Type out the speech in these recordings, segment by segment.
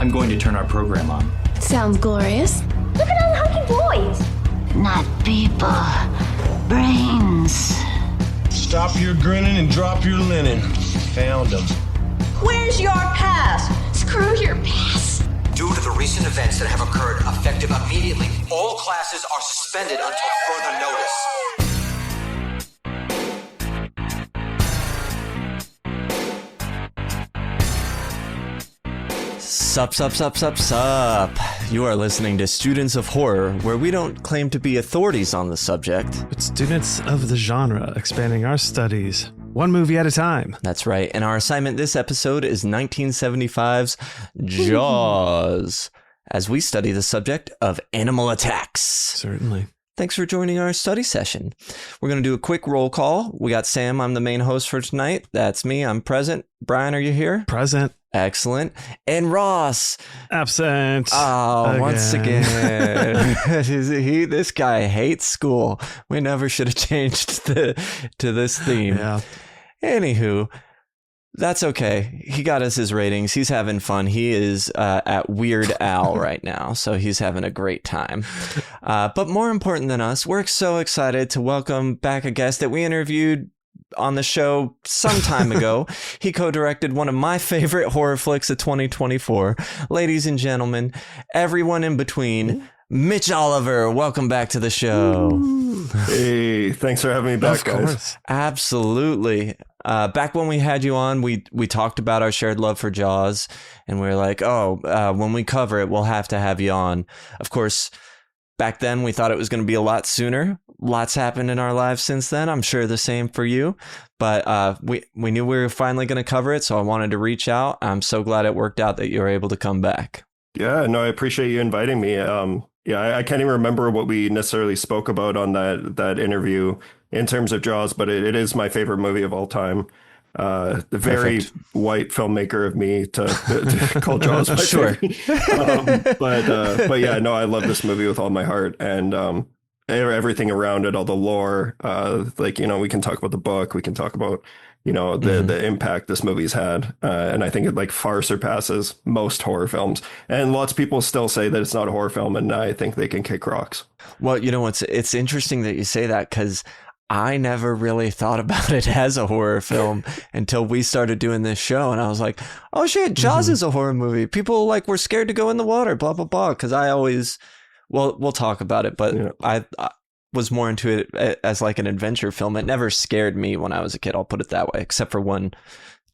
I'm going to turn our program on. Sounds glorious. Look at all the hunky boys. Not people, brains. Stop your grinning and drop your linen. Found them. Where's your pass? Screw your pass. Due to the recent events that have occurred, effective immediately, all classes are suspended until further notice. Sup. You are listening to Students of Horror, where we don't claim to be authorities on the subject. But students of the genre, expanding our studies one movie at a time. That's right, and our assignment this episode is 1975's Jaws, as we study the subject of animal attacks. Certainly. Thanks for joining our study session. We're going to do a quick roll call. We got Sam, I'm the main host for tonight. That's me, I'm present. Brian, are you here? Present. Excellent. And Ross. Absent. Oh, once again. This guy hates school. We never should have changed to this theme. Yeah. Anywho, that's okay. He got us his ratings. He's having fun. He is at Weird Al right now, so he's having a great time. But more important than us, we're so excited to welcome back a guest that we interviewed on the show some time ago. He co-directed one of my favorite horror flicks of 2024. Ladies and gentlemen, everyone in between, Mitch Oliver, welcome back to the show. Hey, thanks for having me back, guys. Absolutely. Back when we had you on, we talked about our shared love for Jaws, and we were like, when we cover it, we'll have to have you on. Of course, back then, we thought it was going to be a lot sooner. Lots happened in our lives since then. I'm sure the same for you. But we knew we were finally going to cover it, so I wanted to reach out. I'm so glad it worked out that you were able to come back. Yeah, no, I appreciate you inviting me. I can't even remember what we necessarily spoke about on that interview in terms of Jaws, but it is my favorite movie of all time. The very white filmmaker of me to call Jaws my favorite. But yeah, no, I love this movie with all my heart, and everything around it, all the lore. We can talk about the book, we can talk about the impact this movie's had, and I think it far surpasses most horror films. And lots of people still say that it's not a horror film, and I think they can kick rocks. Well, it's interesting that you say that, because I never really thought about it as a horror film until we started doing this show. And I was like, oh shit, Jaws is a horror movie. People were scared to go in the water, blah, blah, blah. Cause I always, we'll talk about it, but yeah. I was more into it as an adventure film. It never scared me when I was a kid. I'll put it that way, except for one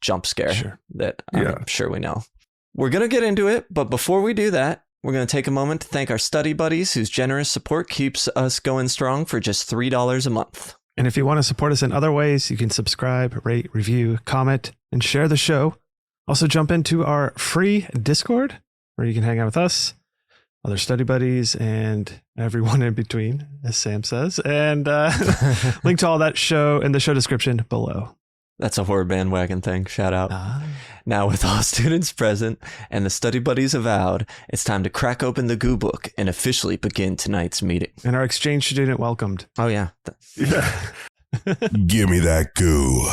jump scare that I'm sure we know. We're going to get into it. But before we do that, we're going to take a moment to thank our study buddies whose generous support keeps us going strong for just $3 a month. And if you want to support us in other ways, you can subscribe, rate, review, comment, and share the show. Also jump into our free Discord, where you can hang out with us, other study buddies, and everyone in between, as Sam says. And link to all that show in the show description below. That's a horror bandwagon thing. Shout out. Now, with all students present and the study buddies avowed, it's time to crack open the goo book and officially begin tonight's meeting. And our exchange student welcomed. Oh, yeah. Give me that goo.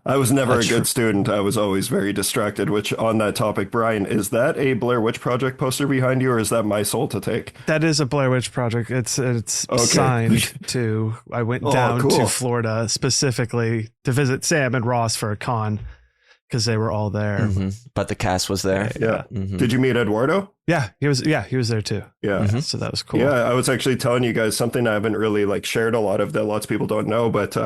I was never a good student. I was always very distracted, which on that topic, Brian, is that a Blair Witch Project poster behind you, or is that my soul to take? That is a Blair Witch Project. It's okay. Signed to, I went down to Florida specifically to visit Sam and Ross for a con because they were all there. Mm-hmm. But the cast was there. Yeah. Mm-hmm. Did you meet Eduardo? Yeah, he was there too. Yeah. Mm-hmm. So that was cool. Yeah, I was actually telling you guys something I haven't really shared a lot of that lots of people don't know, but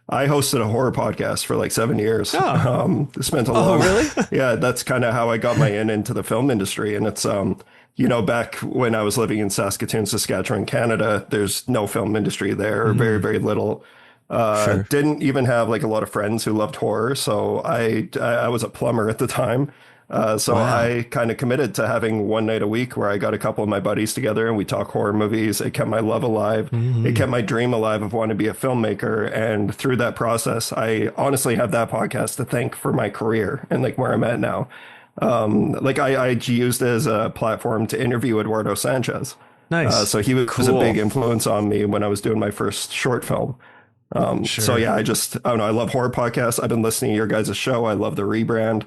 I hosted a horror podcast for 7 years. Spent a long. Oh, really? Yeah, that's kind of how I got my into the film industry. And it's back when I was living in Saskatoon, Saskatchewan, Canada, there's no film industry there, or very, very little. Didn't even have a lot of friends who loved horror. So I was a plumber at the time. I kind of committed to having one night a week where I got a couple of my buddies together and we talk horror movies. It kept my love alive. Mm-hmm. It kept my dream alive of wanting to be a filmmaker. And through that process, I honestly have that podcast to thank for my career and where I'm at now. I used it as a platform to interview Eduardo Sanchez. Nice. So he was a big influence on me when I was doing my first short film. So yeah, I don't know. I love horror podcasts. I've been listening to your guys' show. I love the rebrand.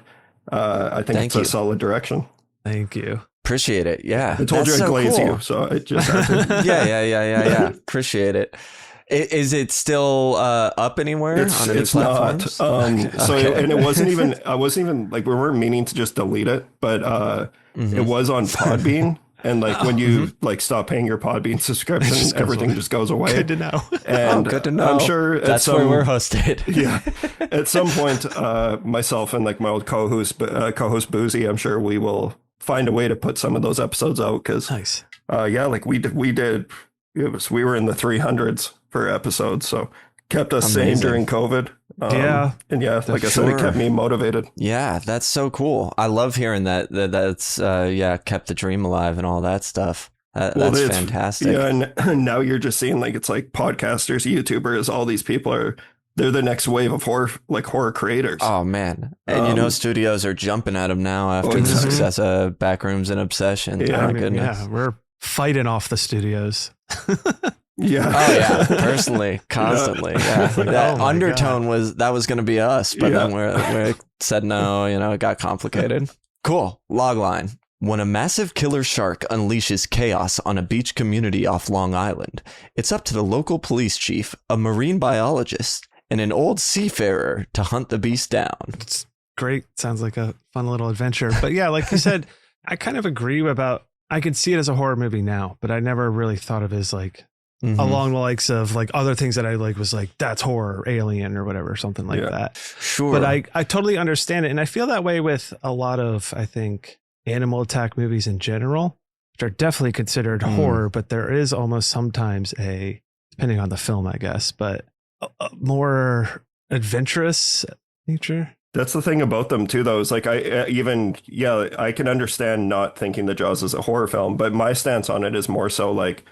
I think it's a solid direction. Thank you. Appreciate it. Yeah. I told you I'd glaze you, so I just have to. Yeah. Appreciate it. Is it still up anywhere on any platforms? Not. And it wasn't even, I wasn't even like, we weren't meaning to just delete it, but it was on Podbean. And like when you like stop paying your Podbean subscription, everything just goes away. Good to know. And good to know. I'm sure that's where we're hosted. Yeah. At some point, myself and like my old co-host Boozy, I'm sure we will find a way to put some of those episodes out. Cause nice. Like we were in the 300s for episodes. So kept us sane during COVID. And like I said, it kept me motivated. Yeah, that's so cool. I love hearing that's kept the dream alive and all that stuff. That's fantastic. Yeah, and now you're just seeing like it's like podcasters, YouTubers, all these people they're the next wave of horror creators. Oh man. And studios are jumping at them now after the success of Backrooms and Obsession. Yeah, my goodness. Yeah, we're fighting off the studios. Yeah. Oh yeah. Personally, constantly. Yeah. That undertone was going to be us, but then we said no. It got complicated. Cool. Logline. When a massive killer shark unleashes chaos on a beach community off Long Island, it's up to the local police chief, a marine biologist, and an old seafarer to hunt the beast down. It's great. Sounds like a fun little adventure. But yeah, like you said, I kind of agree about. I could see it as a horror movie now, but I never really thought of it as like. Along the likes of like other things that I like was like that's horror, Alien or whatever, something like that. Sure. But I totally understand it. And I feel that way with a lot of, I think, animal attack movies in general, which are definitely considered horror, but there is almost sometimes depending on the film, I guess, but a more adventurous nature. That's the thing about them too, though, is like I can understand not thinking the Jaws is a horror film, but my stance on it is more so like,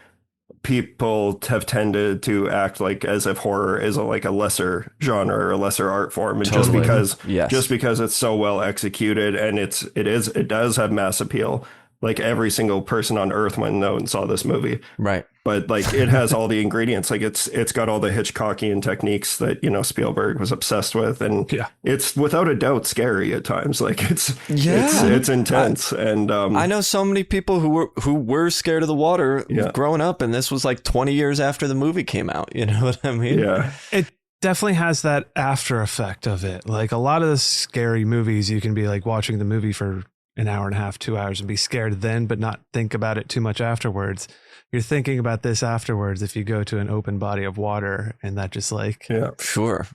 people have tended to act like as if horror is a lesser genre or a lesser art form, and just because it's so well executed and it does have mass appeal. Like every single person on earth went and saw this movie, right? But like it has all the ingredients. Like it's got all the Hitchcockian techniques that Spielberg was obsessed with, and it's without a doubt scary at times. Like it's intense. And I know so many people who were scared of the water growing up, and this was like 20 years after the movie came out. You know what I mean? Yeah. It definitely has that after effect of it. Like a lot of the scary movies, you can be like watching the movie for an hour and a half, 2 hours and be scared then, but not think about it too much afterwards. You're thinking about this afterwards if you go to an open body of water, and that just would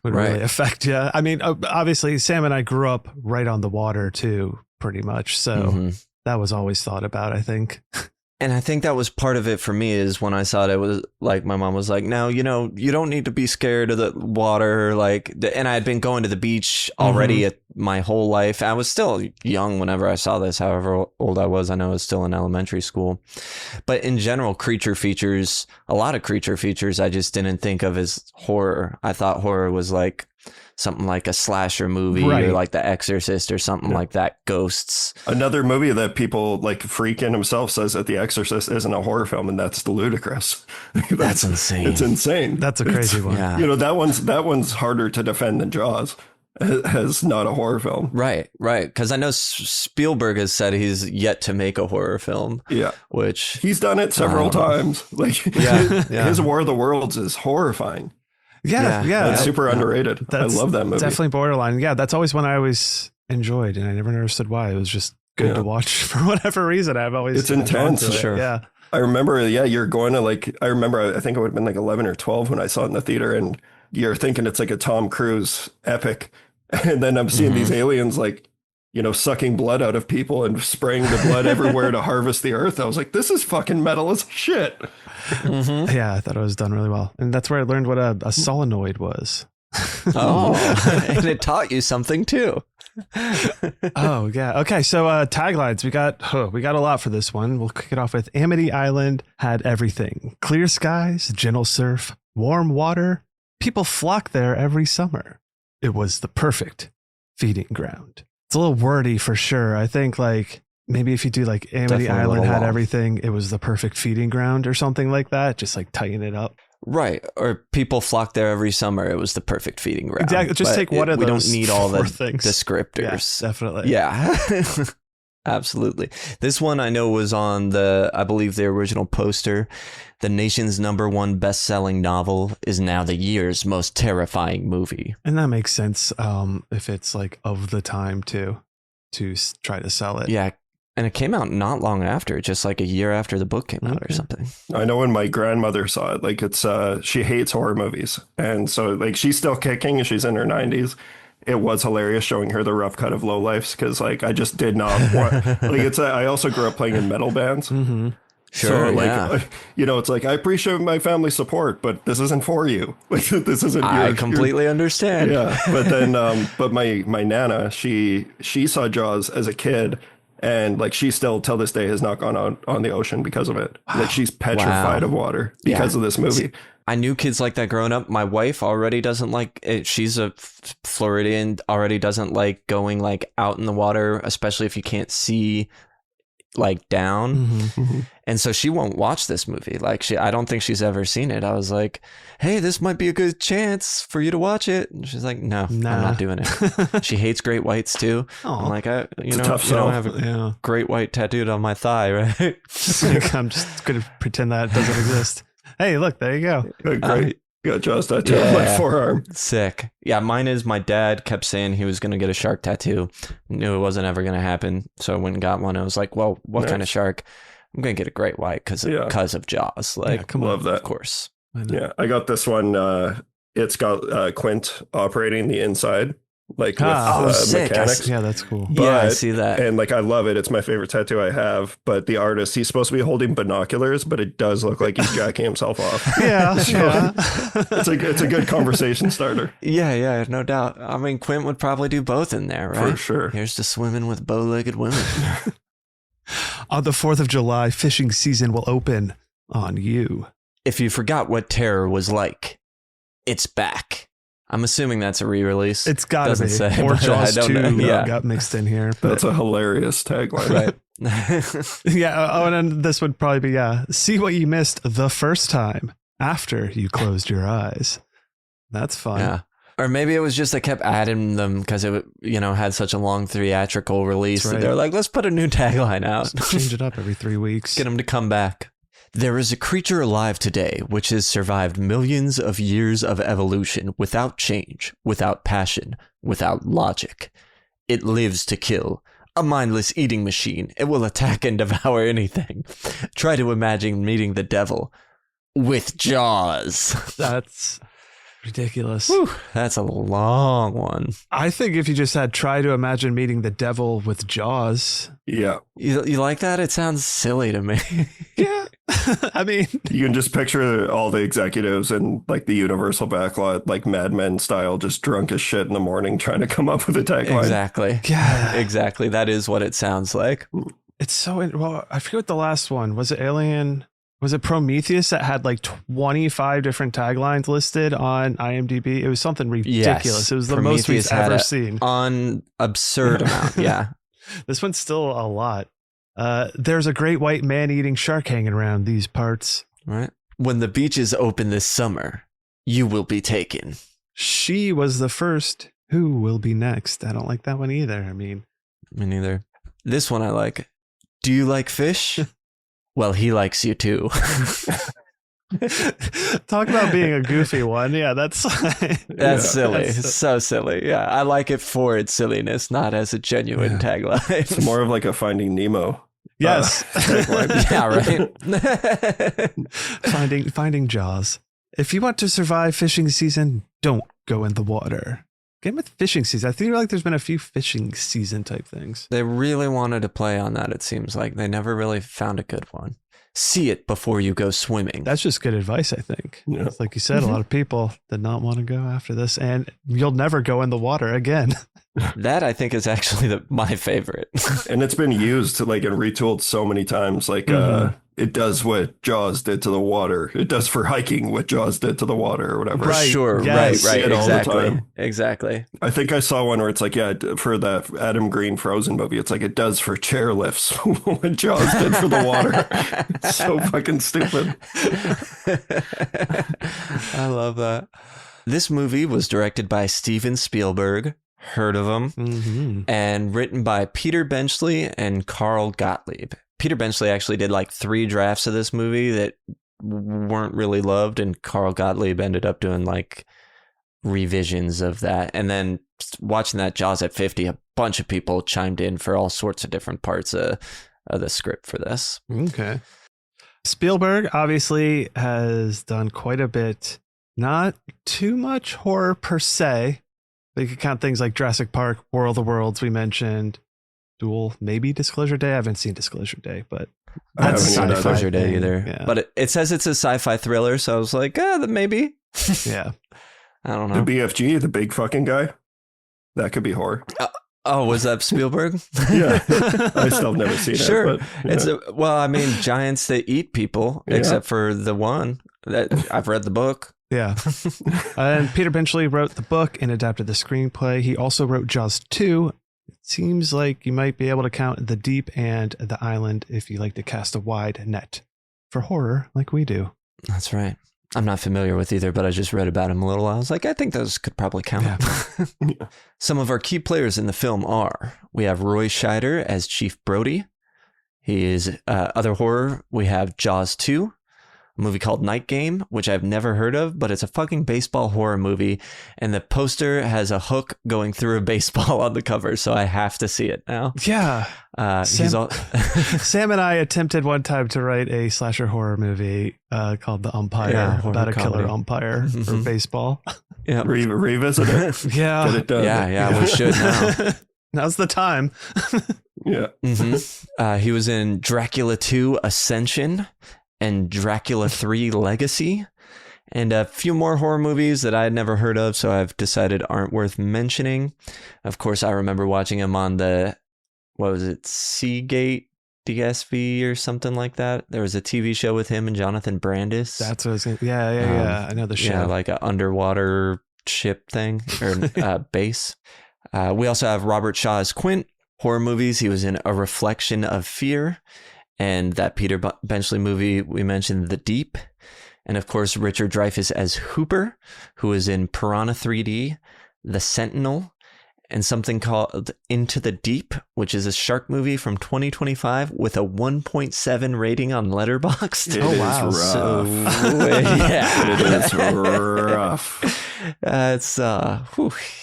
really affect you. I mean, obviously Sam and I grew up right on the water too, pretty much. So that was always thought about, I think. And I think that was part of it for me, is when I saw it, it was like, my mom was like, no, you don't need to be scared of the water. And I had been going to the beach already my whole life. I was still young whenever I saw this, however old I was. I know I was still in elementary school. But in general, a lot of creature features, I just didn't think of as horror. I thought horror was like something like a slasher movie or like The Exorcist or something like that. Ghosts. Another movie that people like Freakin' himself says that The Exorcist isn't a horror film, and that's ludicrous. That's insane. It's insane. That's a crazy one. Yeah. That one's harder to defend than Jaws as not a horror film. Right. Because I know Spielberg has said he's yet to make a horror film. Yeah. Which he's done it several times. Like his War of the Worlds is horrifying. Yeah. That's super underrated. I love that movie. Definitely borderline. Yeah, that's always one I always enjoyed, and I never understood why. It was just good to watch for whatever reason. It's intense. Sure. Yeah. I remember, you're going to I think it would have been like 11 or 12 when I saw it in the theater, and you're thinking it's like a Tom Cruise epic. And then I'm seeing these aliens sucking blood out of people and spraying the blood everywhere to harvest the earth. I was like, this is fucking metal as shit. Yeah, I thought it was done really well. And that's where I learned what a solenoid was. And it taught you something too. Oh, yeah. Okay, so taglines. We got a lot for this one. We'll kick it off with Amity Island had everything. Clear skies, gentle surf, warm water. People flock there every summer. It was the perfect feeding ground. It's a little wordy for sure. I think maybe if you do Amity Island had everything, it was the perfect feeding ground or something like that. Just tighten it up. Right. Or people flock there every summer. It was the perfect feeding ground. Exactly. Just take one of those. We don't need all the things. Descriptors. Yeah, definitely. Yeah. Absolutely. This one I know was on I believe the original poster. The nation's #1 best-selling novel is now the year's most terrifying movie. And that makes sense if it's like of the time to try to sell it. Yeah. And it came out not long after, just like a year after the book came out or something. I know when my grandmother saw it, like it's she hates horror movies. And so like she's still kicking and she's in her 90s. It was hilarious showing her the rough cut of Lowlifes because like I just did not want like I also grew up playing in metal bands. Mm-hmm. Sure, so, like, yeah. It's like I appreciate my family support, but this isn't for you. Like this isn't. I completely understand. Yeah, but then, but my nana, she saw Jaws as a kid, and like she still till this day has not gone out on the ocean because of it. Like she's petrified of water because of this movie. I knew kids like that growing up. My wife already doesn't like it. She's a Floridian, already doesn't like going like out in the water, especially if you can't see like down. Mm-hmm. And so she won't watch this movie. Like I don't think she's ever seen it. I was like, hey, this might be a good chance for you to watch it. And she's like, no, I'm not doing it. She hates great whites too. I'm like, you don't have a great white tattooed on my thigh, right? I'm just going to pretend that doesn't exist. Hey, look, there you go. Great. Got Jaws tattoo on my forearm. Sick. Yeah, mine is my dad kept saying he was going to get a shark tattoo. Knew it wasn't ever going to happen. So I went and got one. I was like, well, what kind of shark? I'm going to get a great white because of Jaws. Like, love that. Of course. Yeah, I got this one. It's got Quint operating the inside. Like with sick. mechanics. Yeah, that's cool. But, I see that. And like I love it. It's my favorite tattoo I have. But the artist, he's supposed to be holding binoculars, but it does look like he's jacking himself off. Yeah, it's a good conversation starter. Yeah, no doubt. I mean, Quint would probably do both in there, right? For sure. Here's to swimming with bow-legged women. On the 4th of July, fishing season will open on you. If you forgot what terror was like, it's back. I'm assuming that's a re-release. It's got to be. Say, or Jaws 2 yeah. got mixed in here. But. That's a hilarious tagline. Right. Yeah. Oh, and then this would probably be, see what you missed the first time after you closed your eyes. That's fun. Yeah. Or maybe it was just they kept adding them because it had such a long theatrical release that they're like, let's put a new tagline out. Just change it up every 3 weeks. Get them to come back. There is a creature alive today which has survived millions of years of evolution without change, without passion, without logic. It lives to kill. A mindless eating machine. It will attack and devour anything. Try to imagine meeting the devil with jaws. That's ridiculous. Whew, that's a long one. I think if you just had try to imagine meeting the devil with jaws. Yeah. You like that? It sounds silly to me. Yeah. I mean, you can just picture all the executives and like the Universal backlot, like Mad Men style, just drunk as shit in the morning trying to come up with a tagline. Exactly. Yeah. Exactly. That is what it sounds like. It's so, well, I forget what the last one was. It Alien? Was it Prometheus that had like 25 different taglines listed on IMDb? It was something ridiculous. Yes. It was the Prometheus most we've ever seen. On absurd amount. Yeah. This one's still a lot. There's a great white man-eating shark hanging around these parts. Right. When the beaches open this summer, you will be taken. She was the first. Who will be next? I don't like that one either. I mean, me neither. This one I like. Do you like fish? Well, he likes you too. Talk about being a goofy one. Yeah, that's silly. It's so silly. Yeah, I like it for its silliness, not as a genuine tagline. It's more of like a Finding Nemo. Yes. Yeah, right. Finding Jaws. If you want to survive fishing season, don't go in the water. Game with fishing season. I feel like there's been a few fishing season type things. They really wanted to play on that, it seems like. They never really found a good one. See it before you go swimming. That's just good advice, I think. Yeah. It's like you said, a lot of people did not want to go after this, and you'll never go in the water again. That, I think, is actually my favorite. And it's been used and retooled so many times. Like it does what Jaws did to the water. It does for hiking what Jaws did to the water or whatever. Right. Sure. Yes. Right. All the Exactly. time. Exactly. I think I saw one where it's like, yeah, for that Adam Green Frozen movie, it's like it does for chairlifts what Jaws did for the water. It's so fucking stupid. I love that. This movie was directed by Steven Spielberg, heard of him, and written by Peter Benchley and Carl Gottlieb. Peter Benchley actually did like 3 drafts of this movie that weren't really loved, and Carl Gottlieb ended up doing like revisions of that. And then watching that Jaws at 50, a bunch of people chimed in for all sorts of different parts of the script for this. Okay. Spielberg obviously has done quite a bit, not too much horror per se. But you could count things like Jurassic Park, War of the Worlds we mentioned, Duel, maybe Disclosure Day. I haven't seen Disclosure Day, but That's haven't not either. Disclosure Day thing. either. Yeah. But it says it's a sci-fi thriller, so I was like, maybe. Yeah. I don't The know. BFG, the big fucking guy, that could be horror. Oh, was that Spielberg? Yeah, I still have never seen Sure. it. But, It's giants that eat people, Yeah. except for the one that I've read the book. Yeah. And Peter Benchley wrote the book and adapted the screenplay. He also wrote Jaws 2. It seems like you might be able to count The Deep and The Island if you like to cast a wide net for horror like we do. That's right. I'm not familiar with either, but I just read about him a little. I was like, I think those could probably count. Yeah. Some of our key players in the film are, we have Roy Scheider as Chief Brody. He is other horror. We have Jaws 2, a movie called Night Game, which I've never heard of, but it's a fucking baseball horror movie. And the poster has a hook going through a baseball on the cover, so I have to see it now. Yeah. Sam, Sam and I attempted one time to write a slasher horror movie called The Umpire, Yeah, about a horror killer comedy. umpire for baseball. yeah, revisit it. Yeah. Get it done. yeah, we should now. Now's the time. Yeah. He was in Dracula 2 Ascension and Dracula 3 Legacy, and a few more horror movies that I had never heard of, so I've decided aren't worth mentioning. Of course, I remember watching him on the, Seagate DSV or something like that. There was a TV show with him and Jonathan Brandis. That's what I was going to. Yeah. I know the show. Yeah, like an underwater ship thing or base. We also have Robert Shaw as Quint. Horror movies, he was in A Reflection of Fear and that Peter Benchley movie we mentioned, The Deep. And of course, Richard Dreyfuss as Hooper, who is in Piranha 3D, The Sentinel, and something called Into the Deep, which is a shark movie from 2025 with a 1.7 rating on Letterboxd. It is rough. So, yeah. It is rough.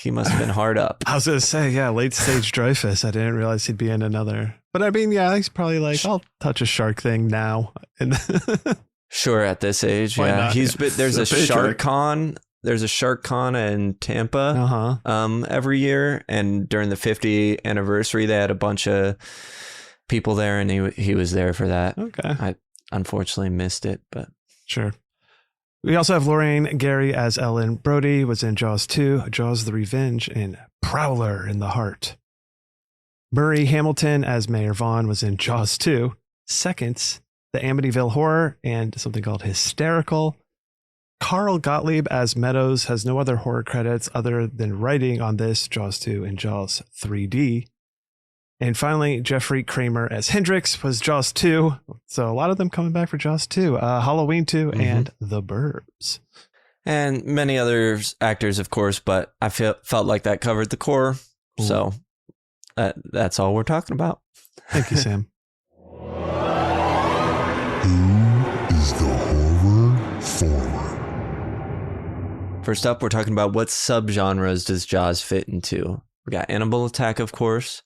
He must have been hard up. I was going to say, yeah, late stage Dreyfus. I didn't realize he'd be in another. But I mean, yeah, he's probably like, I'll touch a shark thing now. And Sure, at this age, Why yeah. not? There's a It's a paycheck. shark con. There's a shark con in Tampa every year, and during the 50th anniversary, they had a bunch of people there, and he was there for that. Okay. I unfortunately missed it, but Sure. We also have Lorraine Gary as Ellen Brody, was in Jaws 2, Jaws the Revenge, and Prowler in the Heart. Murray Hamilton as Mayor Vaughn was in Jaws 2, Seconds, The Amityville Horror, and something called Hysterical. Carl Gottlieb as Meadows has no other horror credits other than writing on this, Jaws 2 and Jaws 3D. And finally, Jeffrey Kramer as Hendrix was Jaws 2. So a lot of them coming back for Jaws 2, Halloween 2, and The Burbs. and many other actors, of course. But I felt like that covered the core, so that's all we're talking about. Thank you, Sam. Who is the horror forward? First up, we're talking about what subgenres does Jaws fit into. We got Animal Attack, of course.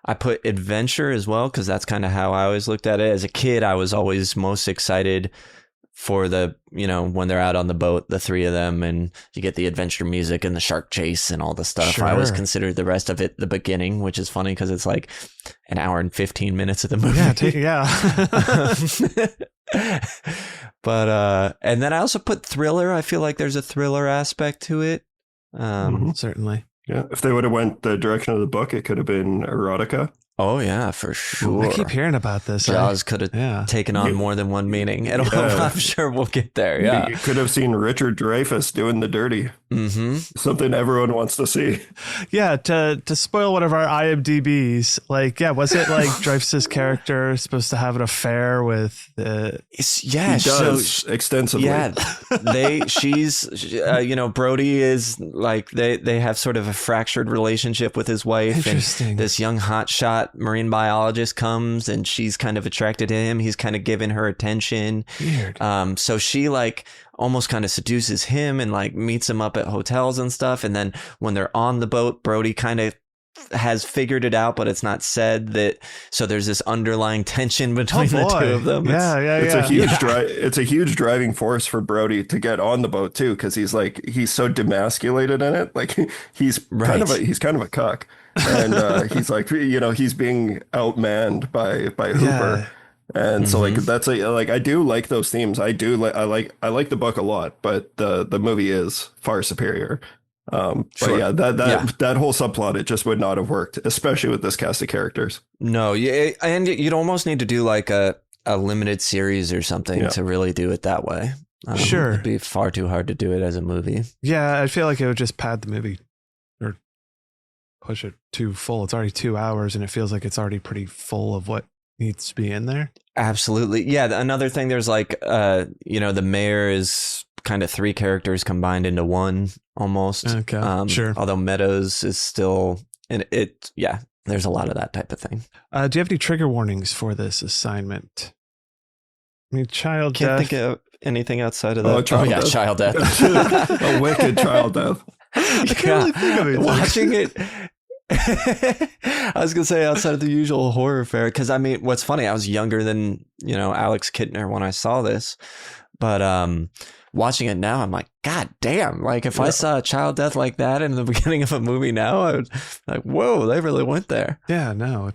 I put adventure as well, because that's kind of how I always looked at it. As a kid, I was always most excited for when they're out on the boat, the three of them, and you get the adventure music and the shark chase and all the stuff. Sure. I always considered the rest of it the beginning, which is funny because it's like an hour and 15 minutes of the movie. Yeah. But and then I also put thriller. I feel like there's a thriller aspect to it. Certainly. Yeah. If they would have went the direction of the book, it could have been erotica. Oh yeah, for sure. I keep hearing about this. Jaws could have taken on more than one meaning. And I'm sure we'll get there. Yeah. You could have seen Richard Dreyfuss doing the dirty. Something everyone wants to see. Yeah, to spoil one of our IMDb's, like, was it like Dreyfuss's character supposed to have an affair with he does extensively. Yeah, Brody is like they have sort of a fractured relationship with his wife. Interesting. And this young hotshot marine biologist comes and she's kind of attracted to him. He's kind of giving her attention. Weird. So she like almost kind of seduces him and like meets him up at hotels and stuff. And then when they're on the boat, Brody kind of has figured it out, but it's not said that. So there's this underlying tension between the two of them. It's a huge driving force for Brody to get on the boat too, because he's so demasculated in it. Like he's kind of a cuck, and he's like, he's being outmanned by Hooper. Yeah. And so I do like those themes. I like the book a lot, but the movie is far superior. But that whole subplot, it just would not have worked, especially with this cast of characters. No, and you'd almost need to do like a limited series or something to really do it that way. Sure. It'd be far too hard to do it as a movie. Yeah, I feel like it would just pad the movie or push it too full. It's already 2 hours and it feels like it's already pretty full of what needs to be in there. Absolutely. Yeah. Another thing, there's like, the mayor is kind of 3 characters combined into one almost. Okay. Sure. Although Meadows is still in it. Yeah. There's a lot of that type of thing. Do you have any trigger warnings for this assignment? I mean, child Can't death. think of anything outside of that. Child death. A wicked child death. I can't really think of it. Watching it. I was gonna say outside of the usual horror fare, because I mean, what's funny, I was younger than Alex Kittner when I saw this, but watching it now, I'm like, God damn! Like if I saw a child death like that in the beginning of a movie now, I would like, whoa, they really went there. Yeah, no,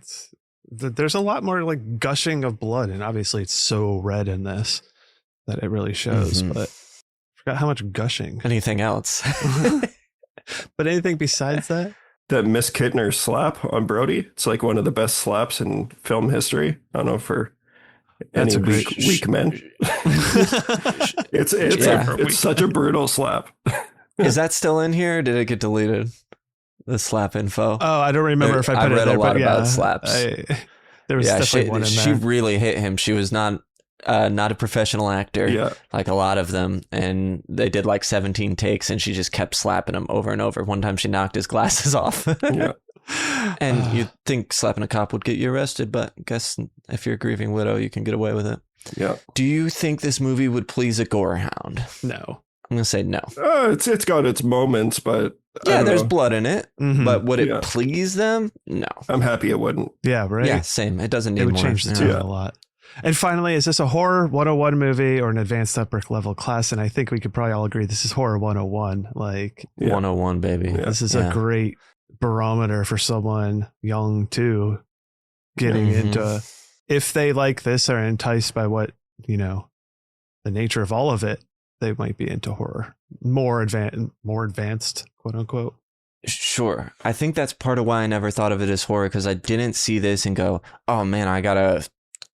there's a lot more like gushing of blood, and obviously it's so red in this that it really shows. But I forgot how much gushing. Anything else? But anything besides that? That Miss Kittner slap on Brody, it's like one of the best slaps in film history. I don't know, for any weak men. It's such a brutal slap. Is that still in here? Or did it get deleted? The slap info. Oh, I don't remember if I put it there. I read a lot but about slaps. There was definitely one in there. She really hit him. She was not a professional actor, like a lot of them, and they did like 17 takes, and she just kept slapping him over and over. One time she knocked his glasses off. And you'd think slapping a cop would get you arrested, but I guess if you're a grieving widow, you can get away with it. Yeah. Do you think this movie would please a gore hound? No. I'm gonna say no. It's got its moments, but there's blood in it. But would it please them? No. I'm happy it wouldn't. Yeah, right. Yeah, same. It doesn't need it would more. change the tone a lot. And finally, is this a horror 101 movie or an advanced upper level class? And I think we could probably all agree this is horror 101. Like 101, baby. This is a great barometer for someone young too, getting into, if they like this or enticed by what, the nature of all of it, they might be into horror. More advanced, quote unquote. Sure. I think that's part of why I never thought of it as horror, because I didn't see this and go, oh man, I gotta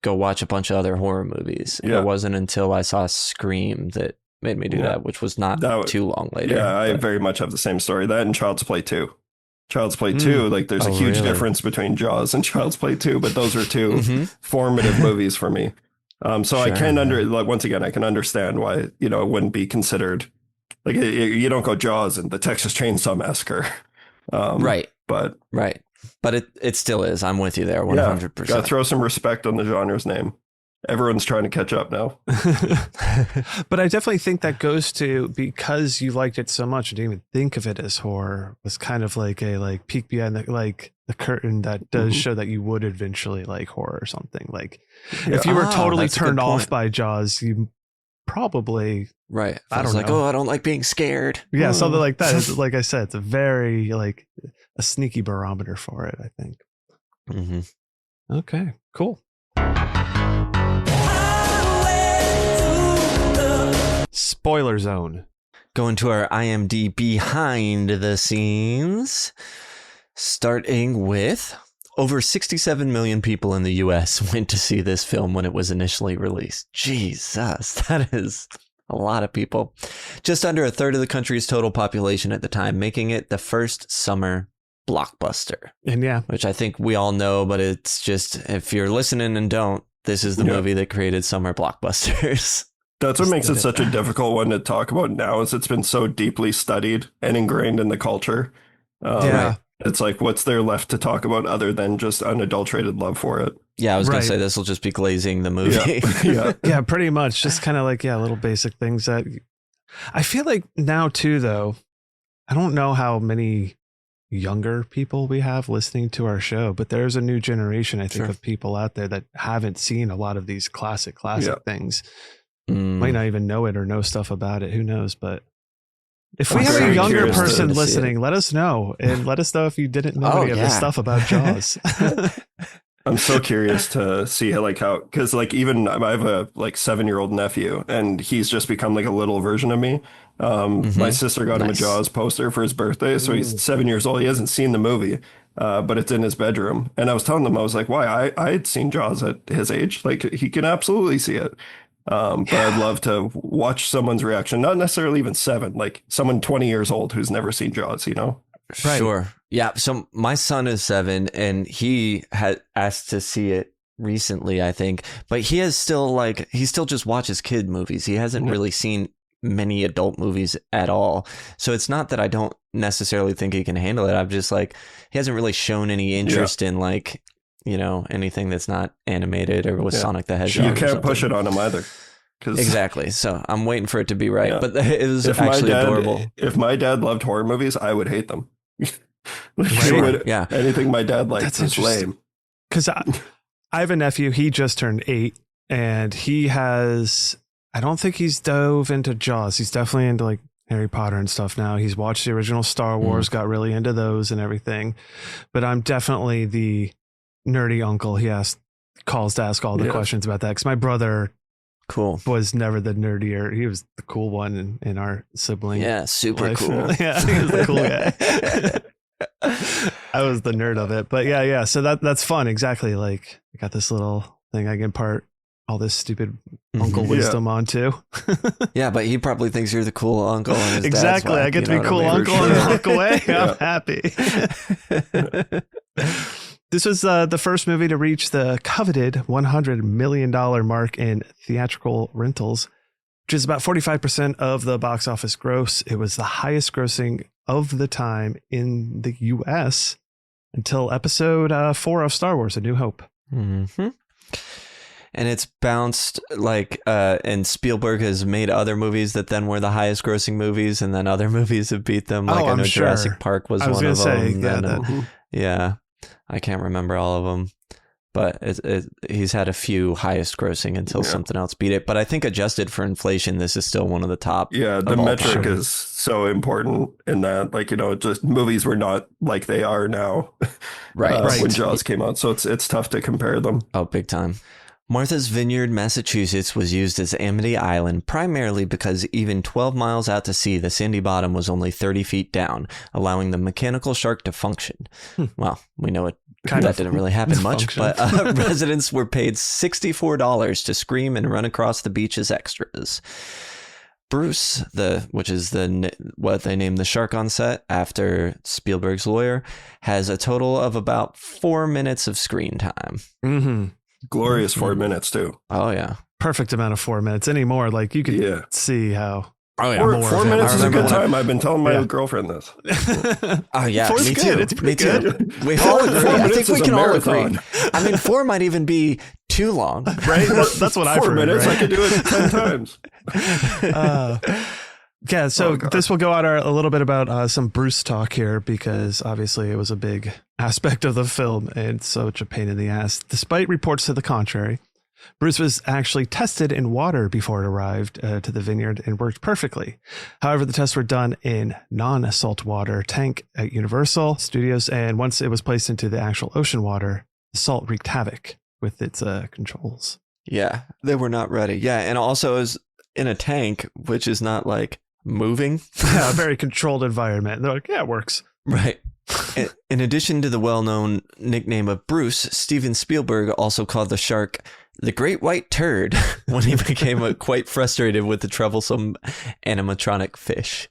go watch a bunch of other horror movies. It wasn't until I saw Scream that made me do that, which was not too long later. Yeah, I very much have the same story. That and Child's Play 2. Child's Play 2, like there's a huge difference between Jaws and Child's Play 2, but those are two formative movies for me. So I can once again, I can understand why, it wouldn't be considered, like you don't go Jaws and the Texas Chainsaw Massacre. Right. But it still is. I'm with you there 100%. Gotta throw some respect on the genre's name. Everyone's trying to catch up now. But I definitely think that goes to, because you liked it so much and didn't even think of it as horror, was kind of like a peek behind the curtain that does show that you would eventually like horror or something. Like if you were totally turned off by Jaws, you probably I was like, oh, I don't like being scared. Yeah, something like that. It's, like I said, it's a very a sneaky barometer for it, I think. Okay, cool. Spoiler zone. Going to our IMDb behind the scenes, starting with over 67 million people in the US went to see this film when it was initially released. Jesus, that is a lot of people. Just under a third of the country's total population at the time, making it the first summer blockbuster. And yeah, which I think we all know, but it's just, if you're listening and don't, this is the movie that created summer blockbusters. That's what makes it such a difficult one to talk about now, is it's been so deeply studied and ingrained in the culture. It's like, what's there left to talk about other than just unadulterated love for it? Yeah, I was going to say this will just be glazing the movie. Yeah, pretty much. Just kind of like, little basic things that I feel like now too, though. I don't know how many younger people we have listening to our show, but there's a new generation, I think, of people out there that haven't seen a lot of these classic things. Might not even know it or know stuff about it. Who knows? But if we have a younger person listening, let us know, and let us know if you didn't know any of this stuff about Jaws. I'm so curious to see how, because even I have a 7-year-old nephew, and he's just become like a little version of me. My sister got him a Jaws poster for his birthday, so he's 7 years old. He hasn't seen the movie, but it's in his bedroom. And I was telling them, I was like, why? I had seen Jaws at his age. Like, he can absolutely see it. But I'd love to watch someone's reaction, not necessarily even 7, like someone 20 years old who's never seen Jaws, Right. Sure. Yeah. So my son is 7 and he had asked to see it recently, I think, but he still just watches kid movies. He hasn't really seen many adult movies at all. So it's not that I don't necessarily think he can handle it. I'm just like, he hasn't really shown any interest in anything that's not animated or with Sonic the Hedgehog. You can't push it on him either. Exactly. So I'm waiting for it to be right. But it was actually adorable. If my dad loved horror movies, I would hate them. Anything my dad likes is lame. Because I have a nephew. He just turned 8, and I don't think he's dove into Jaws. He's definitely into like Harry Potter and stuff now. He's watched the original Star Wars, got really into those and everything. But I'm definitely the nerdy uncle he calls to ask all the questions about that, because my brother was never the nerdier. He was the cool one in our sibling. Yeah, super cool. Yeah, he was the cool guy. I was the nerd of it. But yeah. So that's fun. Exactly. Like, I got this little thing I can impart all this stupid uncle wisdom onto. Yeah, but he probably thinks you're the cool uncle. And exactly. I get to be cool uncle and walk away. I'm happy. This was the first movie to reach the coveted $100 million mark in theatrical rentals, which is about 45% of the box office gross. It was the highest grossing of the time in the U.S. until episode 4 of Star Wars: A New Hope. Mm-hmm. And it's bounced and Spielberg has made other movies that then were the highest grossing movies, and then other movies have beat them. Like I know Jurassic Park was one of them. Yeah. I can't remember all of them, but he's had a few highest grossing until something else beat it. But I think adjusted for inflation, this is still one of the top. Yeah, the metric is so important in that, just movies were not like they are now. Right. When Jaws came out. So it's tough to compare them. Oh, big time. Martha's Vineyard, Massachusetts was used as Amity Island primarily because even 12 miles out to sea, the sandy bottom was only 30 feet down, allowing the mechanical shark to function. Well, we know that didn't really happen much, but residents were paid $64 to scream and run across the beach as extras. Bruce, which is what they named the shark on set after Spielberg's lawyer, has a total of about 4 minutes of screen time. Mm-hmm. Glorious 4 minutes too. Oh yeah, perfect amount of 4 minutes. Anymore, like you could see how. Oh yeah, 4 minutes is a good time. I've been telling my girlfriend this. Oh yeah, 4's me good. too. It's pretty good. We all agree. I think we can all agree. I mean, 4 might even be too long, right? That's what I've heard. 4 minutes, right? I could do it 10 times. Yeah, so this will go out a little bit about some Bruce talk here, because obviously it was a big aspect of the film and such a pain in the ass. Despite reports to the contrary, Bruce was actually tested in water before it arrived to the vineyard and worked perfectly. However, the tests were done in non-salt water tank at Universal Studios, and once it was placed into the actual ocean water, the salt wreaked havoc with its controls. Yeah, they were not ready. Yeah, and also is in a tank, which is not like moving. Yeah, a very controlled environment. And they're like, yeah, it works. Right. In addition to the well-known nickname of Bruce, Steven Spielberg also called the shark the Great White Turd when he became quite frustrated with the troublesome animatronic fish.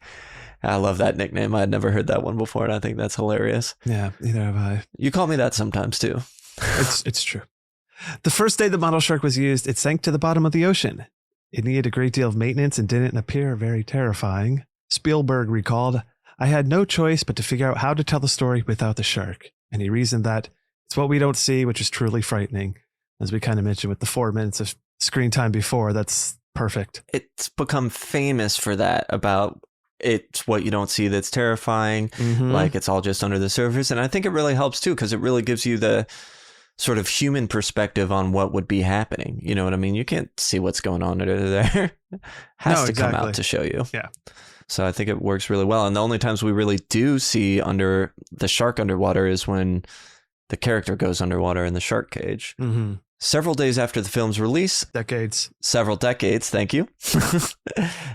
I love that nickname. I had never heard that one before, and I think that's hilarious. Yeah, neither have I. You call me that sometimes, too. It's true. The first day the model shark was used, it sank to the bottom of the ocean. It needed a great deal of maintenance and didn't appear very terrifying. Spielberg recalled, "I had no choice but to figure out how to tell the story without the shark." And he reasoned that it's what we don't see, which is truly frightening. As we kind of mentioned with the 4 minutes of screen time before, that's perfect. It's become famous for that, about it's what you don't see that's terrifying. Mm-hmm. Like it's all just under the surface. And I think it really helps too, because it really gives you the sort of human perspective on what would be happening. You know what I mean? You can't see what's going on under there. Has to come out to show you. Yeah. So I think it works really well. And the only times we really do see under the shark underwater is when the character goes underwater in the shark cage. Mm-hmm. Several days after the film's release, several decades, thank you.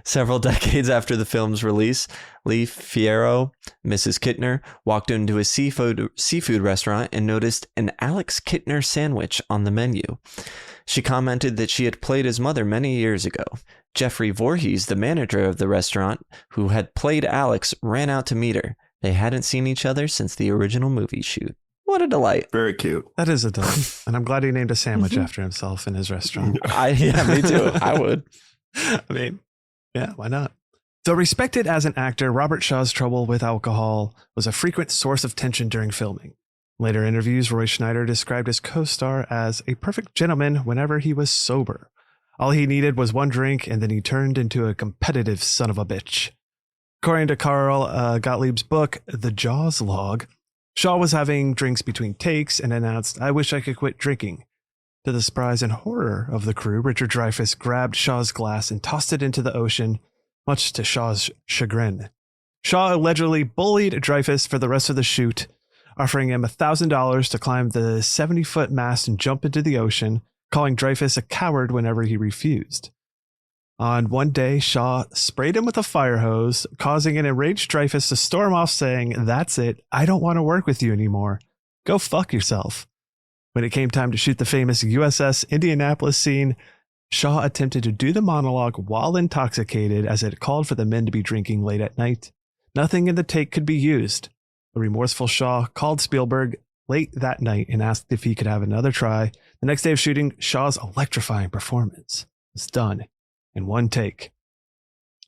Several decades after the film's release, Lee Fierro, Mrs. Kittner, walked into a seafood restaurant and noticed an Alex Kittner sandwich on the menu. She commented that she had played his mother many years ago. Jeffrey Voorhees, the manager of the restaurant, who had played Alex, ran out to meet her. They hadn't seen each other since the original movie shoot. What a delight. Very cute. That is a delight. And I'm glad he named a sandwich after himself in his restaurant. Yeah, me too. I would. I mean, yeah, why not? Though respected as an actor, Robert Shaw's trouble with alcohol was a frequent source of tension during filming. Later interviews, Roy Schneider described his co-star as a perfect gentleman whenever he was sober. All he needed was one drink, and then he turned into a competitive son of a bitch. According to Carl Gottlieb's book, The Jaws Log, Shaw was having drinks between takes and announced, "I wish I could quit drinking." To the surprise and horror of the crew, Richard Dreyfuss grabbed Shaw's glass and tossed it into the ocean, much to Shaw's chagrin. Shaw allegedly bullied Dreyfuss for the rest of the shoot, offering him $1,000 to climb the 70-foot mast and jump into the ocean, calling Dreyfuss a coward whenever he refused. On one day, Shaw sprayed him with a fire hose, causing an enraged Dreyfuss to storm off saying, "That's it, I don't want to work with you anymore. Go fuck yourself." When it came time to shoot the famous USS Indianapolis scene, Shaw attempted to do the monologue while intoxicated, as it called for the men to be drinking late at night. Nothing in the take could be used. A remorseful Shaw called Spielberg late that night and asked if he could have another try. The next day of shooting, Shaw's electrifying performance was done in one take.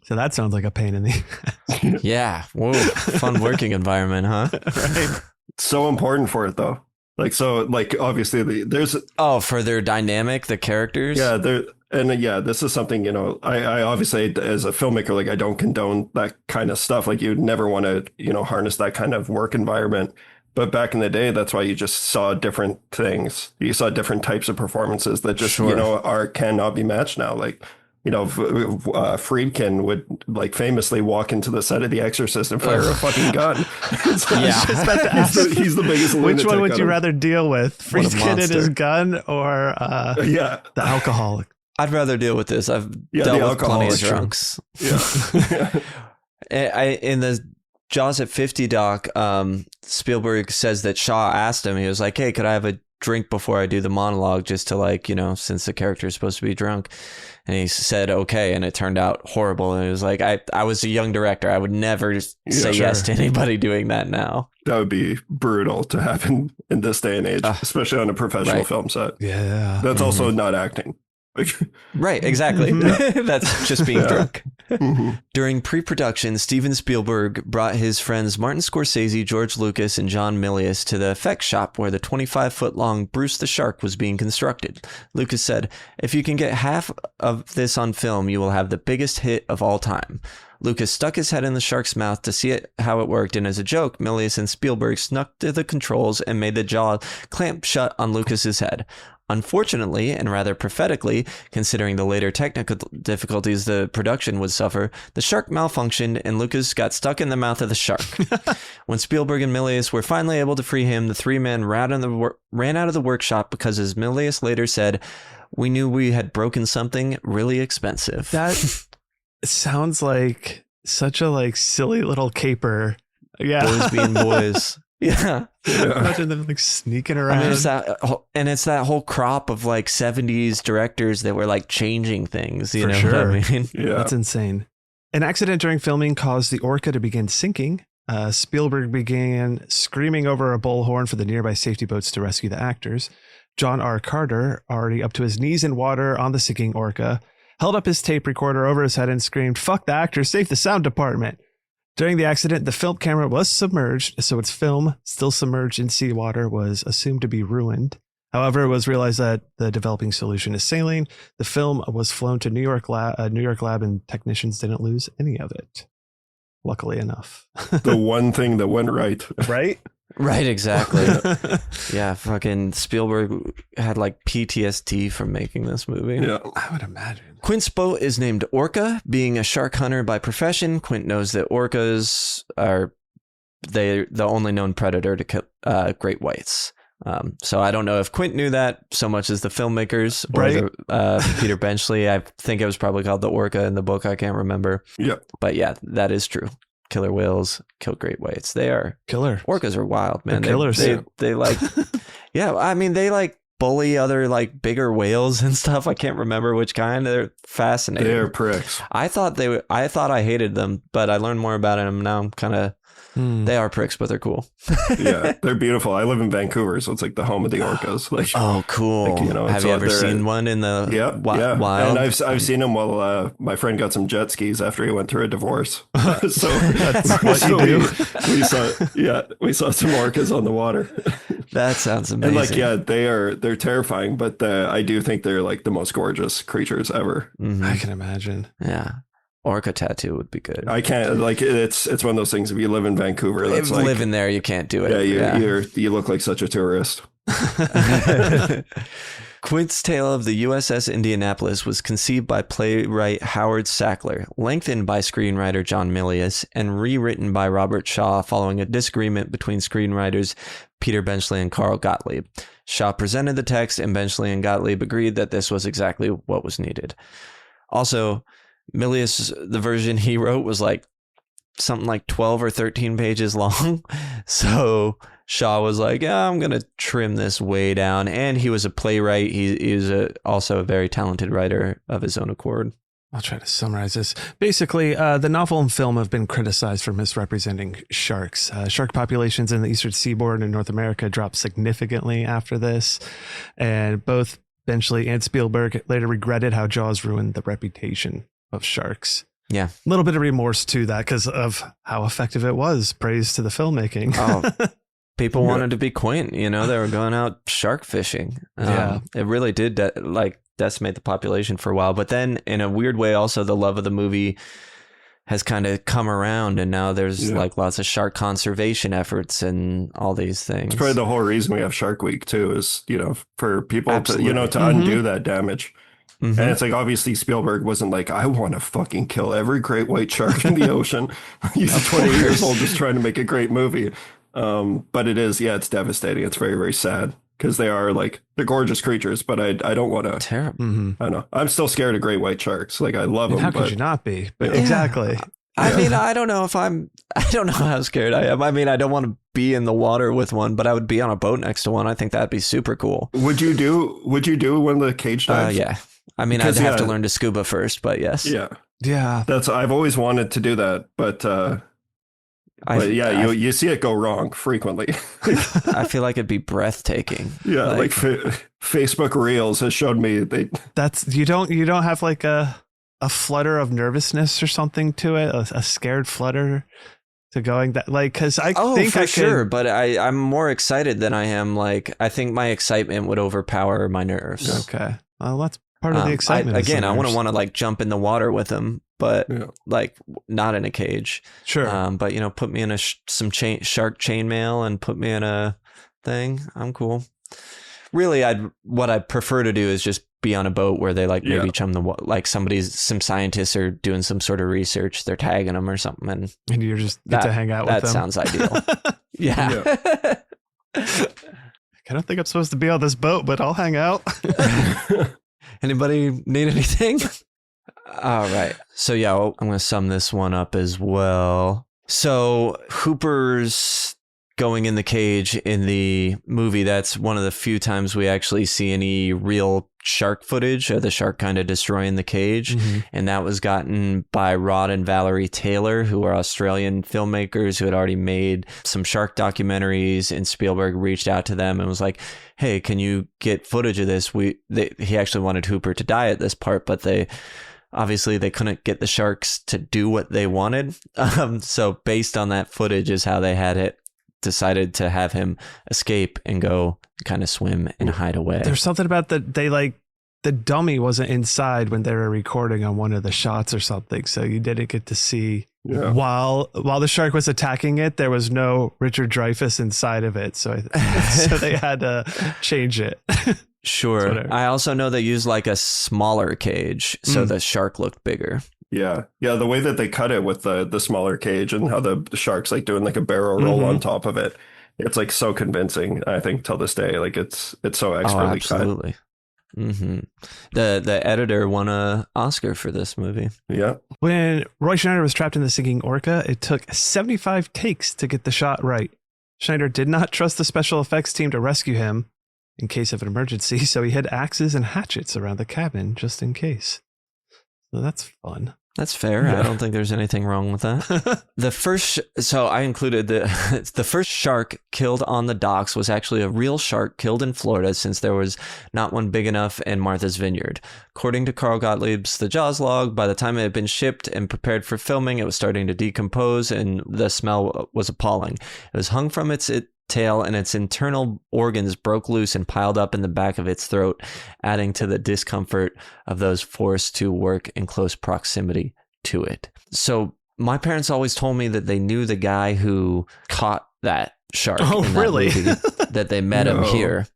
So that sounds like a pain in the ass. Yeah. Whoa. Fun working environment, huh? Right. So important for it, though. Obviously there's... Oh, for their dynamic, the characters? Yeah, this is something, I obviously, as a filmmaker, I don't condone that kind of stuff. You'd never want to, harness that kind of work environment. But back in the day, that's why you just saw different things. You saw different types of performances that just, cannot be matched now. Friedkin would famously walk into the set of The Exorcist and fire a fucking gun. He's the biggest lunatic. Which one would you rather deal with? Friedkin and his gun, or the alcoholic? I'd rather deal with this. I've dealt with plenty of drunks. Yeah. In the Jaws at 50 doc, Spielberg says that Shaw asked him, he was like, "Hey, could I have a drink before I do the monologue, just to since the character is supposed to be drunk?" And he said, "Okay." And it turned out horrible. And it was like, I was a young director. I would never say yes to anybody doing that now. That would be brutal to happen in this day and age, especially on a professional film set. Yeah. That's also not acting. Right, exactly. That's just being drunk. During pre-production, Steven Spielberg brought his friends Martin Scorsese, George Lucas, and John Milius to the effects shop where the 25-foot-long Bruce the Shark was being constructed. Lucas said, "If you can get half of this on film, you will have the biggest hit of all time." Lucas stuck his head in the shark's mouth to see how it worked, and as a joke, Milius and Spielberg snuck to the controls and made the jaw clamp shut on Lucas's head. Unfortunately, and rather prophetically, considering the later technical difficulties the production would suffer, the shark malfunctioned and Lucas got stuck in the mouth of the shark. When Spielberg and Milius were finally able to free him, the three men ran out of the workshop because, as Milius later said, "We knew we had broken something really expensive." That sounds like such a silly little caper. Yeah. Boys being boys. Yeah. Imagine them like sneaking around. I mean, it's that whole crop of like 70s directors that were like changing things. You For know sure. what I mean? Yeah. That's insane. An accident during filming caused the Orca to begin sinking. Spielberg began screaming over a bullhorn for the nearby safety boats to rescue the actors. John R. Carter, already up to his knees in water on the sinking Orca, held up his tape recorder over his head and screamed, "Fuck the actors, save the sound department." During the accident, the film camera was submerged, so its film, still submerged in seawater, was assumed to be ruined. However, it was realized that the developing solution is saline. The film was flown to New York lab, and technicians didn't lose any of it. Luckily enough. The one thing that went right. Right? Right, exactly. Yeah, fucking Spielberg had like PTSD from making this movie. Yeah. I would imagine. Quint's boat is named Orca. Being a shark hunter by profession, Quint knows that orcas are the only known predator to kill great whites. So I don't know if Quint knew that so much as the filmmakers or Right. Peter Benchley. I think it was probably called the Orca in the book. I can't remember. Yeah. But yeah, that is true. Killer whales kill great whites. They are Killer. orcas are wild, man. They're killers. They like, yeah. I mean, they like bully other like bigger whales and stuff. I can't remember which kind. They're fascinating. They're pricks. I thought I hated them, but I learned more about them. Now I'm kind of. They are pricks, but they're cool. Yeah, they're beautiful. I live in Vancouver, so it's like the home of the orcas. Like, oh, cool. Like, you know, have you ever seen one in the wild? And I've seen them while my friend got some jet skis after he went through a divorce. So That's what you do. we saw some orcas on the water. That sounds amazing. And like, yeah, they're terrifying, but I do think they're like the most gorgeous creatures ever. Mm-hmm. I can imagine. Yeah. Orca tattoo would be good. I can't, like, it's one of those things. If you live in Vancouver, that's if like living there, you can't do it. Yeah, you look like such a tourist. Quint's tale of the USS Indianapolis was conceived by playwright Howard Sackler, lengthened by screenwriter John Milius, and rewritten by Robert Shaw following a disagreement between screenwriters Peter Benchley and Carl Gottlieb. Shaw presented the text, and Benchley and Gottlieb agreed that this was exactly what was needed. Also, Milius, the version he wrote was like something like 12 or 13 pages long. So Shaw was like, yeah, I'm going to trim this way down. And he was a playwright. He was also a very talented writer of his own accord. I'll try to summarize this. Basically, the novel and film have been criticized for misrepresenting sharks. Shark populations in the eastern seaboard in North America dropped significantly after this. And both Benchley and Spielberg later regretted how Jaws ruined the reputation of sharks. Yeah. A little bit of remorse to that because of how effective it was. Praise to the filmmaking. Oh, people wanted to be Quint, you know, they were going out shark fishing. Yeah. It really did decimate the population for a while. But then in a weird way, also the love of the movie has kind of come around, and now there's like lots of shark conservation efforts and all these things. It's probably the whole reason we have Shark Week too, is, you know, for people Absolutely. to undo that damage. Mm-hmm. And it's like, obviously Spielberg wasn't like, I want to fucking kill every great white shark in the ocean. He's 20 years old just trying to make a great movie. But it is, it's devastating. It's very, very sad because they're gorgeous creatures, but I don't want to. Terrible. Mm-hmm. I don't know. I'm still scared of great white sharks. Like, I love them. How could you not be? But Yeah. exactly. I mean, I don't know how scared I am. I mean, I don't want to be in the water with one, but I would be on a boat next to one. I think that'd be super cool. Would you do one of the cage dives? Yeah. I mean, I'd have to learn to scuba first, but yes. Yeah. Yeah. I've always wanted to do that, but you see it go wrong frequently. I feel like it'd be breathtaking. Yeah, like Facebook Reels has showed me That's you don't have like a flutter of nervousness or something to it, a scared flutter to going that, like, because I think for I sure, but I'm more excited than I am. Like, I think my excitement would overpower my nerves. Okay, well, that's part of the excitement. I wouldn't want to like jump in the water with him, but like not in a cage. Sure. But you know, put me in a shark chainmail and put me in a thing. I'm cool. Really, what I prefer to do is just be on a boat where they like maybe chum the like some scientists are doing some sort of research. They're tagging them or something, and you just get to hang out with them. That sounds ideal. Yeah. I don't think I'm supposed to be on this boat, but I'll hang out. Anybody need anything? All right. So yeah, I'm going to sum this one up as well. So Hooper's going in the cage in the movie, that's one of the few times we actually see any real shark footage of the shark kind of destroying the cage. And that was gotten by Rod and Valerie Taylor, who are Australian filmmakers who had already made some shark documentaries, and Spielberg reached out to them and was like, hey, can you get footage of this? He actually wanted Hooper to die at this part, but they couldn't get the sharks to do what they wanted. So based on that footage is how they had it decided to have him escape and go kind of swim and hide away. There's something about the dummy wasn't inside when they were recording on one of the shots or something, so you didn't get to see while the shark was attacking it. There was no Richard Dreyfuss inside of it, so so they had to change it. Sure. I also know they used like a smaller cage, so the shark looked bigger. Yeah. The way that they cut it with the smaller cage and how the shark's like doing like a barrel roll on top of it, it's like so convincing. I think till this day, like it's so expertly absolutely. Cut. The editor won an Oscar for this movie. Yeah. When Roy Schneider was trapped in the sinking orca, it took 75 takes to get the shot right. Schneider did not trust the special effects team to rescue him in case of an emergency, so he had axes and hatchets around the cabin just in case. So that's fun. That's fair. Yeah. I don't think there's anything wrong with that. So I included the first shark killed on the docks was actually a real shark killed in Florida, since there was not one big enough in Martha's Vineyard. According to Carl Gottlieb's The Jaws log, by the time it had been shipped and prepared for filming, it was starting to decompose and the smell was appalling. It was hung from its tail, and its internal organs broke loose and piled up in the back of its throat, adding to the discomfort of those forced to work in close proximity to it. So my parents always told me that they knew the guy who caught that shark in that movie, that they met him here.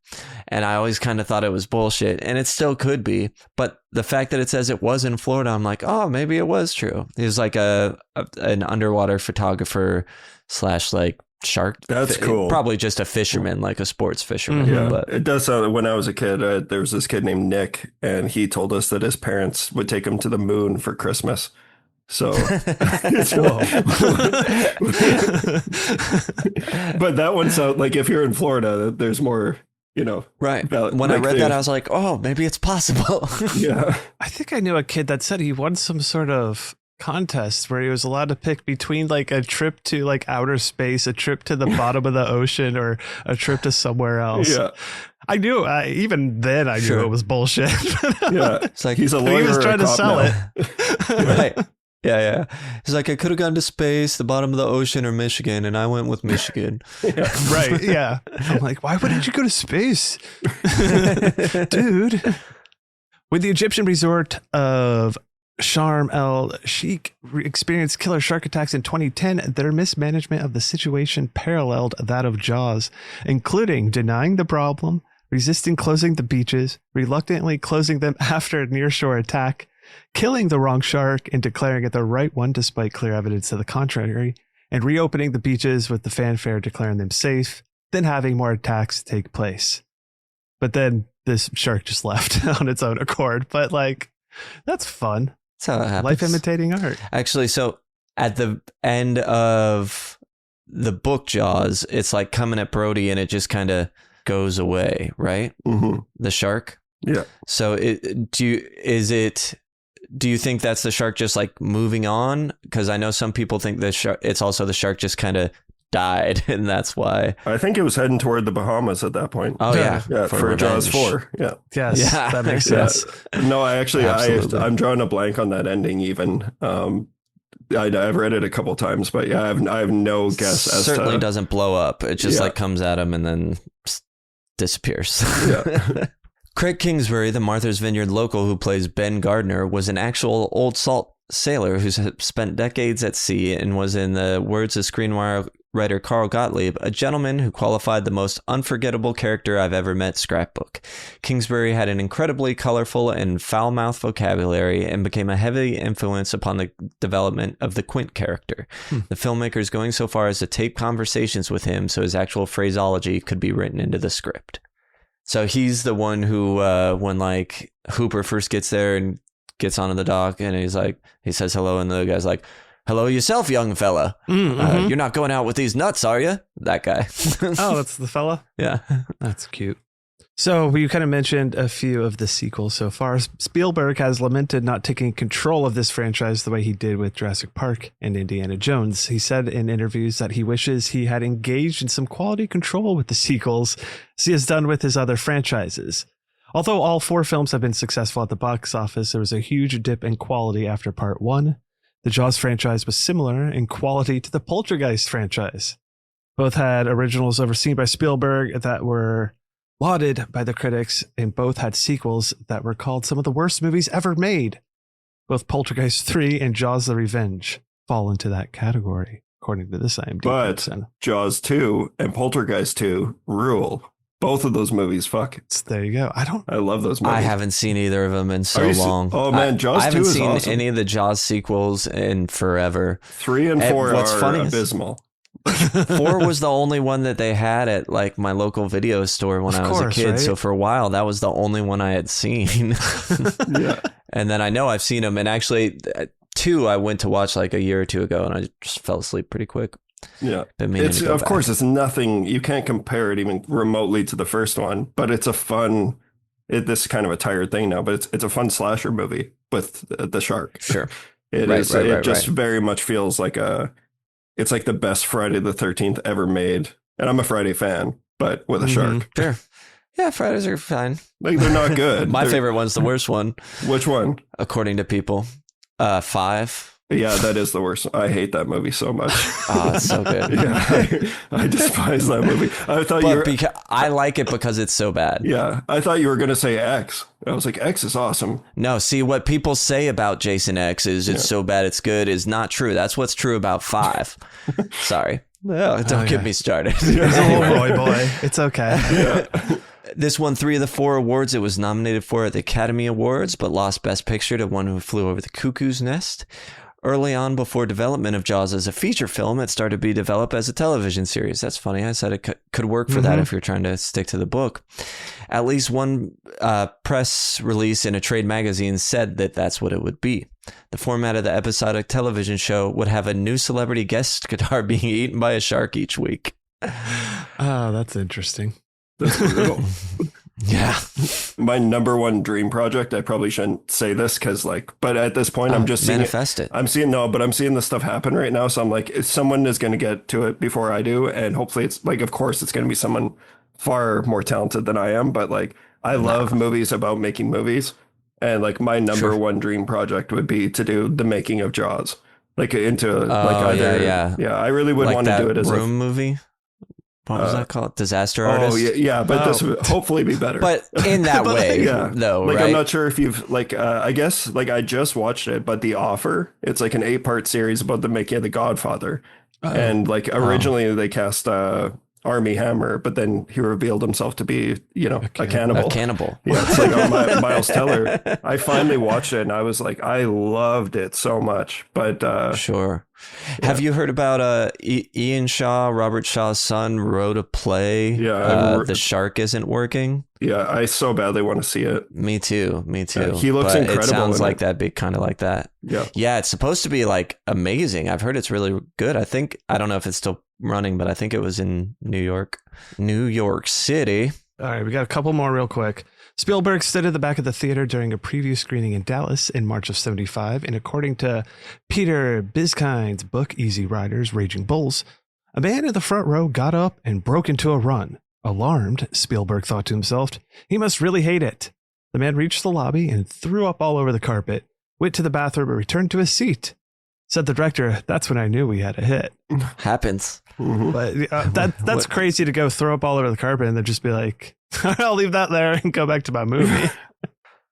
And I always kind of thought it was bullshit, and it still could be. But the fact that it says it was in Florida, I'm like, oh, maybe it was true. He was like an underwater photographer / like shark. That's cool. Probably just a fisherman, like a sports fisherman. Yeah, but it does sound. When I was a kid, there was this kid named Nick, and he told us that his parents would take him to the moon for Christmas. So, but that one sounds like if you're in Florida, there's more, right. When I read that, I was like, oh, maybe it's possible. Yeah. I think I knew a kid that said he won some sort of contest where he was allowed to pick between like a trip to like outer space, a trip to the bottom of the ocean, or a trip to somewhere else. Yeah. I knew even then I knew it was bullshit. Yeah. It's like he's a lawyer. He was trying to sell it. Right. Yeah. He's like, I could have gone to space, the bottom of the ocean, or Michigan, and I went with Michigan. Right. Yeah. I'm like, why wouldn't you go to space? Dude. With the Egyptian resort of Sharm el Sheikh experienced killer shark attacks in 2010, their mismanagement of the situation paralleled that of Jaws, including denying the problem, resisting closing the beaches, reluctantly closing them after a nearshore attack, killing the wrong shark and declaring it the right one despite clear evidence to the contrary, and reopening the beaches with the fanfare declaring them safe, then having more attacks take place. But then this shark just left on its own accord. But like, that's fun. That's how it happens. Life imitating art. Actually, so at the end of the book Jaws, it's like coming at Brody and it just kind of goes away, right? Mm-hmm. The shark. Yeah. So do you think that's the shark just like moving on? Because I know some people think it's also the shark just kind of died, and that's why. I think it was heading toward the Bahamas at that point. Oh yeah, for Jaws 4. Yeah. Yes, yeah, that makes sense. No, I'm drawing a blank on that ending. Even I've read it a couple times, but yeah, I have no guess. Certainly doesn't blow up. It just like comes at him and then disappears. Yeah. Craig Kingsbury, the Martha's Vineyard local who plays Ben Gardner, was an actual old salt sailor who spent decades at sea and was, in the words of screenwriter Carl Gottlieb, a gentleman who qualified the most unforgettable character I've ever met scrapbook. Kingsbury had an incredibly colorful and foul-mouthed vocabulary and became a heavy influence upon the development of the Quint character. The filmmakers going so far as to tape conversations with him so his actual phraseology could be written into the script. So he's the one who, when like Hooper first gets there and gets onto the dock and he says hello, and the guy's like, hello yourself, young fella. You're not going out with these nuts, are you? That guy. Oh, that's the fella? Yeah. That's cute. So you kind of mentioned a few of the sequels so far. Spielberg has lamented not taking control of this franchise the way he did with Jurassic Park and Indiana Jones. He said in interviews that he wishes he had engaged in some quality control with the sequels, as he has done with his other franchises. Although all 4 films have been successful at the box office, there was a huge dip in quality after Part 1. The Jaws franchise was similar in quality to the Poltergeist franchise. Both had originals overseen by Spielberg that were lauded by the critics, and both had sequels that were called some of the worst movies ever made. Both Poltergeist 3 and Jaws the Revenge fall into that category, according to this IMDb. But Jaws 2 and Poltergeist 2 rule. Both of those movies, fuck. There you go. I love those movies. I haven't seen either of them in so long. Oh man, Jaws 2 is awesome. I haven't seen any of the Jaws sequels in forever. 3 and 4 are abysmal. 4 was the only one that they had at like my local video store when I was a kid. Right? So for a while, that was the only one I had seen. Yeah. And then I know I've seen them. And actually 2 I went to watch like a year or 2 ago, and I just fell asleep pretty quick. Yeah. It's of course it's nothing. You can't compare it even remotely to the first one, but it's a fun. This is kind of a tired thing now, but it's a fun slasher movie with the shark. Sure. It just very much feels like it's like the best Friday the 13th ever made. And I'm a Friday fan, but with a shark. Sure. Yeah, Fridays are fine. Like they're not good. My favorite one's the worst one. Which one? According to people. 5. Yeah, that is the worst. I hate that movie so much. Oh, it's so good. Yeah, I despise that movie. I like it because it's so bad. Yeah, I thought you were going to say X. I was like, X is awesome. No, see, what people say about Jason X is it's so bad it's good is not true. That's what's true about 5. Sorry. No, don't get me started. Boy. It's okay. Yeah. This won 3 of the 4 awards it was nominated for at the Academy Awards, but lost Best Picture to One Who Flew Over the Cuckoo's Nest. Early on, before development of Jaws as a feature film, it started to be developed as a television series. That's funny. I said it could work for that if you're trying to stick to the book. At least one press release in a trade magazine said that that's what it would be. The format of the episodic television show would have a new celebrity guest star being eaten by a shark each week. Oh, that's interesting. That's brutal. Yeah. My number one dream project, I probably shouldn't say this but at this point I'm just seeing manifest it. I'm seeing this stuff happen right now. So I'm like, if someone is going to get to it before I do. And hopefully it's like, of course it's going to be someone far more talented than I am. But like, I love movies about making movies. And like my number one dream project would be to do the making of Jaws. Like into I really would want to do it as a movie. What was that called? Disaster Artist? Oh, yeah, but this would hopefully be better. But in that way, though, like, right? I'm not sure if you've, I guess, I just watched it, but The Offer, it's like an 8-part series about the making of The Godfather. And, originally they cast Armie Hammer, but then he revealed himself to be, a cannibal. A cannibal. Yeah, it's like Miles Teller. I finally watched it, and I was like, I loved it so much. But sure. Yeah. Have you heard about Ian Shaw, Robert Shaw's son, wrote a play? Yeah, The Shark Isn't Working. Yeah, I so badly want to see it. Me too. He looks incredible. It sounds like that'd be kind of like that. Yeah, it's supposed to be like amazing. I've heard it's really good. I don't know if it's still running, but I think it was in New York City. All right, we got a couple more real quick. Spielberg stood at the back of the theater during a preview screening in Dallas in March of '75, and according to Peter Biskind's book, Easy Riders, Raging Bulls, a man in the front row got up and broke into a run. Alarmed, Spielberg thought to himself, he must really hate it. The man reached the lobby and threw up all over the carpet, went to the bathroom and returned to his seat. Said the director, that's when I knew we had a hit. Happens. But that's crazy to go throw up all over the carpet and then just be like, I'll leave that there and go back to my movie.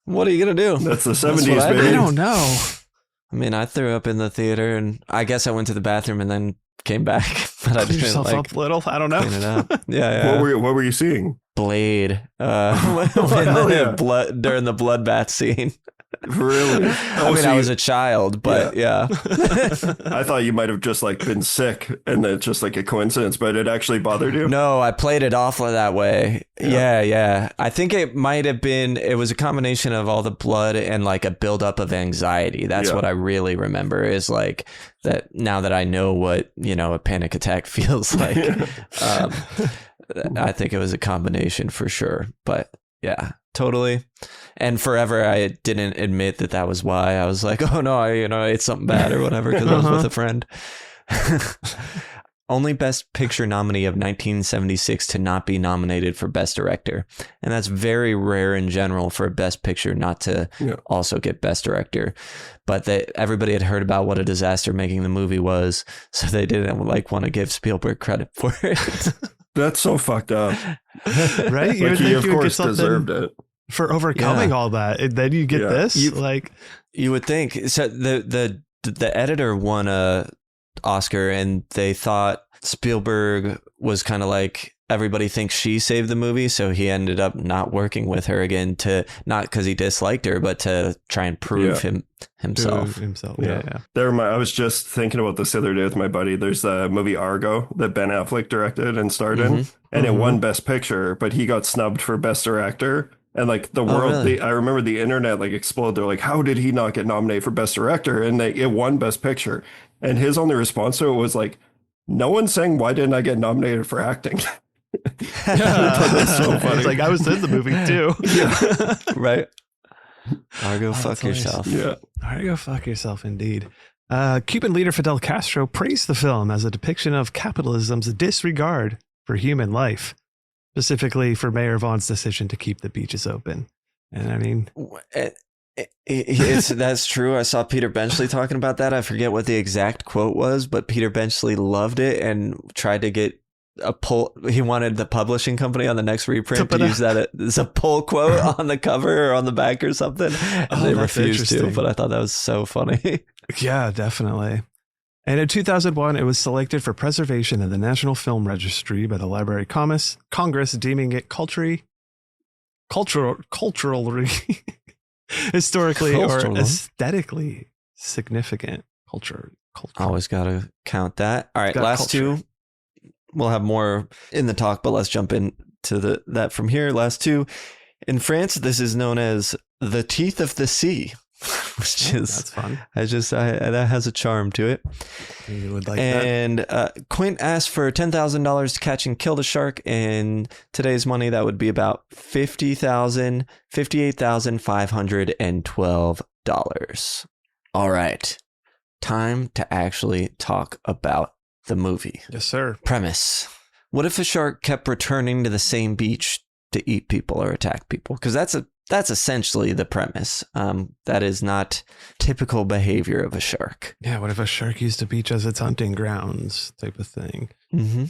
What are you going to do? That's the 70s, baby. I don't know. I mean, I threw up in the theater and I guess I went to the bathroom and then came back. But I didn't yourself up a little. I don't know. Clean it up. Yeah. What were you seeing? Blade. During the bloodbath scene. Really? I mean, I was a child, but yeah. I thought you might have just like been sick and that's just like a coincidence, but it actually bothered you? No, I played it off that way. Yeah. I think it might have been, it was a combination of all the blood and like a buildup of anxiety. That's what I really remember is like that now that I know what, a panic attack feels like. I think it was a combination for sure. But yeah, totally. And forever, I didn't admit that was why. I was like, oh no, I ate something bad or whatever because I was with a friend. Only Best Picture nominee of 1976 to not be nominated for Best Director. And that's very rare in general for a Best Picture not to also get Best Director. But everybody had heard about what a disaster making the movie was, so they didn't want to give Spielberg credit for it. That's so fucked up. Right? You Like he, of course, deserved it. For overcoming all that. And then you get this? You would think. So the editor won a Oscar, and they thought Spielberg was kind of like, everybody thinks she saved the movie, so he ended up not working with her again, to not because he disliked her, but to try and prove himself. Yeah. I was just thinking about this the other day with my buddy. There's the movie Argo that Ben Affleck directed and starred in, and it won Best Picture, but he got snubbed for Best Director. And like the world, really? I remember the internet like exploded. They're like, how did he not get nominated for Best Director? And it won Best Picture. And his only response to it was like, no one's saying, why didn't I get nominated for acting? That's so funny. It's like, I was in the movie too. Right. Argo, fuck yourself. Yeah. Argo, fuck yourself, indeed. Cuban leader Fidel Castro praised the film as a depiction of capitalism's disregard for human life, specifically for Mayor Vaughn's decision to keep the beaches open. And I mean, that's true. I saw Peter Benchley talking about that. I forget what the exact quote was, but Peter Benchley loved it and tried to get a pull. He wanted the publishing company on the next reprint to use that as a pull quote on the cover or on the back or something. And they refused to, but I thought that was so funny. Yeah, definitely. And in 2001, it was selected for preservation in the National Film Registry by the Library of Congress, deeming it culturally, historically, or aesthetically significant. Culture. Always got to count that. All right, last two. We'll have more in the talk, but let's jump into that from here. Last two. In France, this is known as the Teeth of the Sea. Which is that's fun. That has a charm to it. You would like that. And Quint asked for $10,000 to catch and kill the shark. In today's money, that would be about $58,512. All right, time to actually talk about the movie. Yes, sir. Premise: what if a shark kept returning to the same beach to eat people or attack people? Because that's essentially the premise. That is not typical behavior of a shark. Yeah, what if a shark used the beach as its hunting grounds type of thing? Mm-hmm.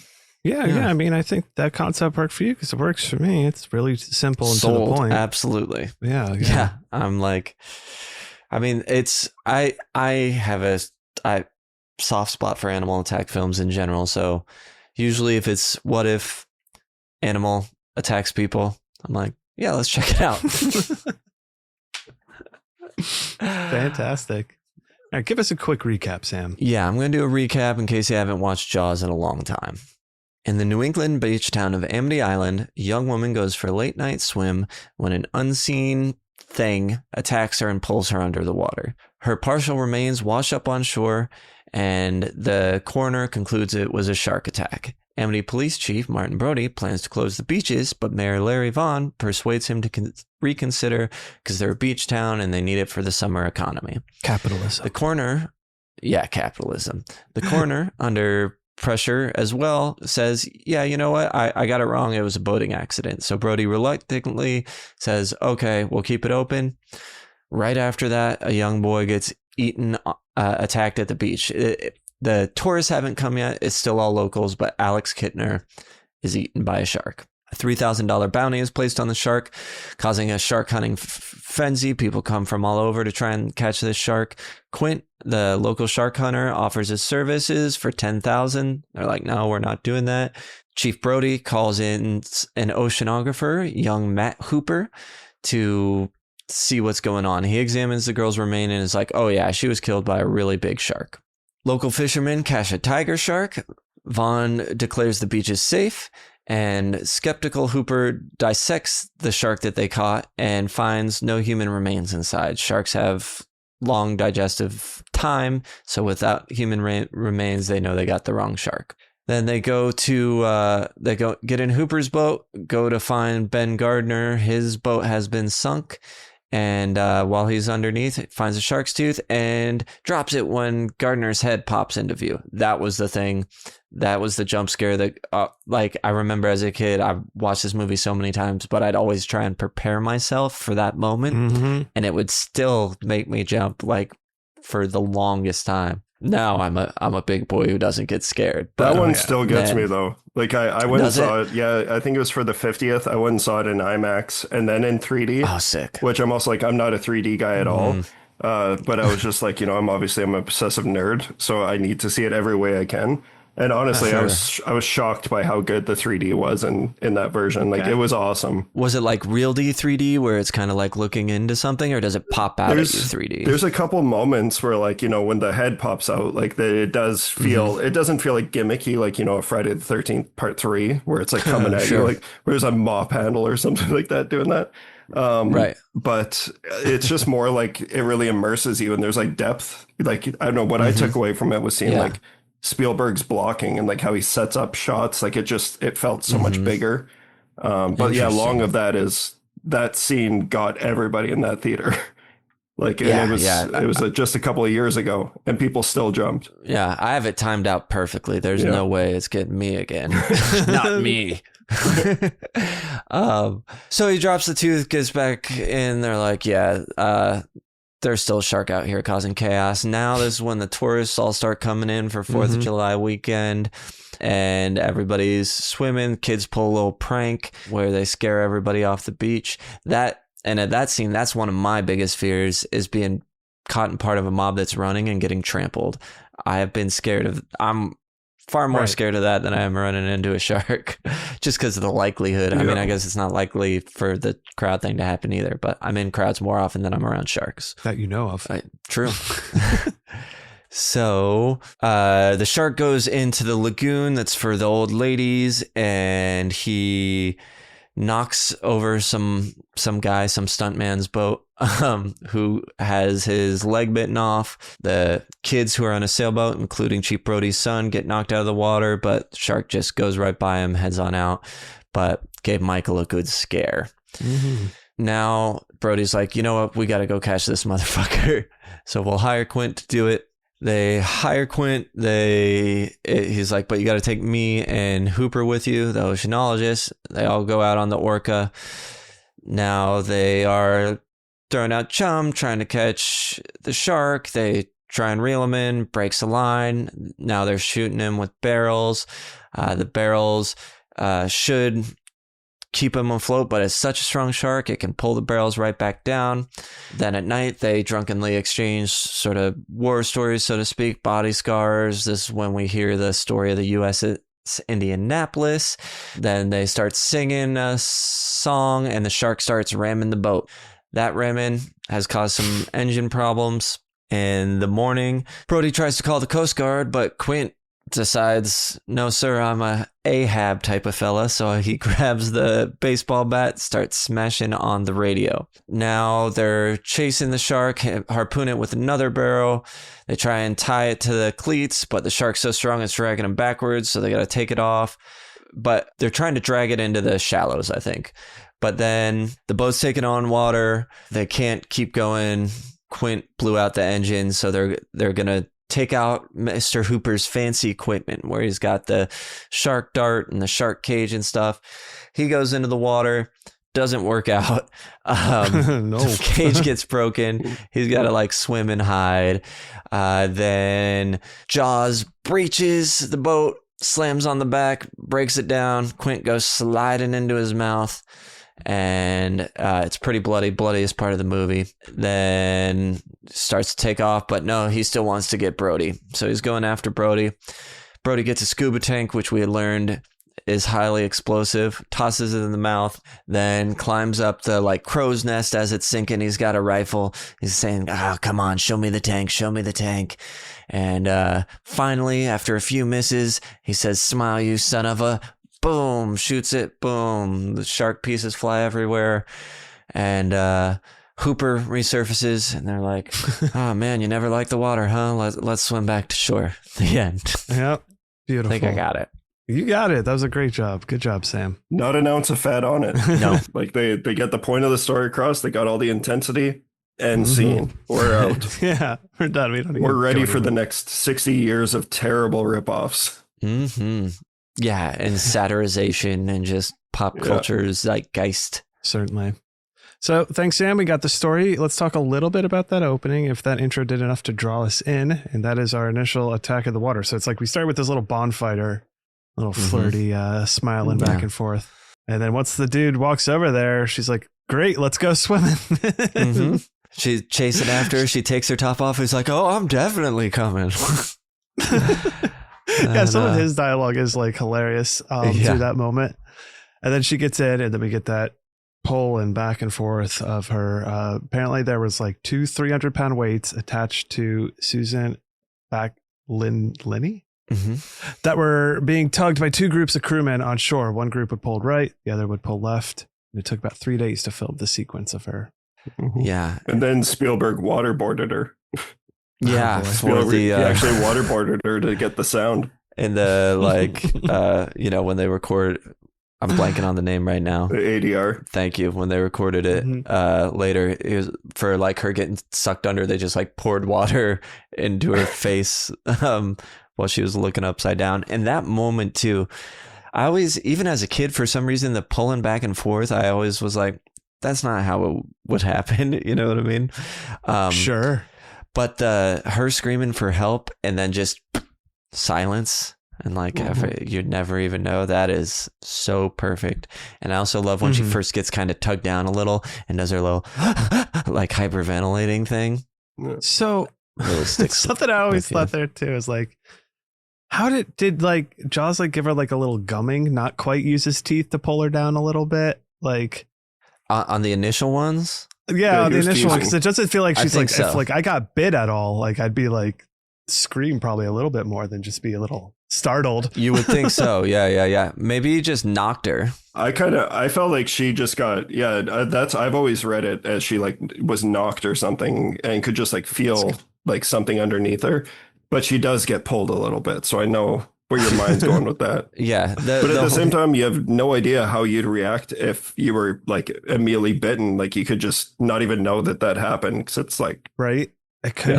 Yeah. I mean, I think that concept worked for you because it works for me. It's really simple and to the point. Absolutely. Yeah. I'm like, I mean, I have a soft spot for animal attack films in general. So usually if it's what if animal attacks people, I'm like, yeah, let's check it out. Fantastic. All right, give us a quick recap, Sam. Yeah, I'm going to do a recap in case you haven't watched Jaws in a long time. In the New England beach town of Amity Island, a young woman goes for a late night swim when an unseen thing attacks her and pulls her under the water. Her partial remains wash up on shore, and the coroner concludes it was a shark attack. Amity Police Chief Martin Brody plans to close the beaches, but Mayor Larry Vaughn persuades him to reconsider because they're a beach town and they need it for the summer economy. Capitalism. The coroner, capitalism. The coroner, under pressure as well, says, yeah, you know what? I got it wrong. It was a boating accident. So Brody reluctantly says, okay, we'll keep it open. Right after that, a young boy gets attacked at the beach. The tourists haven't come yet. It's still all locals, but Alex Kittner is eaten by a shark. A $3,000 bounty is placed on the shark, causing a shark hunting frenzy. People come from all over to try and catch this shark. Quint, the local shark hunter, offers his services for $10,000. They're like, no, we're not doing that. Chief Brody calls in an oceanographer, young Matt Hooper, to see what's going on. He examines the girl's remains and is like, oh yeah, she was killed by a really big shark. Local fishermen catch a tiger shark. Vaughn declares the beach is safe, and skeptical Hooper dissects the shark that they caught and finds no human remains inside. Sharks have long digestive time, so without human remains, they know they got the wrong shark. Then they go get in Hooper's boat, go to find Ben Gardner. His boat has been sunk, and while he's underneath, he finds a shark's tooth and drops it when Gardner's head pops into view. That was the thing. That was the jump scare that, I remember as a kid, I watched this movie so many times, but I'd always try and prepare myself for that moment, and it would still make me jump for the longest time. Now I'm a big boy who doesn't get scared. But that one still gets me though. I went and saw it. Yeah, I think it was for the 50th. I went and saw it in IMAX and then in 3D. Oh, sick. Which I'm also I'm not a 3D guy at all. But I was just I'm an obsessive nerd, so I need to see it every way I can. And honestly, I was shocked by how good the 3D was in that version. It was awesome. Was it real D 3D where it's kind of looking into something, or does it pop out at you 3D? There's a couple moments where when the head pops out, it does feel, it doesn't feel gimmicky, a Friday the 13th part 3 where it's coming at you, where there's a mop handle or something like that doing that. Right. But it's just more it really immerses you, and there's depth. I don't know what I took away from it was seeing Spielberg's blocking and how he sets up shots. It felt so much bigger. But yeah, long of that is that scene got everybody in that theater. It was just a couple of years ago and people still jumped. Yeah. I have it timed out perfectly. There's no way it's getting me again. Not me. So he drops the tooth, gets back in. They're like, there's still a shark out here causing chaos. Now this is when the tourists all start coming in for 4th of July weekend, and everybody's swimming. Kids pull a little prank where they scare everybody off the beach. At that scene, that's one of my biggest fears, is being caught in part of a mob that's running and getting trampled. I have been scared of, I'm far more scared of that than I am running into a shark, just because of the likelihood. I mean, I guess it's not likely for the crowd thing to happen either, but I'm in crowds more often than I'm around sharks. That you know of. True. So the shark goes into the lagoon that's for the old ladies, and he knocks over some guy, some stuntman's boat, who has his leg bitten off. The kids who are on a sailboat, including Chief Brody's son, get knocked out of the water, but shark just goes right by him, heads on out, but gave Michael a good scare. Now Brody's like, you know what, we got to go catch this motherfucker. So we'll hire Quint to do it. They hire Quint. He's like, but you got to take me and Hooper with you, the oceanologist. They all go out on the Orca. Now they are throwing out chum, trying to catch the shark. They try and reel him in, breaks the line. Now they're shooting him with barrels. The barrels should keep him afloat, but it's such a strong shark, it can pull the barrels right back down. Then at night, they drunkenly exchange sort of war stories, so to speak, body scars. This is when we hear the story of the USS Indianapolis. Then they start singing a song, and the shark starts ramming the boat. That ramming has caused some engine problems. In the morning, Brody tries to call the Coast Guard, but Quint decides, no sir, I'm a Ahab type of fella, so he grabs the baseball bat, starts smashing on the radio. Now they're chasing the shark, harpoon it with another barrel. They try and tie it to the cleats, but the shark's so strong it's dragging them backwards, so they gotta take it off. But they're trying to drag it into the shallows, I think. But then the boat's taking on water. They can't keep going. Quint blew out the engine, so they're gonna take out Mr. Hooper's fancy equipment where he's got the shark dart and the shark cage and stuff. He goes into the water, doesn't work out. No. The cage gets broken. He's got to swim and hide. Then Jaws breaches the boat, slams on the back, breaks it down. Quint goes sliding into his mouth. And it's pretty bloodiest part of the movie. Then starts to take off, but no, he still wants to get Brody. So he's going after Brody. Brody gets a scuba tank, which we had learned is highly explosive, tosses it in the mouth, then climbs up the like crow's nest as it's sinking. He's got a rifle. He's saying, come on, show me the tank, show me the tank. And finally, after a few misses, he says, smile, you son of a... Boom, shoots it, boom. The shark pieces fly everywhere. And Hooper resurfaces, and they're like, oh man, you never liked the water, huh? Let's swim back to shore. The end. Yep. Beautiful. I think I got it. You got it. That was a great job. Good job, Sam. Not an ounce of fat on it. No. Like they get the point of the story across. They got all the intensity and scene. We're out. Yeah, we're done. We're ready for the next 60 years of terrible ripoffs. Mm-hmm. Yeah, and satirization and just pop culture zeitgeist. Certainly. So thanks, Sam. We got the story. Let's talk a little bit about that opening, if that intro did enough to draw us in. And that is our initial attack of the water. So it's like we start with this little bonfire, little flirty, smiling back and forth. And then once the dude walks over there, she's like, great, let's go swimming. She's chasing after her. She takes her top off. He's like, oh, I'm definitely coming. Yeah, some of his dialogue is like hilarious through that moment. And then she gets in, and then we get that pull and back and forth of her. Apparently there was like 2 300-pound weights attached to Susan Lenny that were being tugged by 2 groups of crewmen on shore. One group would pull right, the other would pull left. And it took about 3 days to film the sequence of her. Yeah. And then Spielberg waterboarded her. Yeah, he actually waterboarded her to get the sound. And the when they record, I'm blanking on the name right now. The ADR. Thank you. When they recorded it later, it was for like her getting sucked under. They just like poured water into her face while she was looking upside down. And that moment too, I always, even as a kid, for some reason, the pulling back and forth, I always was like, that's not how it would happen. You know what I mean? Sure. But her screaming for help and then just silence and like you'd never even know, that is so perfect. And I also love when she first gets kind of tugged down a little and does her little like hyperventilating thing. So really sticks something I always thought there too is like, how did like Jaws like give her like a little gumming, not quite use his teeth to pull her down a little bit, like on the initial ones? Yeah, on the initial one, because it doesn't feel like she's like, so. If like I got bit at all, like I'd be like scream probably a little bit more than just be a little startled. You would think so. Yeah. Maybe he just knocked her. I felt like she just got, I've always read it as she like was knocked or something and could just like feel like something underneath her. But she does get pulled a little bit. So I know where your mind's going with that. Yeah. But at the same time, you have no idea how you'd react if you were like immediately bitten. Like you could just not even know that happened. Because it's like, right. It could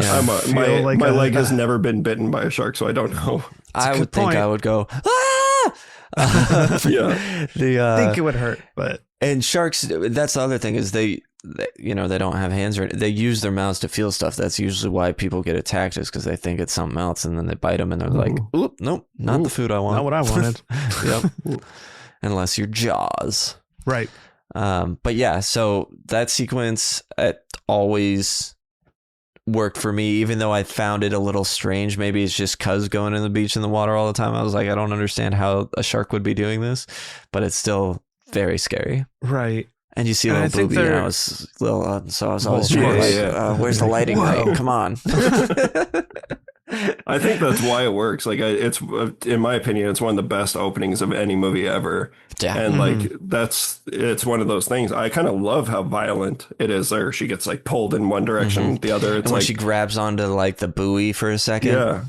my leg has never been bitten by a shark, so I don't know. I would think I would go, ah! I think it would hurt, but. And sharks, that's the other thing is they don't have hands, or they use their mouths to feel stuff. That's usually why people get attacked, is because they think it's something else, and then they bite them and they're like, oop, nope, not the food I want. Not what I wanted. Yep. Unless you're Jaws. Right. But yeah, so that sequence always worked for me, even though I found it a little strange. Maybe it's just cuz going in the beach in the water all the time, I was like, I don't understand how a shark would be doing this, but it's still very scary. Right. And you see a little booby, and I was little, so I was always trying to where's the lighting right? Come on. I think that's why it works. Like it's, in my opinion, it's one of the best openings of any movie ever. Yeah. And like it's one of those things. I kind of love how violent it is there. She gets like pulled in one direction, the other. It's and when like she grabs onto like the buoy for a second. Yeah.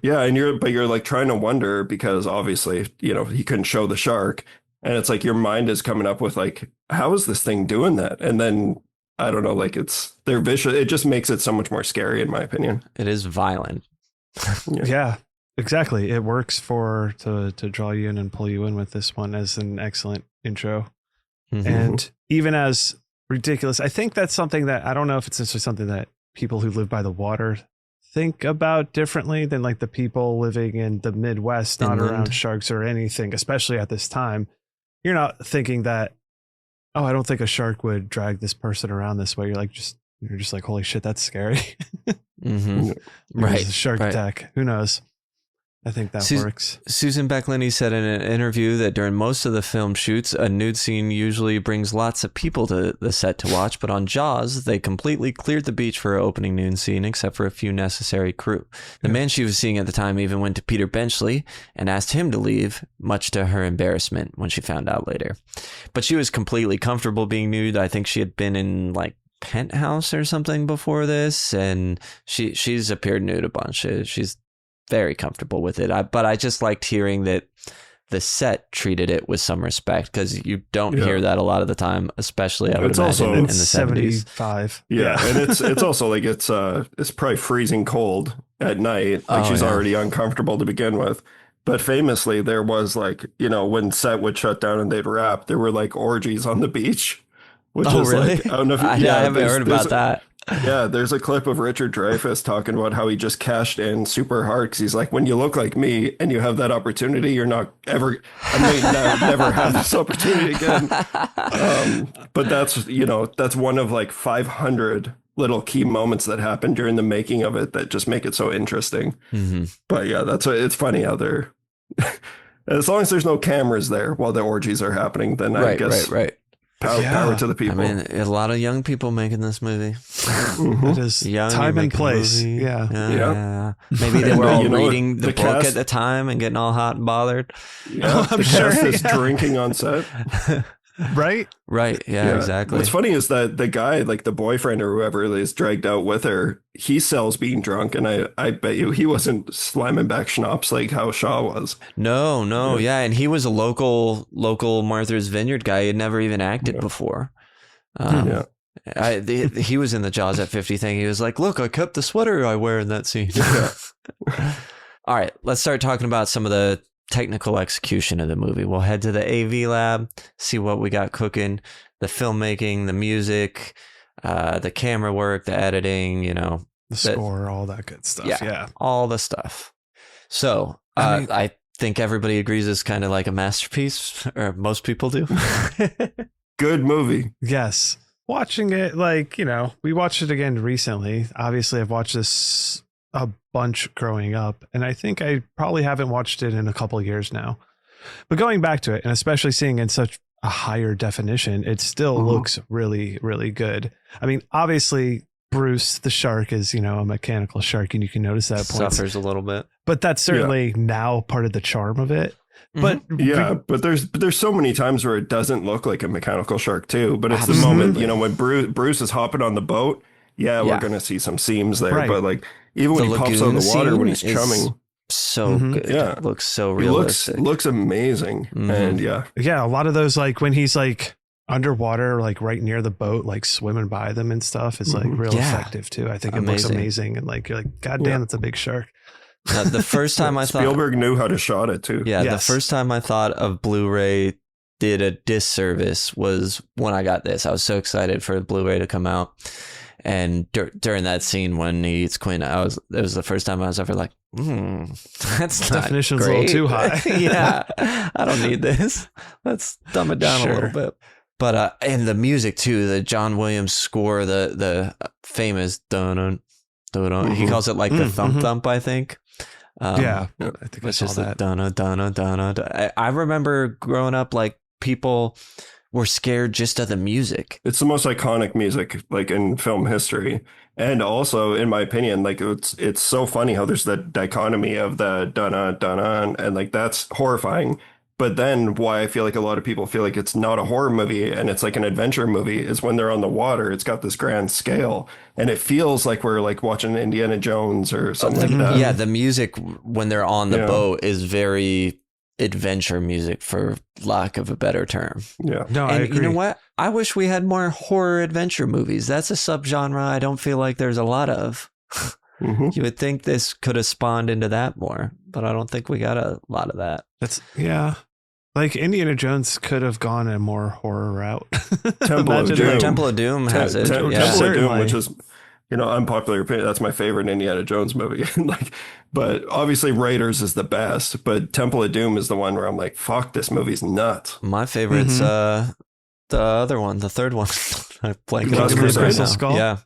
Yeah. And you're like trying to wonder, because obviously, he couldn't show the shark. And it's like your mind is coming up with like, how is this thing doing that? And then I don't know, like they're vicious. It just makes it so much more scary, in my opinion. It is violent. Yeah, exactly. It works to draw you in and pull you in with this one as an excellent intro. And even as ridiculous, I think that's something that I don't know if it's necessarily something that people who live by the water think about differently than like the people living in the Midwest, not around sharks or anything, especially at this time. You're not thinking that, oh, I don't think a shark would drag this person around this way. You're just like, holy shit, that's scary. Right. A shark attack. Who knows? I think that works. Susan Becklenny said in an interview that during most of the film shoots, a nude scene usually brings lots of people to the set to watch, but on Jaws, they completely cleared the beach for an opening nude scene, except for a few necessary crew. The man she was seeing at the time even went to Peter Benchley and asked him to leave, much to her embarrassment when she found out later. But she was completely comfortable being nude. I think she had been in like Penthouse or something before this, and she's appeared nude a bunch. She's very comfortable with it. But I just liked hearing that the set treated it with some respect, because you don't hear that a lot of the time, especially I would imagine also in the 70s. 75. Yeah, and it's also like it's probably freezing cold at night. Like she's already uncomfortable to begin with. But famously, there was like, when set would shut down and they'd wrap, there were like orgies on the beach. Which is really? Like, I don't know if I haven't heard about that. Yeah, there's a clip of Richard Dreyfuss talking about how he just cashed in super hard because he's like, when you look like me and you have that opportunity, you're not ever, I may never have this opportunity again. But that's one of like 500 little key moments that happen during the making of it that just make it so interesting. Mm-hmm. But yeah, it's funny how they're, as long as there's no cameras there while the orgies are happening, then I guess. Right. Power to the people. I mean, a lot of young people making this movie. It is young, time and place. Yeah. Maybe they were all reading the book at the time and getting all hot and bothered. Yeah, the cast is drinking on set. Right? Yeah, exactly. What's funny is that the guy, like the boyfriend or whoever is dragged out with her, he sells being drunk, and I bet you he wasn't slamming back schnapps like how Shaw was. No, yeah, and he was a local Martha's Vineyard guy. He had never even acted before. He was in the Jaws at 50 thing. He was like, "Look, I kept the sweater I wear in that scene." All right, let's start talking about some of the technical execution of the movie. We'll head to the AV lab, see what we got cooking, the filmmaking, the music, the camera work, the editing, the score, all that good stuff. Yeah. All the stuff. So I think everybody agrees it's kind of like a masterpiece, or most people do. Good movie. Yes. Watching it, we watched it again recently. Obviously, I've watched this a bunch growing up, and I think I probably haven't watched it in a couple of years now. But going back to it, and especially seeing in such a higher definition, it still looks really, really good. I mean, obviously, Bruce the shark is, a mechanical shark, and you can notice that suffers a little bit. But that's certainly now part of the charm of it. But but there's so many times where it doesn't look like a mechanical shark too. But it's the moment, when Bruce is hopping on the boat. We're gonna see some seams there, but like even when he pops out of the water when he's chumming, so good. Yeah, it looks so realistic. Looks amazing, and a lot of those, like when he's like underwater, like right near the boat, like swimming by them and stuff, is like real effective too. I think it looks amazing, and like you're like, God damn, that's a big shark. The first time I thought Spielberg knew how to shot it too. Yeah, the first time I thought of Blu-ray did a disservice was when I got this. I was so excited for the Blu-ray to come out. And during that scene when he eats Quinn, it was the first time I was ever like, that's not definition's great. A little too high. Yeah, I don't need this. Let's dumb it down a little bit. But and the music too, the John Williams score, the famous dun dun. He calls it like the thump thump, I think. I think I saw that. Dun. I remember growing up, like people were scared just of the music. It's the most iconic music like in film history. And also, in my opinion, like it's so funny how there's that dichotomy of the dun and like that's horrifying. But then why I feel like a lot of people feel like it's not a horror movie and it's like an adventure movie is when they're on the water. It's got this grand scale and it feels like we're like watching Indiana Jones or something like that. Yeah, the music when they're on the boat is very adventure music, for lack of a better term. Yeah. No, I agree. You know what? I wish we had more horror adventure movies. That's a subgenre I don't feel like there's a lot of. You would think this could have spawned into that more, but I don't think we got a lot of that. Like Indiana Jones could have gone a more horror route. Temple of Doom has it. Temple of Doom, which is, unpopular opinion. That's my favorite Indiana Jones movie. But obviously Raiders is the best, but Temple of Doom is the one where I'm like, fuck, this movie's nuts. My favorite's the other one, the third one. I blank on Crystal Skull. Yeah.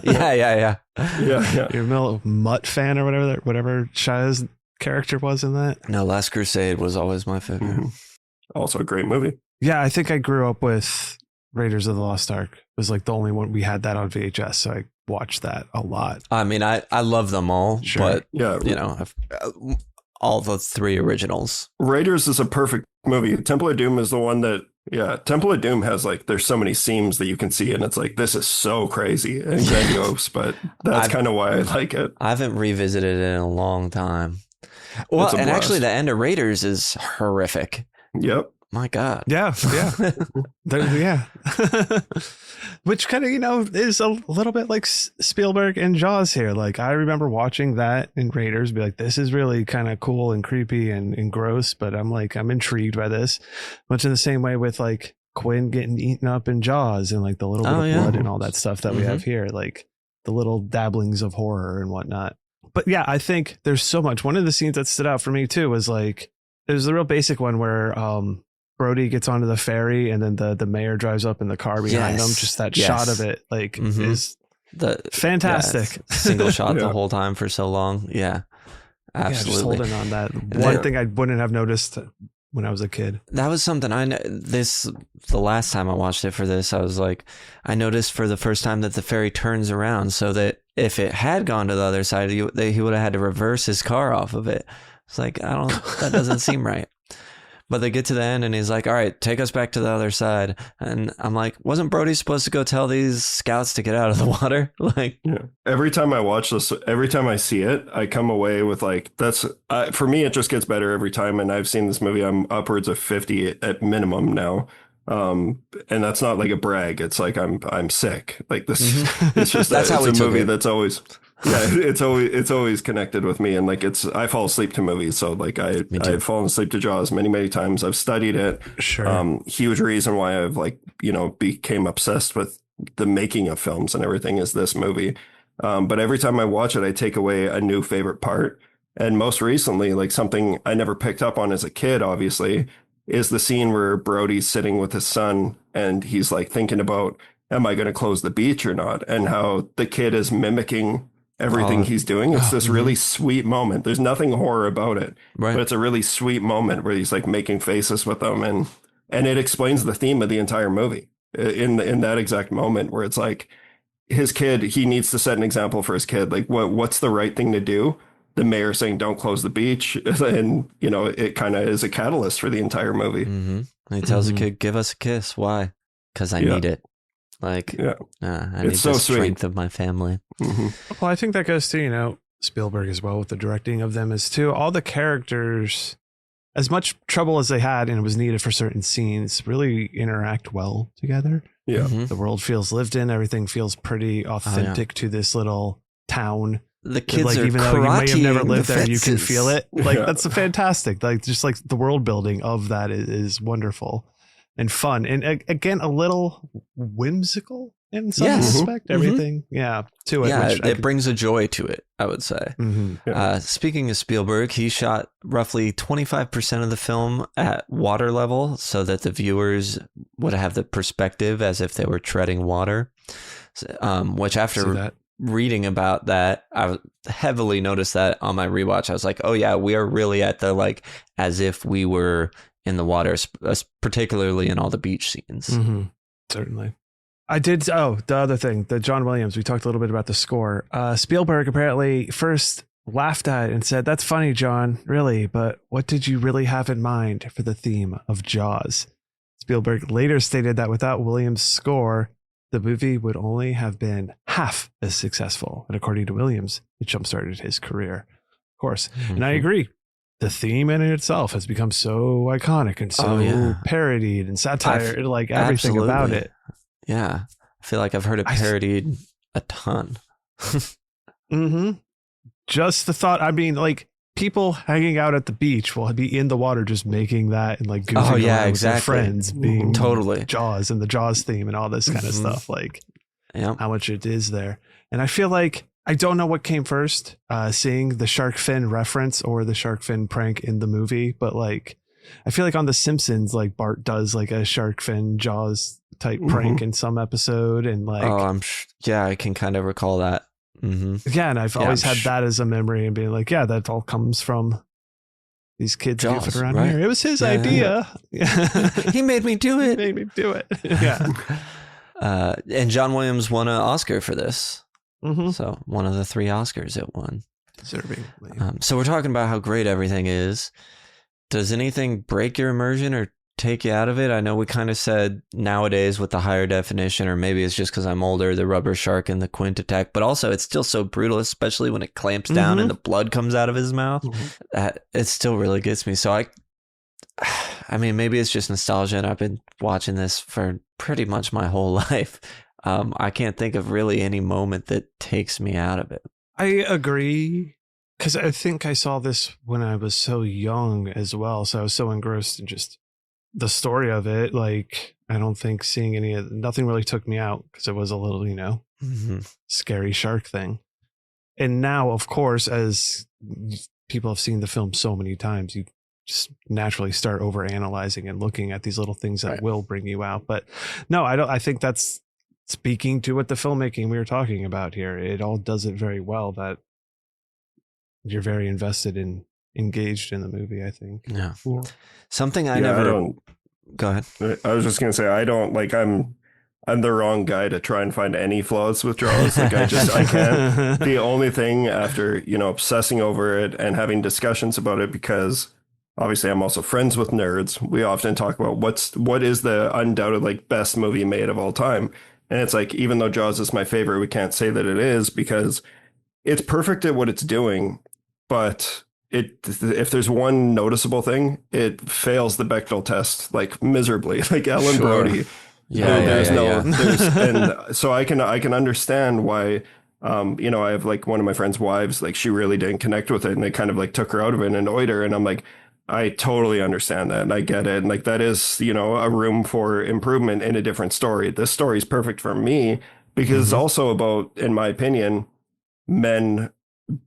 You're a Mutt fan or whatever Shia is character was in that. No, Last Crusade was always my favorite. Mm-hmm. Also a great movie. Yeah, I think I grew up with Raiders of the Lost Ark. It was like the only one we had that on VHS, so I watched that a lot. I mean, I love them all, but yeah, you know, all the 3 originals. Raiders is a perfect movie. Temple of Doom is the one that, Temple of Doom has like, there's so many seams that you can see, and it's like, this is so crazy and grandiose, but that's kind of why I like it. I haven't revisited it in a long time. Well, and actually the end of Raiders is horrific. Yep. My God. Yeah. Yeah. Which kind of, you know, is a little bit like Spielberg and Jaws here. Like, I remember watching that in Raiders, be like, this is really kind of cool and creepy and gross, but I'm intrigued by this. Much in the same way with like Quinn getting eaten up in Jaws and like the little bit of blood and all that stuff that we have here, like the little dabblings of horror and whatnot. But yeah, I think there's so much. One of the scenes that stood out for me too was like, there's a real basic one where Brody gets onto the ferry and then the mayor drives up in the car behind him. Just that shot of it, like, is fantastic. Single shot the whole time for so long. Yeah, absolutely. Yeah, just holding on that. One thing I wouldn't have noticed when I was a kid. That was something the last time I watched it for this, I was like, I noticed for the first time that the ferry turns around, so that if it had gone to the other side, he would have had to reverse his car off of it. It's like, that doesn't seem right. But they get to the end and he's like, all right, take us back to the other side. And I'm like, wasn't Brody supposed to go tell these scouts to get out of the water? Like, every time I watch this, every time I see it, I come away with like, for me, it just gets better every time. And I've seen this movie, I'm upwards of 50 at minimum now. And that's not like a brag. It's like, I'm sick. Like this, it's just, it's a movie that's always, it's always connected with me. And like, I fall asleep to movies. So like I've fallen asleep to Jaws many, many times. I've studied it. Sure. Huge reason why I've like, became obsessed with the making of films and everything is this movie. But every time I watch it, I take away a new favorite part. And most recently, like something I never picked up on as a kid, obviously, is the scene where Brody's sitting with his son and he's like thinking about, am I going to close the beach or not? And how the kid is mimicking everything he's doing. It's this really sweet moment. There's nothing horror about it, but it's a really sweet moment where he's like making faces with them. And it explains the theme of the entire movie in that exact moment where it's like his kid, he needs to set an example for his kid. Like what's the right thing to do? The mayor saying, don't close the beach. And, it kind of is a catalyst for the entire movie. And he tells the kid, give us a kiss. Why? Because I need it. Like, I need the strength of my family. Well, I think that goes to, Spielberg as well with the directing of them is too. All the characters, as much trouble as they had and it was needed for certain scenes, really interact well together. Yeah. The world feels lived in. Everything feels pretty authentic to this little town. The kids like, are even though you may have never lived there, you can fences. feel it. Like that's fantastic. Like just like the world building of that is wonderful and fun. And again, a little whimsical in some respect. Everything, to it. Yeah, it brings a joy to it, I would say. Speaking of Spielberg, he shot roughly 25% of the film at water level so that the viewers would have the perspective as if they were treading water, which after reading about that, I heavily noticed that on my rewatch. I was like, oh yeah, we are really at the like as if we were in the water, particularly in all the beach scenes. Certainly. I did. The other thing, the John Williams, we talked a little bit about the score. Spielberg apparently first laughed at it and said, that's funny, John, really, but what did you really have in mind for the theme of Jaws? Spielberg later stated that without Williams' score, the movie would only have been half as successful. And according to Williams, it jumpstarted his career, of course. And I agree. The theme in itself has become so iconic and so parodied and satire, like everything about it. Yeah. I feel like I've heard it parodied a ton. Just the thought, I mean, like people hanging out at the beach will be in the water just making that and like goofing around with their friends being totally Jaws and the Jaws theme and all this kind of stuff, like how much it is there. And I feel like I don't know what came first, seeing the shark fin reference or the shark fin prank in the movie, but like I feel like on The Simpsons, like Bart does like a shark fin Jaws type prank in some episode, and like I can kind of recall that. Yeah, and I've always had that as a memory and being like, yeah, that all comes from these kids Jaws, goofing around right? here. It was his idea. Yeah. He made me do it. He made me do it. Yeah. And John Williams won an Oscar for this. Mm-hmm. So one of the 3 Oscars it won. Deservingly. So we're talking about how great everything is. Does anything break your immersion or take you out of it? I know we kind of said nowadays with the higher definition, or maybe it's just because I'm older, the rubber shark and the Quint attack, but also it's still so brutal, especially when it clamps down and the blood comes out of his mouth. It still really gets me. So I mean, maybe it's just nostalgia, and I've been watching this for pretty much my whole life. I can't think of really any moment that takes me out of it. I agree, because I think I saw this when I was so young as well. So I was so engrossed in just the story of it. Like, I don't think seeing nothing really took me out, because it was a little, scary shark thing. And now, of course, as people have seen the film so many times, you just naturally start over analyzing and looking at these little things that will bring you out. But no, I think that's speaking to what the filmmaking we were talking about here. It all does it very well, that you're very invested and engaged in the movie, I think. Yeah. Something I never... Go ahead. I was just going to say, I don't like, I'm the wrong guy to try and find any flaws with Jaws. Like I can't. The only thing after, obsessing over it and having discussions about it, because obviously I'm also friends with nerds, we often talk about what is the undoubted like best movie made of all time. And it's like, even though Jaws is my favorite, we can't say that it is, because it's perfect at what it's doing. But if there's one noticeable thing, it fails the Bechdel test like miserably, like Ellen Brody. And so I can understand why, I have like one of my friend's wives, like she really didn't connect with it, and it kind of like took her out of it and annoyed her. And I'm like, I totally understand that, and I get it. And like, that is, a room for improvement in a different story. This story is perfect for me because it's also about, in my opinion, men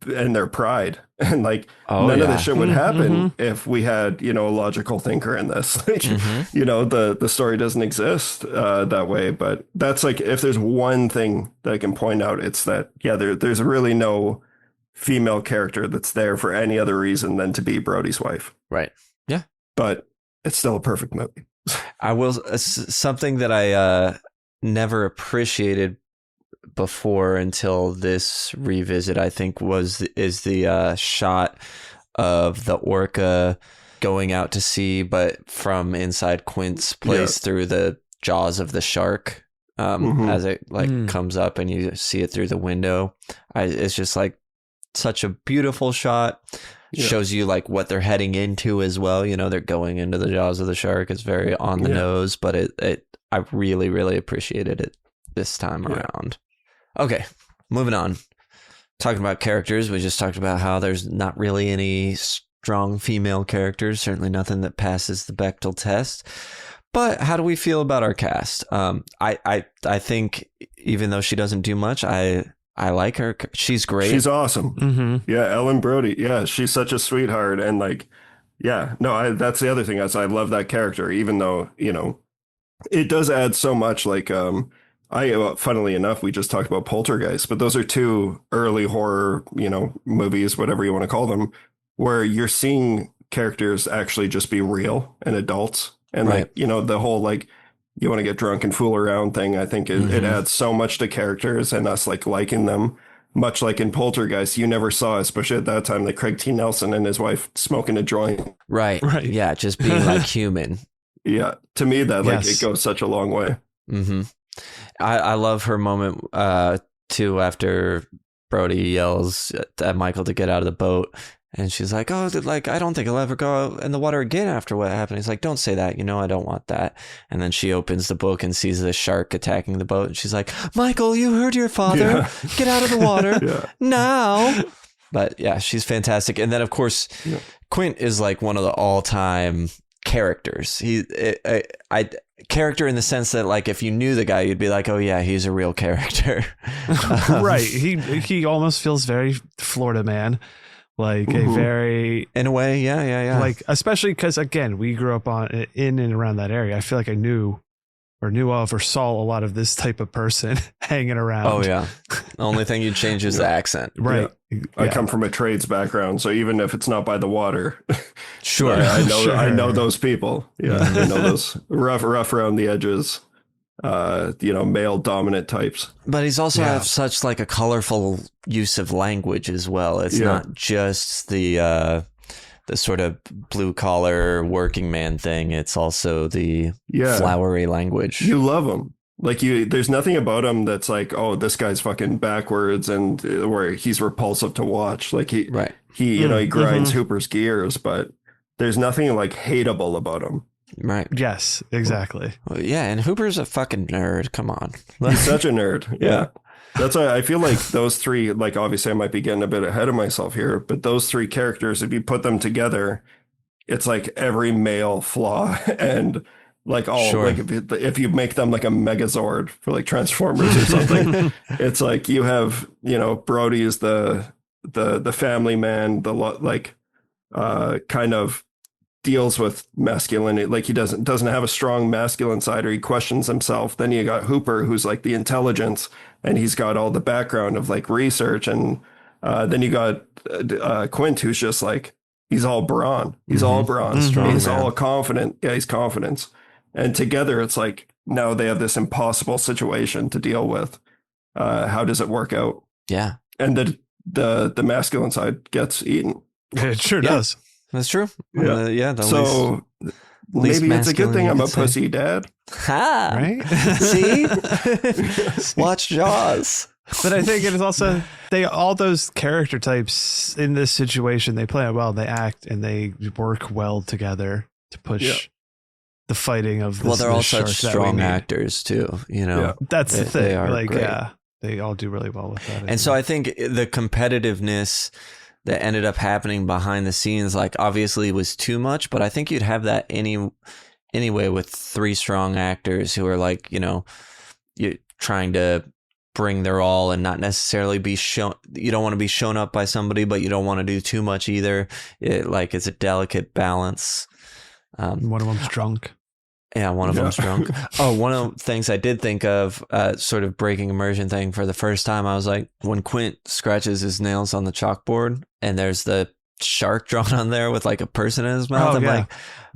and their pride. And like, none of this shit would happen if we had, a logical thinker in this. Like, the story doesn't exist that way. But that's like, if there's one thing that I can point out, it's that, there's really no female character that's there for any other reason than to be Brody's wife. Right. Yeah. But it's still a perfect movie. I will, something that I never appreciated before until this revisit, I think, is the shot of the orca going out to sea, but from inside Quint's place through the jaws of the shark, as it comes up and you see it through the window. It's just like such a beautiful shot. Shows you like what they're heading into as well. They're going into the jaws of the shark. It's very on the nose, but I really, really appreciated it this time around. Okay, moving on. Talking about characters, we just talked about how there's not really any strong female characters, certainly nothing that passes the Bechdel test. But how do we feel about our cast? I think even though she doesn't do much, I like her. She's great. She's awesome. Yeah, Ellen Brody. Yeah, she's such a sweetheart. And like, that's the other thing. I love that character, even though, it does add so much. Like, funnily enough, we just talked about Poltergeist, but those are 2 early horror, movies, whatever you want to call them, where you're seeing characters actually just be real and adults. And like, the whole, like, you want to get drunk and fool around thing. I think it adds so much to characters and us like liking them, much like in Poltergeist. You never saw, especially at that time, like Craig T. Nelson and his wife smoking a joint. Right. Yeah. Just being like human. Yeah. To me, that like, it goes such a long way. I love her moment too, after Brody yells at Michael to get out of the boat, and she's like, "Oh, like I don't think I'll ever go in the water again after what happened." He's like, "Don't say that. I don't want that." And then she opens the book and sees the shark attacking the boat, and she's like, "Michael, you heard your father. Get out of the water now." But yeah, she's fantastic. And then of course, Quint is like one of the all-time characters. Character in the sense that like if you knew the guy, you'd be like, oh yeah, he's a real character. Right. He almost feels very Florida man, like a very, in a way, yeah. Like especially because again, we grew up in and around that area. I feel like I knew or knew of or saw a lot of this type of person hanging around. Oh yeah. The only thing you'd change is the accent. Right. Yeah. I come from a trades background, so even if it's not by the water, Sure. I know those people. Yeah, I know those rough around the edges, male dominant types. But he's also have such like a colorful use of language as well. It's not just the sort of blue collar working man thing. It's also the flowery language. You love him. Like there's nothing about him that's like, oh, this guy's fucking backwards and where he's repulsive to watch. Like he grinds Hooper's gears, but there's nothing like hateable about him. Right. Yes, exactly. Well, yeah. And Hooper's a fucking nerd. Come on. He's such a nerd. Yeah. That's why I feel like those three, like obviously I might be getting a bit ahead of myself here, but those three characters, if you put them together, it's like every male flaw and like like if you make them like a Megazord for like Transformers or something, it's like you have, Brody is the family man, kind of deals with masculinity. Like he doesn't have a strong masculine side, or he questions himself. Then you got Hooper, who's like the intelligence, and he's got all the background of like research. And then you got Quint, who's just like, he's all brawn. He's all brawn. Strong, he's man. all confident. Yeah, he's confidence. And together, it's like, now they have this impossible situation to deal with. How does it work out? Yeah. And the masculine side gets eaten. It sure does. That's true. Yeah. So least maybe it's a good thing I'm a say. pussy dad. Ha! Right? See? Watch Jaws. But I think it is also all those character types in this situation, they play it well, they act and they work well together to push the fighting of this. Well, they're all this such shark that strong we need. actors too, That's the thing. They are like, great. they all do really well with that. And so I think the competitiveness that ended up happening behind the scenes, like obviously was too much, but I think you'd have that anyway with three strong actors who are like, you're trying to bring their all and not necessarily be shown. You don't want to be shown up by somebody, but you don't want to do too much either. It's a delicate balance. One of them's drunk. Yeah, one of them's drunk. Oh, one of the things I did think of, sort of breaking immersion thing for the first time, I was like, when Quint scratches his nails on the chalkboard and there's the shark drawn on there with like a person in his mouth, I'm like,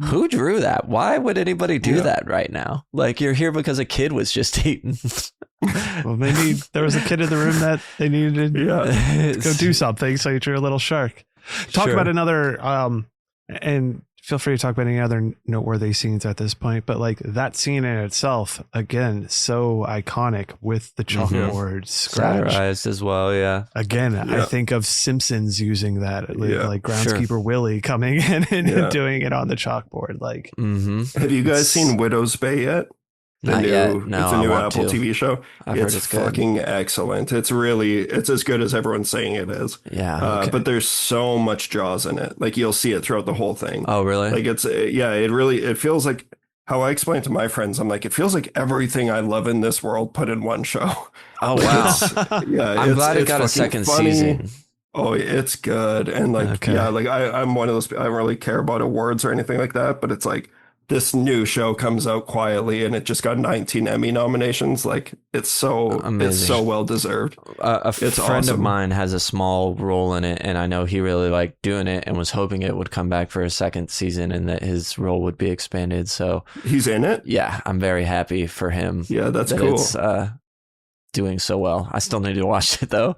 who drew that? Why would anybody do that right now? Like, you're here because a kid was just eaten. Well, maybe there was a kid in the room that they needed to go do something, so you drew a little shark. Talk about another, and feel free to talk about any other noteworthy scenes at this point, but like that scene in itself, again, so iconic with the chalkboard scratch. Satirized as well, yeah. Again, I think of Simpsons using that, like Groundskeeper Willie coming in and doing it on the chalkboard. Like, have you guys seen Widow's Bay yet? Not yet. No, it's a new Apple to. TV show. It's fucking excellent. It's as good as everyone's saying it is. Yeah. But there's so much Jaws in it. Like you'll see it throughout the whole thing. Oh, really? Like it feels like how I explain to my friends. I'm like, it feels like everything I love in this world put in one show. Oh, wow. I'm glad it got a second season. Oh, it's good. And like, I'm one of those, I don't really care about awards or anything like that, but it's like, this new show comes out quietly and it just got 19 Emmy nominations. Like it's so amazing. It's so well deserved. A friend of mine has a small role in it, and I know he really liked doing it and was hoping it would come back for a second season and that his role would be expanded. So he's in it. Yeah, I'm very happy for him. Yeah, that's cool. It's doing so well. I still need to watch it though.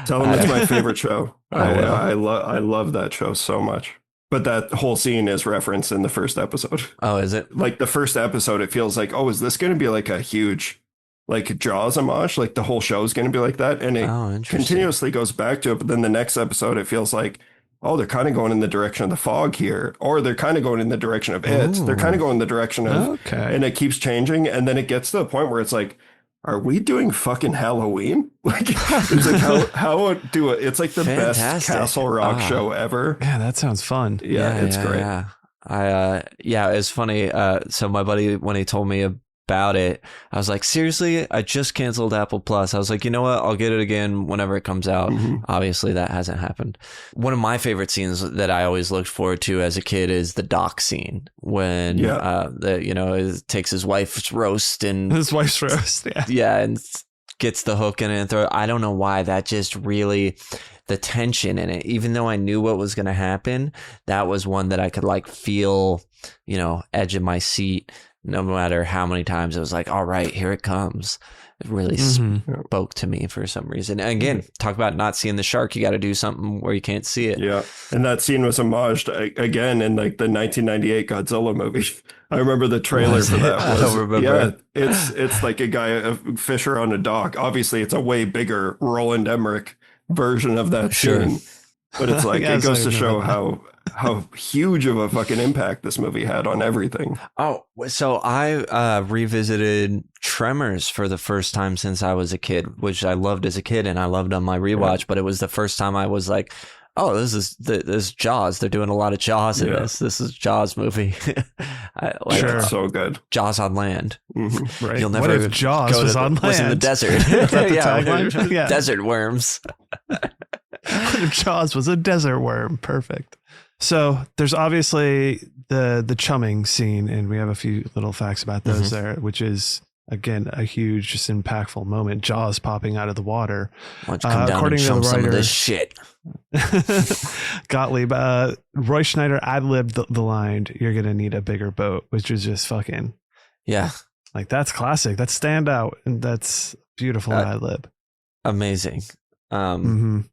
Tell him it's my favorite show. I love that show so much. But that whole scene is referenced in the first episode. Oh, is it? Like the first episode, it feels like, oh, is this going to be like a huge, like Jaws homage? Like the whole show is going to be like that. And it continuously goes back to it. But then the next episode, it feels like, oh, they're kind of going in the direction of the fog here. Or they're kind of going in the direction of it. They're kind of going in the direction of, and it keeps changing. And then it gets to the point where it's like, are we doing fucking Halloween? Like, it's like how do it? It's like the best Castle Rock show ever. Yeah, that sounds fun. Yeah, it's great. Yeah. It's funny. So my buddy, when he told me about it. I was like, seriously, I just canceled Apple Plus. I was like, you know what? I'll get it again whenever it comes out. Obviously, that hasn't happened. One of my favorite scenes that I always looked forward to as a kid is the dock scene when it takes his wife's roast and and gets the hook in it and throw it. I don't know why that just really, the tension in it, even though I knew what was going to happen, that was one that I could like feel, edge of my seat. No matter how many times it was like, all right, here it comes. It really spoke to me for some reason. And again, talk about not seeing the shark. You got to do something where you can't see it. Yeah. And that scene was homaged again in like the 1998 Godzilla movie. I remember the trailer for that. I don't remember. Yeah, it's like a fisher on a dock. Obviously, it's a way bigger Roland Emmerich version of that scene. But it's like, it goes to show how huge of a fucking impact this movie had on everything. Oh, so I revisited Tremors for the first time since I was a kid, which I loved as a kid and I loved on my rewatch, but it was the first time I was like, oh, this is Jaws. They're doing a lot of Jaws in this. This is Jaws movie. It's so good. Jaws on land. Right. You'll never what if Jaws was on land? Was in the desert. Is that the tagline? Yeah. Desert worms. What if Jaws was a desert worm? Perfect. So there's obviously the chumming scene, and we have a few little facts about those there, which is, again, a huge, just impactful moment. Jaws popping out of the water. Why don't you come down and chum some of this shit? Gottlieb, Roy Schneider ad-libbed the line, "You're going to need a bigger boat," which is just fucking... Yeah. Like, that's classic. That's standout. And that's beautiful ad-lib. Amazing. And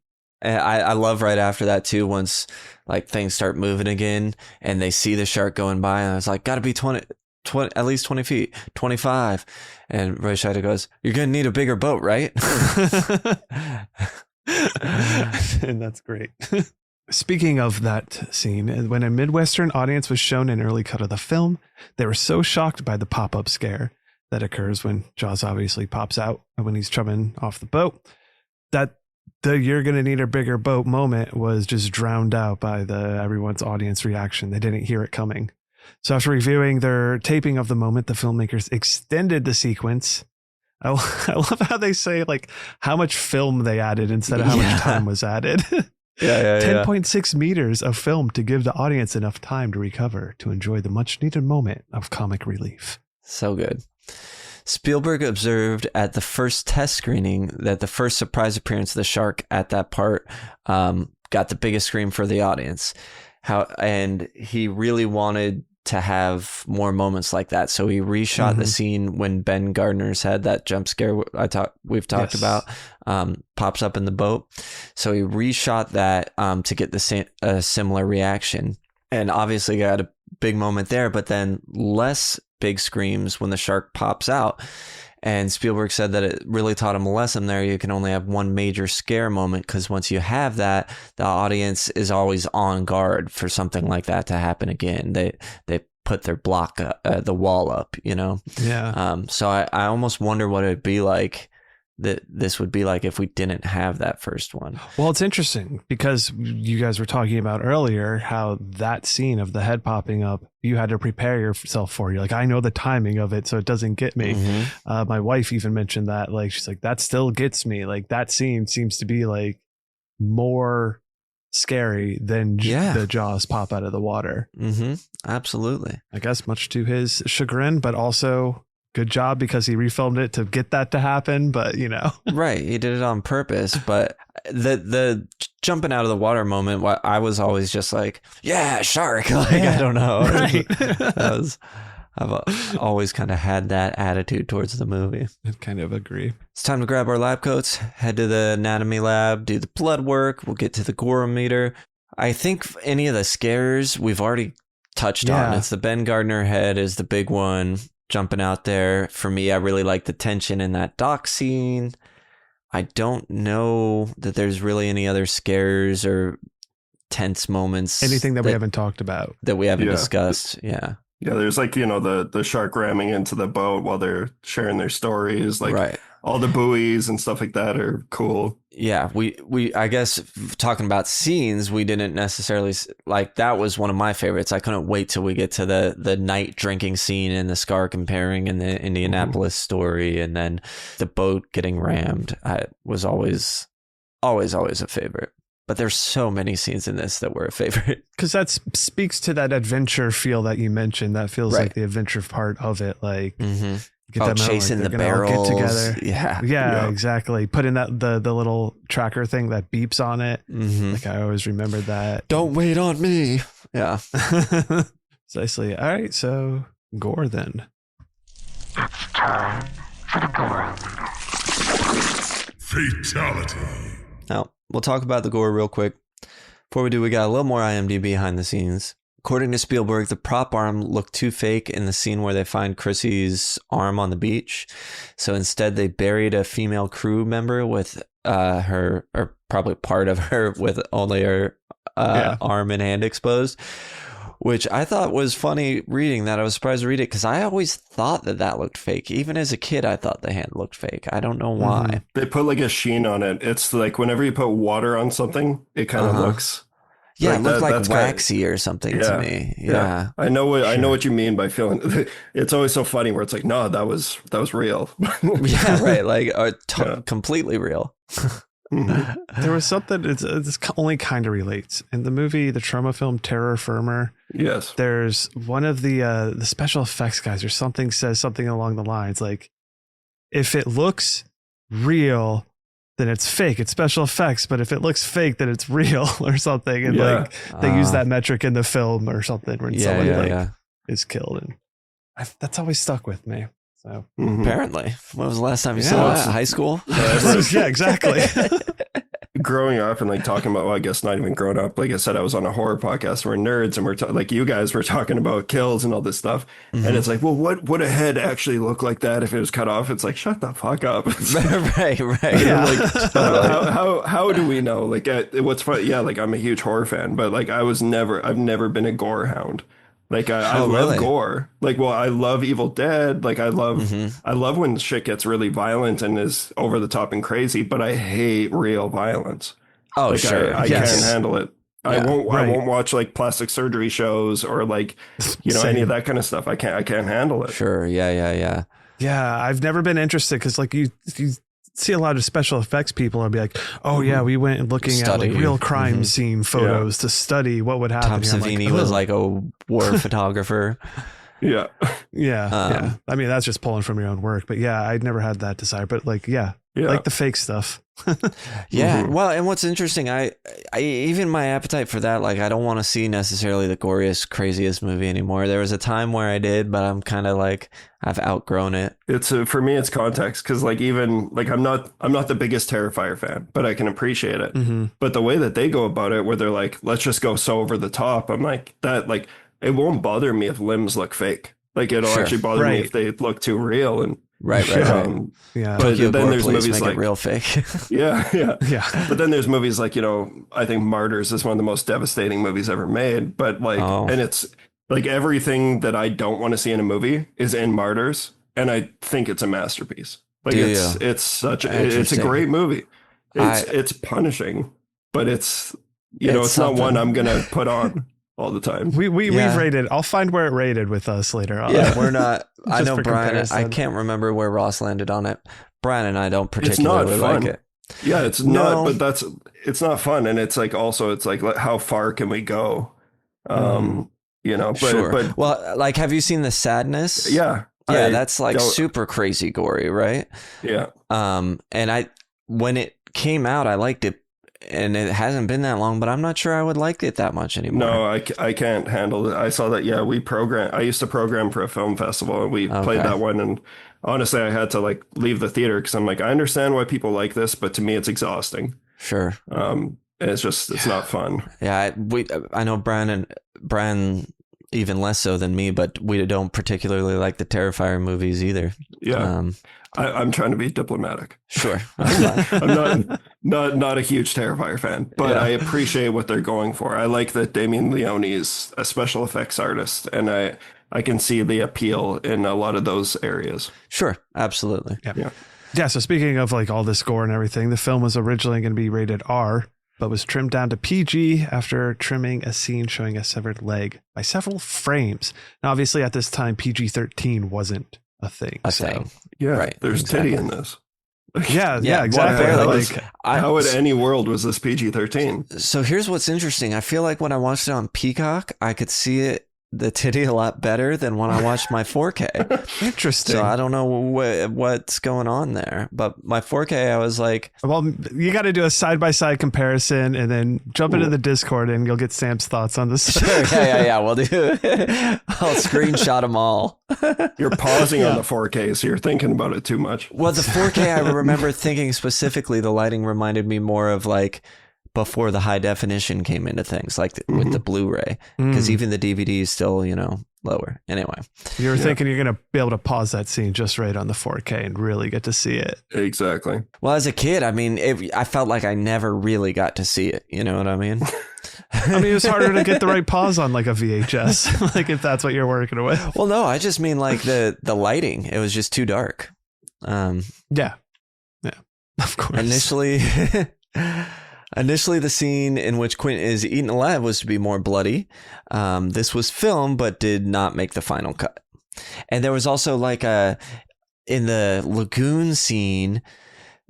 I love right after that too, once like things start moving again and they see the shark going by, and I was like, gotta be 20 at least 20 feet, 25. And Roy Scheider goes, "You're going to need a bigger boat, right?" And that's great. Speaking of that scene, when a Midwestern audience was shown an early cut of the film, they were so shocked by the pop-up scare that occurs when Jaws obviously pops out when he's chumming off the boat, that the "you're going to need a bigger boat" moment was just drowned out by everyone's audience reaction. They didn't hear it coming. So after reviewing their taping of the moment, the filmmakers extended the sequence. I love how they say like how much film they added instead of how much time was added. 10.6 meters of film to give the audience enough time to recover to enjoy the much needed moment of comic relief. So good. Spielberg observed at the first test screening that the first surprise appearance of the shark at that part got the biggest scream for the audience. And he really wanted to have more moments like that. So he reshot the scene when Ben Gardner's head, that jump scare we've talked about, pops up in the boat. So he reshot that to get the similar reaction. And obviously got a big moment there, but then less big screams when the shark pops out. And Spielberg said that it really taught him a lesson there. You can only have one major scare moment, because once you have that, the audience is always on guard for something like that to happen again. They put their block, the wall up, Yeah. So I almost wonder what it'd be like, that this would be like if we didn't have that first one. Well, it's interesting because you guys were talking about earlier how that scene of the head popping up, you had to prepare yourself for. You're like, I know the timing of it, so it doesn't get me. My wife even mentioned that, like, she's like, that still gets me. Like, that scene seems to be like more scary than the Jaws pop out of the water. Absolutely. I guess much to his chagrin, but also good job because he refilmed it to get that to happen. But right, he did it on purpose. But the jumping out of the water moment, I was always just like, yeah, shark. Like, I don't know. Right. I've always kind of had that attitude towards the movie. I kind of agree. It's time to grab our lab coats, head to the anatomy lab, do the blood work. We'll get to the gore meter. I think any of the scares we've already touched on. It's the Ben Gardner head is the big one jumping out there. For me, I really like the tension in that dock scene. I don't know that there's really any other scares or tense moments. Anything that we haven't talked about. That we haven't discussed. Yeah. Yeah, there's like, the shark ramming into the boat while they're sharing their stories. Like, all the buoys and stuff like that are cool. Yeah, we I guess talking about scenes, we didn't necessarily like that was one of my favorites. I couldn't wait till we get to the night drinking scene and the Scar comparing and the Indianapolis story, and then the boat getting rammed. I was always a favorite. But there's so many scenes in this that were a favorite. Because that speaks to that adventure feel that you mentioned. That feels like the adventure part of it. Like get them chasing out, like, the barrels. Get together. Yeah, exactly. Put in that the little tracker thing that beeps on it. Like I always remembered that. Don't wait on me. Yeah. Precisely. All right. So gore then. It's time for the gore. Fatality. Now, we'll talk about the gore real quick. Before we do, we got a little more IMDb behind the scenes. According to Spielberg, the prop arm looked too fake in the scene where they find Chrissy's arm on the beach. So instead, they buried a female crew member with her, or probably part of her, with only her arm and hand exposed. Which I thought was funny reading that. I was surprised to read it because I always thought that looked fake. Even as a kid, I thought the hand looked fake. I don't know why. They put like a sheen on it. It's like whenever you put water on something, it kind of looks. Yeah, like it looked that, like waxy or something to me. Yeah. I know what you mean by feeling. It's always so funny where it's like, no, that was real. Yeah, right. Like completely real. There was something. It's only kind of relates in the movie, the trauma film Terror Firmer. Yes, there's one of the special effects guys or something says something along the lines like, if it looks real, then it's fake. It's special effects, but if it looks fake, then it's real or something. And like they use that metric in the film or something when somebody is killed, and that's always stuck with me. So apparently, when was the last time you saw that? High school? Yeah, exactly. Growing up and like talking about, well, I guess not even growing up. Like I said, I was on a horror podcast. We're nerds, and we're like you guys were talking about kills and all this stuff. And it's like, well, what would a head actually look like that if it was cut off? It's like, shut the fuck up. right. Yeah. Like, how do we know? Like, what's funny? Yeah, like I'm a huge horror fan, but like I've never been a gore hound. Like I love gore. Like, well, I love Evil Dead. Like I love when shit gets really violent and is over the top and crazy, but I hate real violence. Oh, like, sure. I can't handle it. Yeah, I won't watch like plastic surgery shows or like, any of that kind of stuff. I can't handle it. Sure. Yeah. Yeah. I've never been interested because like you see a lot of special effects people and be like, oh yeah, we went looking at like real crime scene photos to study what would happen. Tom Savini was like a war photographer. Yeah. I mean, that's just pulling from your own work, but yeah, I'd never had that desire, but like, like the fake stuff. Well, and what's interesting, I even my appetite for that, like I don't want to see necessarily the goriest, craziest movie anymore. There was a time where I did, but I'm kind of like I've outgrown it. It's for me, it's context because like even like I'm not the biggest Terrifier fan, but I can appreciate it. But the way that they go about it, where they're like, let's just go so over the top, I'm like that. Like it won't bother me if limbs look fake. Like it'll actually bother me if they look too real and. Right. Yeah. But then there's movies like real fake. yeah. But then there's movies like, I think Martyrs is one of the most devastating movies ever made. But like, and it's like everything that I don't want to see in a movie is in Martyrs. And I think it's a masterpiece. Like it's a great movie. It's punishing, but it's not one I'm going to put on all the time. We've rated. I'll find where it rated with us later on. Yeah, we're not. I know Brian. I can't remember where Ross landed on it. Brian and I don't particularly like it. Yeah, it's not. But it's not fun, and it's like also it's like how far can we go? But well, like have you seen The Sadness? Yeah, that's like super crazy gory, right? Yeah. And when it came out, I liked it. And it hasn't been that long, but I'm not sure I would like it that much anymore. No, I can't handle it. I saw that. Yeah, I used to program for a film festival and we played that one. And honestly, I had to like leave the theater because I'm like, I understand why people like this, but to me, it's exhausting. Sure. It's not fun. Yeah. I know Brian even less so than me, but we don't particularly like the Terrifier movies either. Yeah. I'm trying to be diplomatic. Sure. I'm not a huge Terrifier fan, but I appreciate what they're going for. I like that Damien Leone is a special effects artist, and I can see the appeal in a lot of those areas. Sure. Absolutely. Yeah. Yeah, so speaking of like all this gore and everything, the film was originally going to be rated R, but was trimmed down to PG after trimming a scene showing a severed leg by several frames. Now, obviously, at this time, PG-13 wasn't a thing. Yeah, right, there's titty in this. Yeah, exactly. How in any world was this PG-13? So here's what's interesting. I feel like when I watched it on Peacock, I could see the titty a lot better than when I watched my 4K. Interesting. So I don't know what's going on there, but my 4K, I was like, well, you got to do a side-by-side comparison and then jump into the Discord and you'll get Sam's thoughts on this. Sure, yeah. We'll do. I'll screenshot them all. You're pausing on the 4K, so you're thinking about it too much. Well, the 4K, I remember thinking specifically the lighting reminded me more of like before the high definition came into things, like with the Blu-ray, because even the DVD is still, lower. Anyway, you were thinking you're going to be able to pause that scene just right on the 4K and really get to see it. Exactly. Well, as a kid, I mean, I felt like I never really got to see it. You know what I mean? It was harder to get the right pause on like a VHS, like if that's what you're working with. Well, no, I just mean like the lighting. It was just too dark. Yeah, of course. Initially, the scene in which Quentin is eaten alive was to be more bloody. This was filmed, but did not make the final cut. And there was also like in the lagoon scene,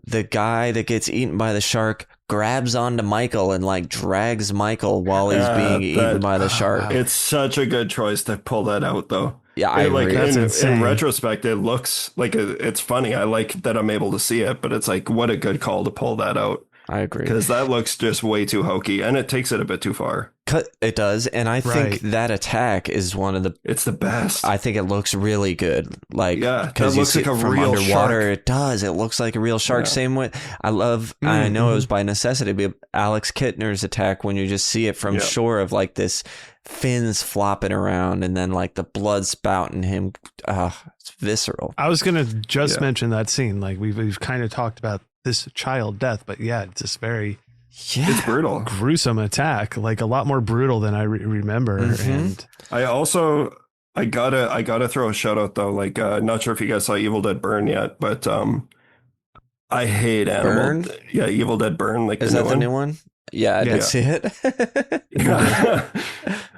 the guy that gets eaten by the shark grabs onto Michael and like drags Michael while he's being eaten by the shark. It's such a good choice to pull that out, though. Yeah, I agree. In retrospect, it looks like it's funny. I like that I'm able to see it, but it's like, what a good call to pull that out. I agree. Because that looks just way too hokey, and it takes it a bit too far. It does, and I think that attack is one of the... It's the best. I think it looks really good. Like, yeah, that looks like a real underwater, shark. It does. It looks like a real shark. Yeah. Same way. I know it was by necessity, but Alex Kittner's attack, when you just see it from shore of like this fins flopping around and then like the blood spouting him. It's visceral. I was going to just mention that scene. Like we've kind of talked about this child death, but it's just very it's brutal, gruesome attack, like a lot more brutal than I remember. And I gotta throw a shout out though, like not sure if you guys saw Evil Dead Burn yet, but I hate Animal Evil Dead Burn. Like, is that the new one? Yeah, I did see it.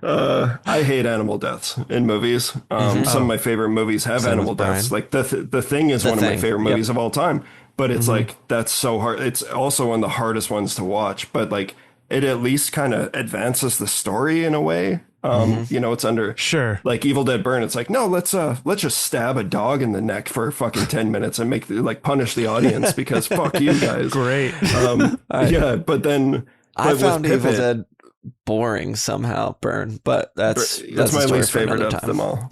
I hate animal deaths in movies. Some of my favorite movies have animal deaths. Like the Thing is one of my favorite movies of all time. But it's like, that's so hard. It's also one of the hardest ones to watch, but like it at least kind of advances the story in a way. It's under like Evil Dead Burn. It's like, no, let's just stab a dog in the neck for fucking 10 minutes and punish the audience because fuck you guys. Great. But then I found Evil Dead boring somehow, Burn, but that's my least favorite of them all.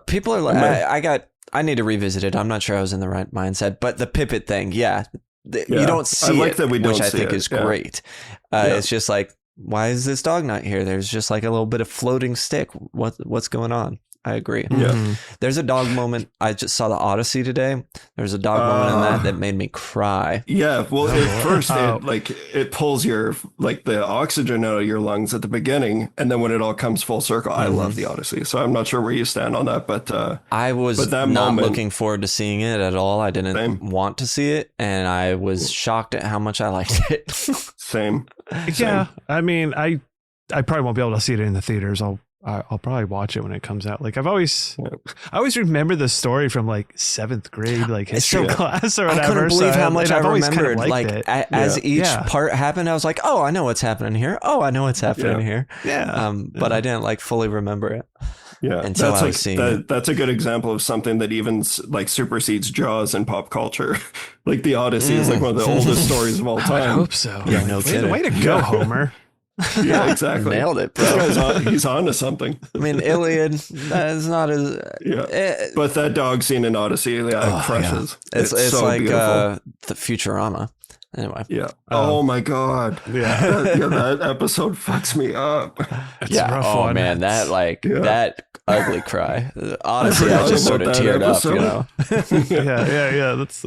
People are like, I need to revisit it. I'm not sure I was in the right mindset, but the Pippet thing, you don't see I like that we don't which I see think it. is great. It's just like, why is this dog not here? There's just like a little bit of floating stick. What's going on? I agree. Yeah. There's a dog moment. I just saw the Odyssey today. There's a dog moment in that made me cry. Yeah. Well, at first it pulls your the oxygen out of your lungs at the beginning, and then when it all comes full circle, I love the Odyssey. So I'm not sure where you stand on that, but I was not looking forward to seeing it at all. I didn't want to see it, and I was shocked at how much I liked it. Same. Yeah. I mean, I probably won't be able to see it in the theaters. I'll probably watch it when it comes out. Like I always remember the story from like 7th grade, like history class or whatever. I couldn't believe how much I remembered. Kind of like as each part happened, I was like, oh, I know what's happening here. Oh, I know what's happening here. Yeah. But I didn't like fully remember it. Yeah. Until I was seeing it. That's a good example of something that even like supersedes Jaws in pop culture. Like the Odyssey is like one of the oldest stories of all time. I hope so. Yeah, no kidding. Way to go, Homer. Yeah, exactly. Nailed it, bro. He's on to something. I mean, Iliad, that is not as... but that dog scene in Odyssey, crushes. Yeah. It's so like beautiful. The Futurama. Anyway. Yeah. Oh my God. Yeah. That episode fucks me up. It's a rough one. Man, that ugly cry. Honestly, I just sort of teared up, Yeah. That's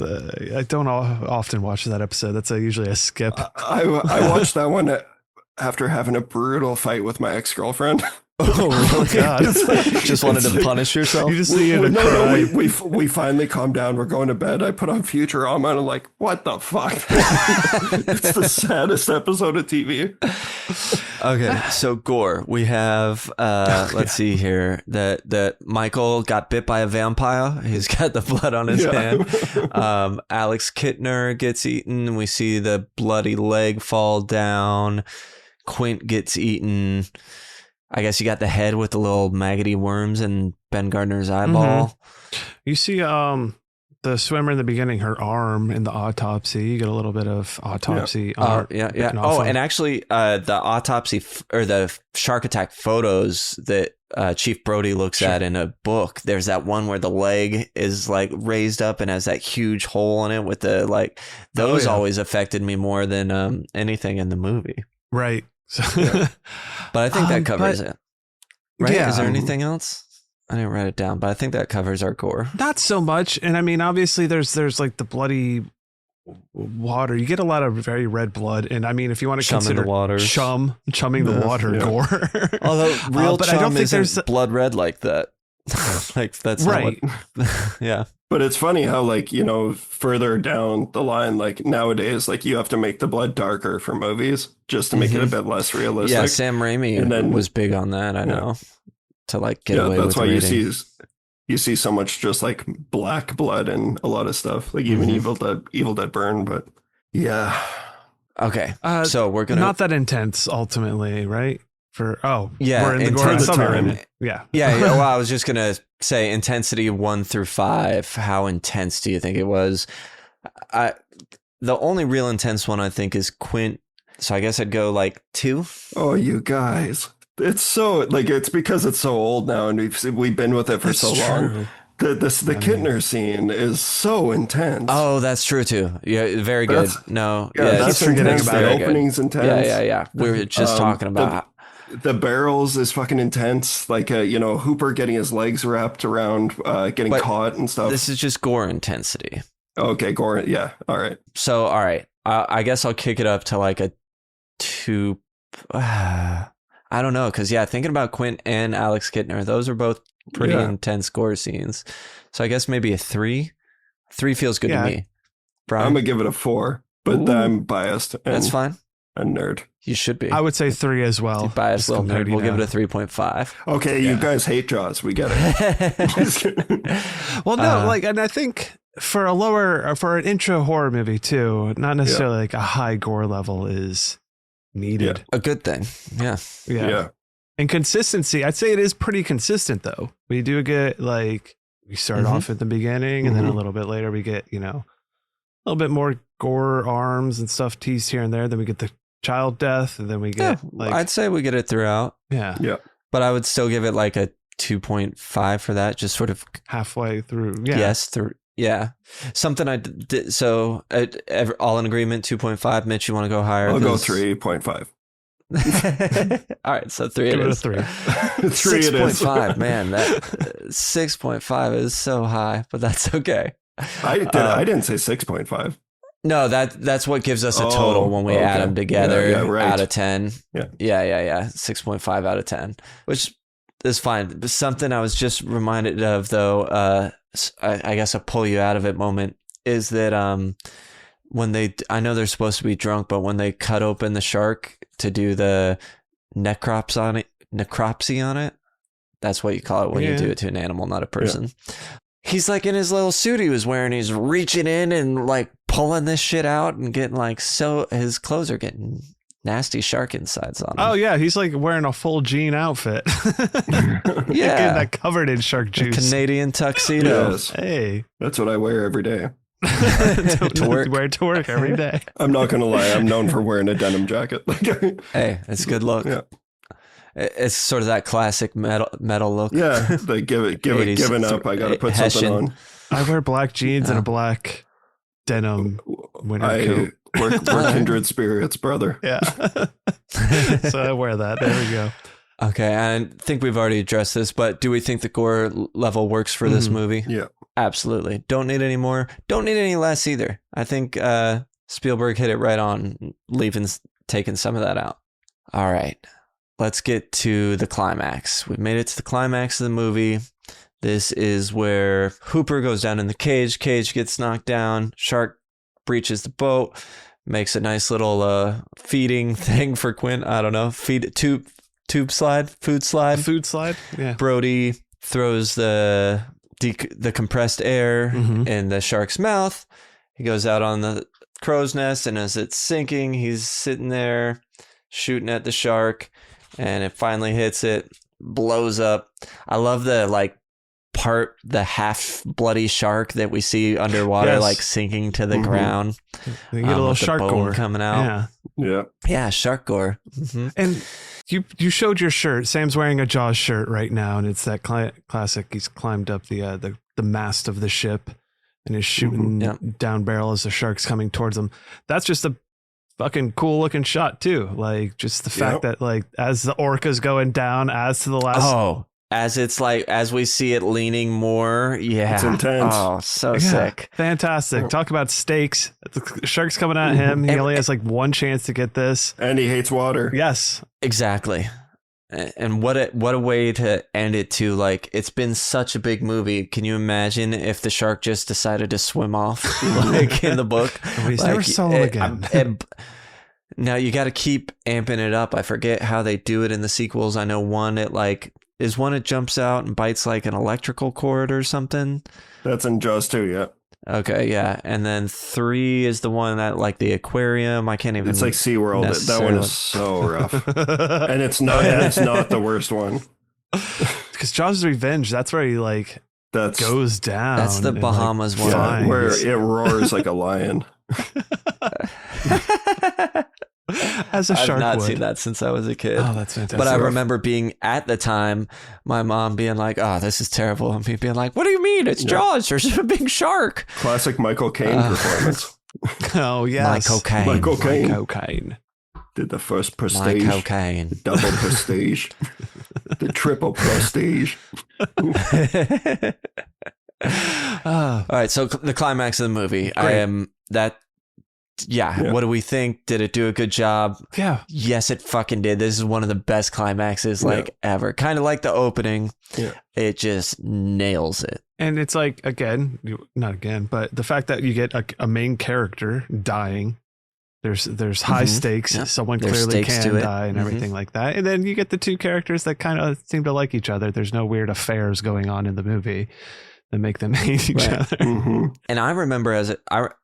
I don't often watch that episode. That's usually a skip. I watched that one after having a brutal fight with my ex-girlfriend. Oh, really? God. Just wanted to punish yourself? You just see it and No, cry. we finally calmed down. We're going to bed. I put on Futurama and I'm like, what the fuck? It's the saddest episode of TV. Okay, so gore. We have let's see here. That Michael got bit by a vampire. He's got the blood on his hand. Alex Kittner gets eaten. We see the bloody leg fall down. Quint gets eaten. I guess you got the head with the little maggoty worms and Ben Gardner's eyeball. Mm-hmm. You see the swimmer in the beginning, her arm in the autopsy. You get a little bit of autopsy. Yeah. And actually, the autopsy or the shark attack photos that Chief Brody looks at in a book. There's that one where the leg is like raised up and has that huge hole in it with the like. Those always affected me more than anything in the movie. Right. So, but I think that covers it. Right? Yeah. Is there anything else? I didn't write it down, but I think that covers our gore. Not so much. And I mean, obviously there's like the bloody water. You get a lot of very red blood. And I mean, if you want to consider chumming the water gore. Although real but chum I don't think isn't there's blood red like that. Like that's right. Yeah. But it's funny how, like, you know, further down the line, like nowadays, like you have to make the blood darker for movies just to make it a bit less realistic. Yeah, Sam Raimi was big on that. I know to like get away with that's why rating. you see so much just like black blood and a lot of stuff, like even Evil Dead Burn. But yeah, okay. So we're gonna not that intense ultimately, right? We're in the intense time. Yeah. Well, I was just gonna say intensity 1 through 5. How intense do you think it was? The only real intense one I think is Quint. So I guess I'd go like 2. Oh, you guys, it's so like it's because it's so old now, and we've been with it for so long. The Kittner scene is so intense. Oh, that's true too. Yeah, very good. That's intense. The opening's intense. Yeah. We were just talking about. The barrels is fucking intense. Like, Hooper getting his legs wrapped around, getting caught and stuff. This is just gore intensity. Okay, gore. Yeah. All right. So, all right. I guess I'll kick it up to like a 2. I don't know. Because, thinking about Quint and Alex Kittner, those are both pretty intense gore scenes. So I guess maybe a 3. 3 feels good to me. Brian? I'm going to give it a 4, but I'm biased. That's fine. A nerd. You should be. I would say 3 as well. Biased little nerd. We'll give it a 3.5. Okay, you guys hate Jaws. We get it. Well, no, and I think for an intro horror movie too, not necessarily like a high gore level is needed. Yeah. A good thing. Yeah. And consistency, I'd say it is pretty consistent though. We do get we start off at the beginning and then a little bit later we get, a little bit more gore arms and stuff teased here and there. Then we get the child death, and then we get I'd say we get it throughout. Yeah. But I would still give it like a 2.5 for that, just sort of halfway through. Yeah. Something I did. So all in agreement, 2.5. Mitch, you want to go higher? I'll go 3.5. All right, so 3 Give it it is. a 3. 6.5, man. That 6.5 is so high, but that's okay. I didn't say 6.5. No, that's what gives us a total when we add them together out of 10. Yeah. 6.5 out of 10, which is fine. But something I was just reminded of, though, I guess a pull you out of it moment is that when I know they're supposed to be drunk, but when they cut open the shark to do the necropsy on it, that's what you call it when you do it to an animal, not a person. Yeah. He's like in his little suit he was wearing. He's reaching in and like pulling this shit out and getting his clothes are getting nasty shark insides on him. Oh yeah, he's like wearing a full jean outfit. Getting that covered in shark juice. A Canadian tuxedo. Yes. Hey, that's what I wear every day. to work. Wear it to work every day. I'm not gonna lie. I'm known for wearing a denim jacket. Hey, it's a good look. Yeah. It's sort of that classic metal look. Yeah, like giving up. I got to put something on. I wear black jeans and a black denim winter coat. We're kindred spirits, brother. Yeah. So I wear that. There we go. Okay, I think we've already addressed this, but do we think the gore level works for this movie? Yeah. Absolutely. Don't need any more. Don't need any less either. I think Spielberg hit it right on, taking some of that out. All right. let's get to the climax. We've made it to the climax of the movie. This is where Hooper goes down in the cage. Cage gets knocked down. Shark breaches the boat. Makes a nice little feeding thing for Quint. I don't know. Food slide. Yeah. Brody throws the compressed air in the shark's mouth. He goes out on the crow's nest, and as it's sinking, he's sitting there shooting at the shark, and it finally hits it, blows up. I love the the half bloody shark that we see underwater, sinking to the ground. You get a little shark gore coming out. Yeah, shark gore. And you showed your shirt. Sam's wearing a Jaws shirt right now, and it's that classic. He's climbed up the mast of the ship and is shooting down barrel as the shark's coming towards him. That's just a fucking cool looking shot too. Like just the fact that as the orca's going down, as to the last. As it's as we see it leaning more. Yeah. It's intense. Oh, so sick. Fantastic. Talk about stakes. The shark's coming at him. He only has one chance to get this. And he hates water. Yes. Exactly. And what a way to end it too. It's been such a big movie. Can you imagine if the shark just decided to swim off in the book? He's never solo again. Now you got to keep amping it up. I forget how they do it in the sequels. I know one, it jumps out and bites an electrical cord or something. That's in Jaws 2, yeah. Okay, yeah. And then 3 is the one that the aquarium. I can't even. It's like SeaWorld. That one is so rough. And it's not the worst one. Because Jaws' Revenge, that's where he goes down. That's the Bahamas one. Yeah, where it roars like a lion. As a shark I've not would. seen that since I was a kid. Oh, that's fantastic. But I remember being at the time, my mom being like, "Oh, this is terrible," and me being like, "What do you mean? It's Jaws. There's a big shark." Classic Michael Caine performance. Oh yes, Michael Caine Caine did the first prestige, Michael Caine, double prestige, the triple prestige. All right, so the climax of the movie. What do we think? Did it do a good job? Yeah. Yes, it fucking did. This is one of the best climaxes ever. Kind of like the opening. Yeah. It just nails it. And it's not again, but the fact that you get a main character dying, there's high stakes. Yep. Someone clearly can die and everything like that. And then you get the two characters that kind of seem to like each other. There's no weird affairs going on in the movie that make them hate each other. And I remember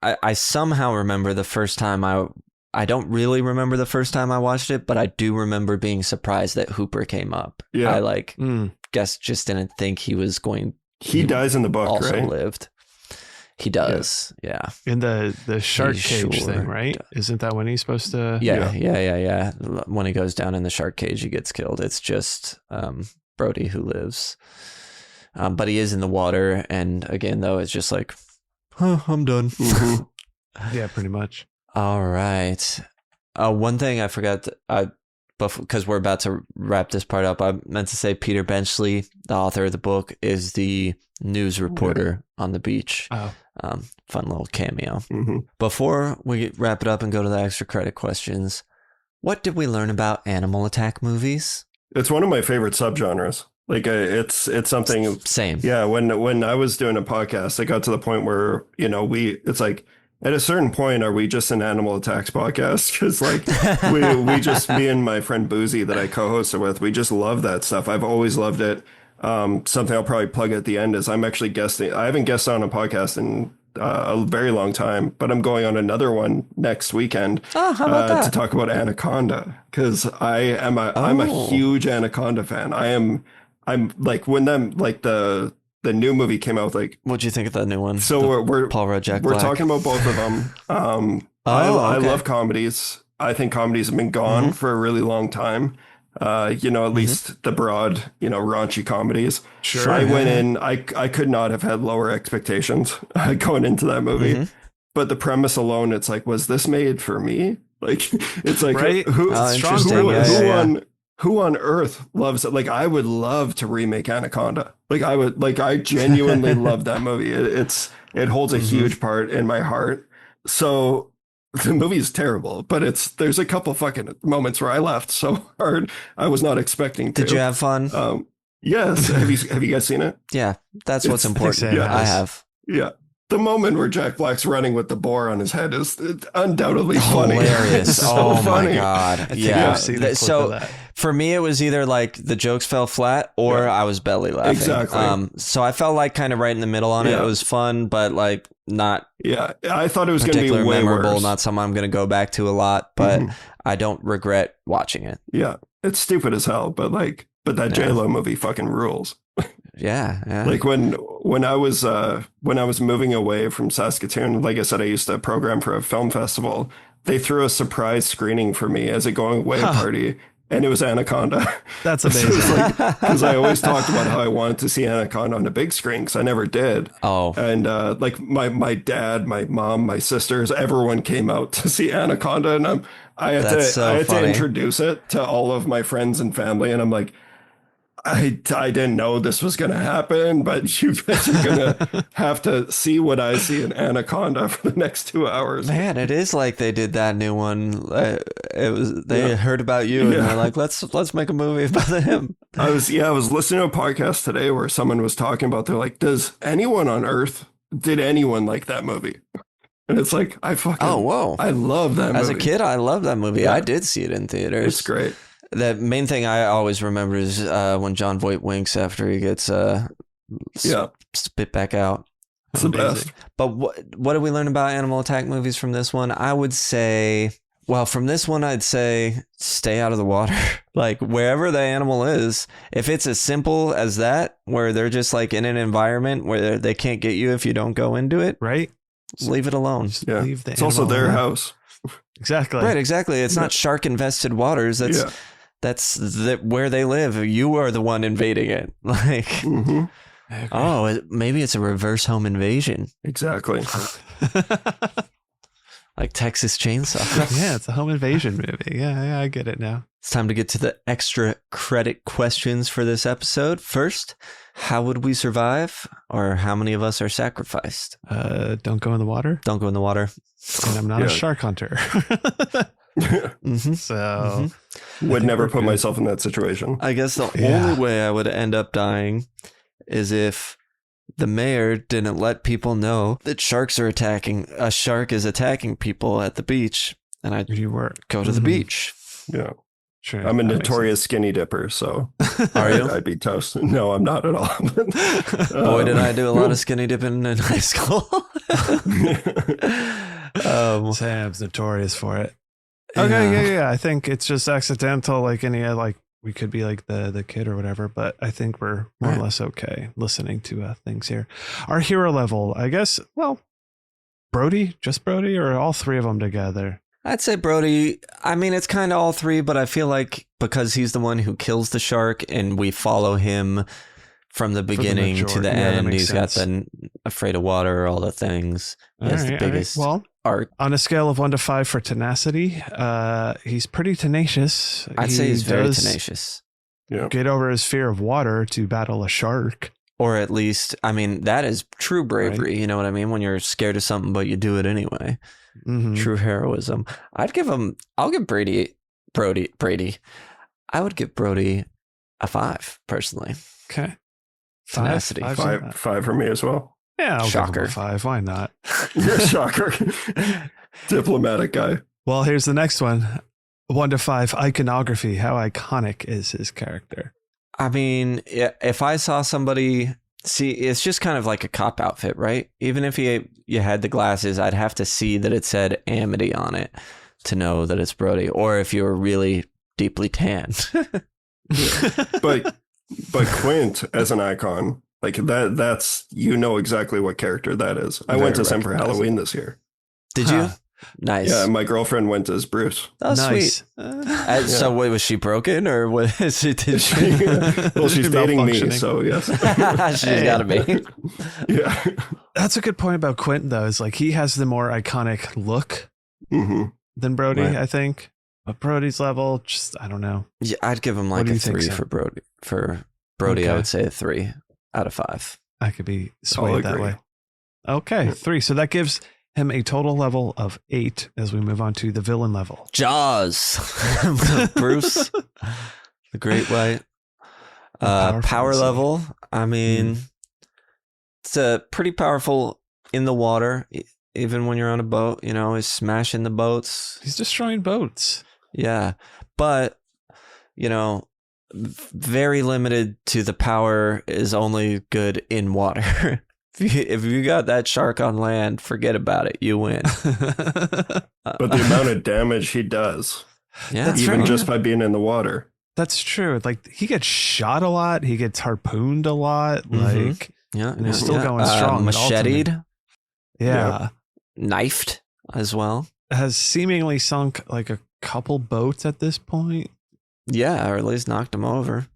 I somehow remember the first time I don't really remember the first time I watched it, but I do remember being surprised that Hooper came up. Yeah. I guess just didn't think he was going. He dies in the book, also right? lived. He does. Yeah. In the shark cage thing, right? Isn't that when he's supposed to? Yeah. When he goes down in the shark cage, he gets killed. It's just Brody who lives. But he is in the water, and again, though, it's just I'm done. Yeah, pretty much. All right. One thing I forgot, because we're about to wrap this part up, I meant to say Peter Benchley, the author of the book, is the news reporter on the beach. Oh. Fun little cameo. Before we wrap it up and go to the extra credit questions, what did we learn about animal attack movies? It's one of my favorite subgenres. It's something. Same. Yeah. When I was doing a podcast, it got to the point where, it's at a certain point, are we just an animal attacks podcast? Because we just, me and my friend Boozy that I co-hosted with, we just love that stuff. I've always loved it. Something I'll probably plug at the end is I'm actually guesting. I haven't guested on a podcast in a very long time, but I'm going on another one next weekend to talk about Anaconda, because I'm a huge Anaconda fan. I'm when the new movie came out, what'd you think of that new one? So we're Paul Rudd, Jack We're Black. talking about both of them. I love comedies. I think comedies have been gone for a really long time. At least the broad, raunchy comedies. Sure. I went in, I could not have had lower expectations going into that movie. But the premise alone, it's was this made for me? It's right? Who on earth loves it? I would love to remake Anaconda. I genuinely love that movie. It holds a huge part in my heart. So the movie is terrible, but there's a couple fucking moments where I laughed so hard I was not expecting to. Did you have fun? Yes. Have you guys seen it? Yeah, that's what's important. Yeah, I have. Yeah. The moment where Jack Black's running with the boar on his head is undoubtedly funny. Hilarious. So oh funny. my God. I've seen a clip So of that. for me, it was either like the jokes fell flat or I was belly laughing. Exactly. So I felt like kind of right in the middle on it. It was fun, but like not I thought it was going to be particularly way memorable, worse. not something I'm going to go back to a lot, but I don't regret watching it. Yeah. It's stupid as hell, but that J-Lo movie fucking rules. Yeah. Like when I was moving away from Saskatoon, like I said, I used to program for a film festival. They threw a surprise screening for me as a going away party, and it was Anaconda. That's amazing. Because I always talked about how I wanted to see Anaconda on the big screen because I never did. Oh, and like my dad, my mom, my sisters, everyone came out to see Anaconda, and I had to introduce it to all of my friends and family, and I'm like, I didn't know this was going to happen, but you guys are going to have to see what I see in Anaconda for the next 2 hours. Man, it is like they did that new one. They heard about you and they're like, let's make a movie about him. I was listening to a podcast today where someone was talking about, they're like, did anyone like that movie? And it's like, I love that movie. As a kid, I love that movie. I did see it in theaters. It's great. The main thing I always remember is when Jon Voight winks after he gets spit back out. It's the best. But what did we learn about animal attack movies from this one? I would say, from this one, I'd say stay out of the water. Like wherever the animal is, if it's as simple as that, where they're just like in an environment where they can't get you if you don't go into it, right? Leave it alone. Yeah, it's also their house. Exactly. Right. Exactly. It's not shark infested waters. That's where they live. You are the one invading it. Like, maybe it's a reverse home invasion. Exactly. Like Texas Chainsaw. Yeah, it's a home invasion movie. Yeah, I get it now. It's time to get to the extra credit questions for this episode. First, how would we survive, or how many of us are sacrificed? Don't go in the water. Don't go in the water. And I'm not a shark hunter. So would never put myself in that situation. I guess the only way I would end up dying is if the mayor didn't let people know that a shark is attacking people at the beach, and I'd go to the beach. Yeah. Sure, I'm a notorious skinny dipper, so are you? I'd be toast. No, I'm not at all. Boy, did I do a lot of skinny dipping in high school. Sam's notorious for it. Okay, yeah. I think it's just accidental, like any we could be like the kid or whatever, but I think we're more or less okay listening to things here. Our hero level, I guess, Brody, or all three of them together? I'd say Brody. I mean, it's kind of all three, but I feel like because he's the one who kills the shark and we follow him from the beginning to the end, he's got the afraid of water, all the things. He has the biggest arc. On a scale of 1 to 5 for tenacity, he's pretty tenacious. I'd say he's very tenacious. Get over his fear of water to battle a shark. Or at least, I mean, that is true bravery. Right. You know what I mean? When you're scared of something, but you do it anyway. Mm-hmm. True heroism. I'll give Brady. I would give Brody a 5 personally. Okay. Tenacity. 5 for me as well. Yeah, I'll Shocker. give him a 5. Why not? Shocker. Diplomatic guy. Well, here's the next one. 1 to 5 iconography. How iconic is his character? I mean, if I saw somebody, it's just kind of like a cop outfit, right? Even if you had the glasses, I'd have to see that it said Amity on it to know that it's Brody. Or if you were really deeply tanned. But Quint as an icon, like that's exactly what character that is. I went to Sim for Halloween this year. Did you? Nice. Yeah, my girlfriend went as Bruce. Oh, nice. Sweet. So, wait, was she broken or what? Did she? Well, she's dating me, so yes. She's got to be. Yeah. That's a good point about Quentin, though. Is like he has the more iconic look than Brody, I think. But Brody's level, just I don't know. Yeah, I'd give him like a 3 for Brody. For Brody, I would say a 3 out of 5. I could be swayed that way. Okay, 3. So that gives him a total level of 8 as we move on to the villain level. Jaws. Bruce, the Great White. Power level. I mean, it's a pretty powerful in the water. Even when you're on a boat, you know, he's smashing the boats. He's destroying boats. Yeah. But, you know, very limited to the power is only good in water. If you got that shark on land, forget about it. You win. But the amount of damage he does, even just by being in the water. That's true. Like, he gets shot a lot. He gets harpooned a lot. Like, and he's still going strong. Macheted. Yeah. Knifed as well. Has seemingly sunk like a couple boats at this point. Yeah, or at least knocked him over.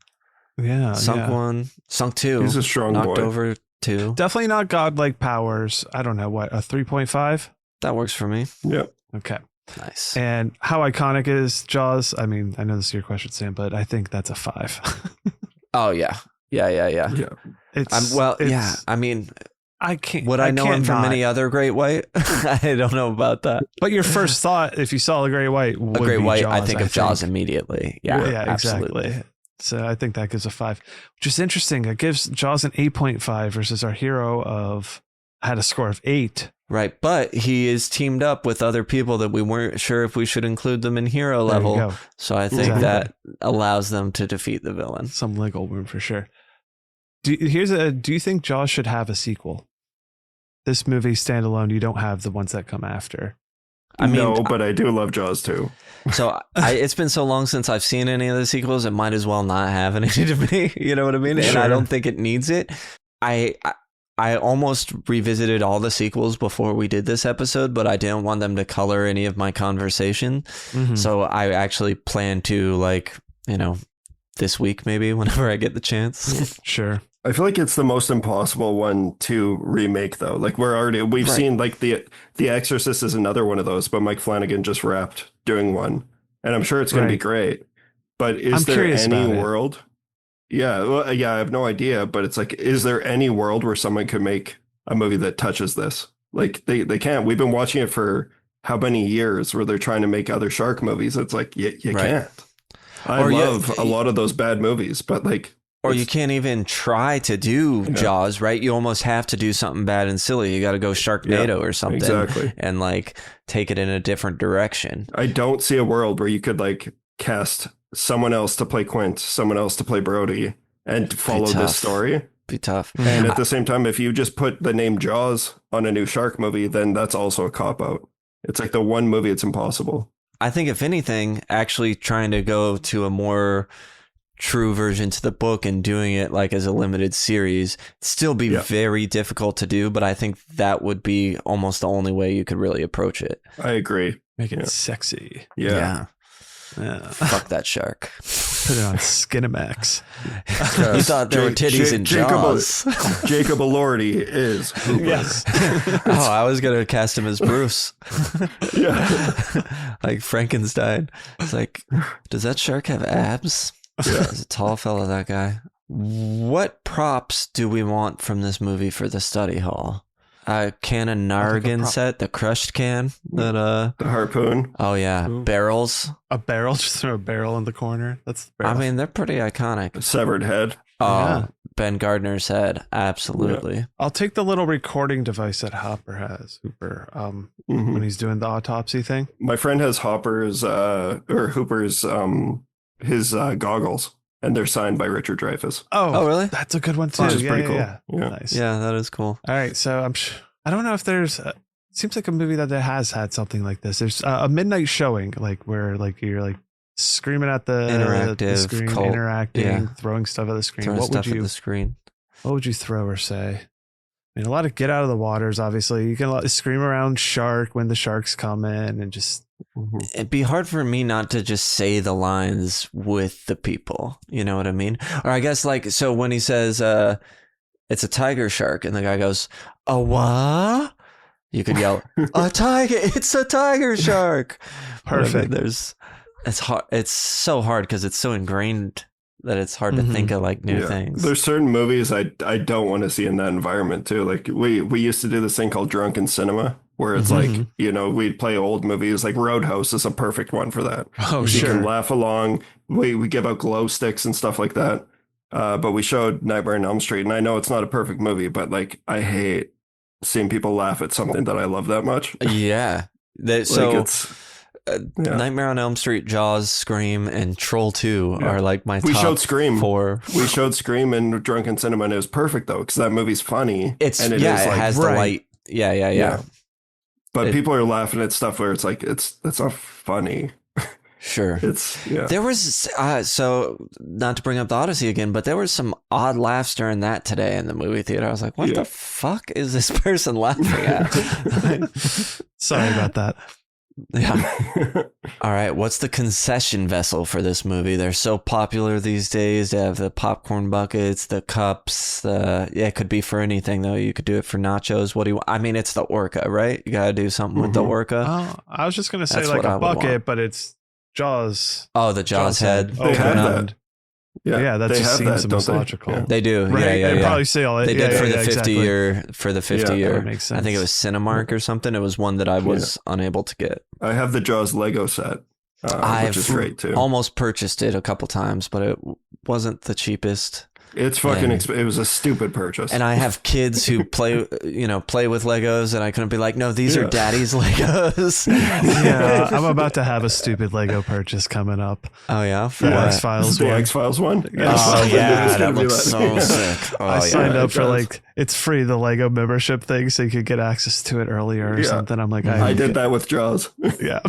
Yeah. Sunk one, sunk two. He's a strong knocked boy. over two. Definitely not godlike powers. I don't know what, a 3.5? That works for me. Yep. Okay. Nice. And how iconic is Jaws? I mean, I know this is your question, Sam, but I think that's a 5. Oh, yeah. Yeah. I mean, I can't. Would I know him from any other Great White? I don't know about that. But your first thought, if you saw a Great White, would a Great be White, Jaws, I think of Jaws immediately. Yeah, absolutely. Exactly. So I think that gives a 5, which is interesting. It gives Jaws an 8.5 versus our hero had a score of 8. Right, but he is teamed up with other people that we weren't sure if we should include them in hero level. So I think that allows them to defeat the villain. Some wiggle room for sure. Do you think Jaws should have a sequel? This movie standalone, you don't have the ones that come after. I mean, no, but I do love Jaws too. So it's been so long since I've seen any of the sequels, it might as well not have any to me. You know what I mean? Sure. And I don't think it needs it. I almost revisited all the sequels before we did this episode, but I didn't want them to color any of my conversation. Mm-hmm. So I actually plan to, like, you know, this week maybe, whenever I get the chance. Sure. I feel like it's the most impossible one to remake, though. Like, we've seen, like, the Exorcist is another one of those, but Mike Flanagan just wrapped doing one, and I'm sure it's going to be great. But is there any world? Yeah, well, I have no idea, but it's like, is there any world where someone could make a movie that touches this? Like, they can't. We've been watching it for how many years where they're trying to make other shark movies. It's like, you can't. I love a lot of those bad movies, but like... Or you can't even try to do Jaws, right? You almost have to do something bad and silly. You got to go Sharknado or something. Exactly. And like take it in a different direction. I don't see a world where you could like cast someone else to play Quint, someone else to play Brody, and follow this story. Be tough. And at the same time, if you just put the name Jaws on a new shark movie, then that's also a cop-out. It's like the one movie it's impossible. I think if anything, actually trying to go to a more true version to the book and doing it like as a limited series still be very difficult to do, but I think that would be almost the only way you could really approach it. I agree. Make it sexy. Yeah. Fuck that shark. Put it on Skinamax. You thought there were titties in Jaws. Jacob Elordi is Hooper. Yes. Oh, I was gonna cast him as Bruce. Like Frankenstein. It's like, does that shark have abs? Yeah. He's a tall fellow, that guy. What props do we want from this movie for the study hall? Can of Nargan set, the crushed can. The harpoon. Oh, yeah. Ooh. Barrels. A barrel? Just throw a barrel in the corner? That's the barrel. I mean, they're pretty iconic. A severed head. Oh, Ben Gardner's head. Absolutely. Yeah. I'll take the little recording device that Hopper has, Hooper, when he's doing the autopsy thing. My friend has Hopper's, or Hooper's, his goggles, and they're signed by Richard Dreyfuss. Oh, really? That's a good one too. Which is pretty cool. Yeah. Nice. Yeah, that is cool. All right, so I don't know if there's. Seems like a movie that has had something like this. There's a midnight showing, like where like you're like screaming at the screen, interacting, throwing stuff at the screen. Throwing stuff at the screen. What would you throw or say? I mean, a lot of get out of the waters. Obviously, you can scream around shark when the sharks come in, and just. It'd be hard for me not to just say the lines with the people. You know what I mean? Or I guess like, so when he says, it's a tiger shark, and the guy goes, a what? You could yell, a tiger, it's a tiger shark. Perfect. I mean, it's hard. It's so hard because it's so ingrained that it's hard to think of like new things. There's certain movies I don't want to see in that environment too. Like we used to do this thing called drunken cinema, where it's like, you know, we'd play old movies. Like Roadhouse is a perfect one for that. Oh, you sure. can laugh along. We give out glow sticks and stuff like that. But we showed Nightmare on Elm Street, and I know it's not a perfect movie, but like I hate seeing people laugh at something that I love that much. Yeah. Nightmare on Elm Street, Jaws, Scream, and Troll 2 are like my top We showed Scream. 4. We showed Scream in Drunken Cinema, and it was perfect though, because that movie's funny. It has the light. Yeah. But people are laughing at stuff where it's like that's not funny. Sure. Yeah. There was so not to bring up the Odyssey again, but there was some odd laughs during that today in the movie theater. I was like, what the fuck is this person laughing at? Sorry about that. Yeah. All right. What's the concession vessel for this movie? They're so popular these days. They have the popcorn buckets, the cups. It could be for anything though. You could do it for nachos. What do you? I mean, it's the orca, right? You got to do something with the orca. Oh, I was just gonna say That's like what I a would bucket, want. but it's Jaws. Oh, the Jaws head. They have Open. that. Yeah, that they just have seems the don't most they? logical. Yeah. They do. Right? Yeah. They probably seal it. They did for the 50 exactly. year. For the 50 year. That makes sense. I think it was Cinemark or something. It was one that I was unable to get. I have the Jaws Lego set, which is great too. Almost purchased it a couple times, but it wasn't the cheapest. It's fucking it was a stupid purchase. And I have kids who play with Legos, and I couldn't be like, no, these are daddy's Legos. Yeah, I'm about to have a stupid Lego purchase coming up. Oh yeah, For the X-Files the one. X-Files one. Oh yeah, It's that gonna be looks so sick. Oh, I signed up it for does. like it's free, the Lego membership thing, so you could get access to it earlier or something. I'm like, I did that with Jaws. Yeah.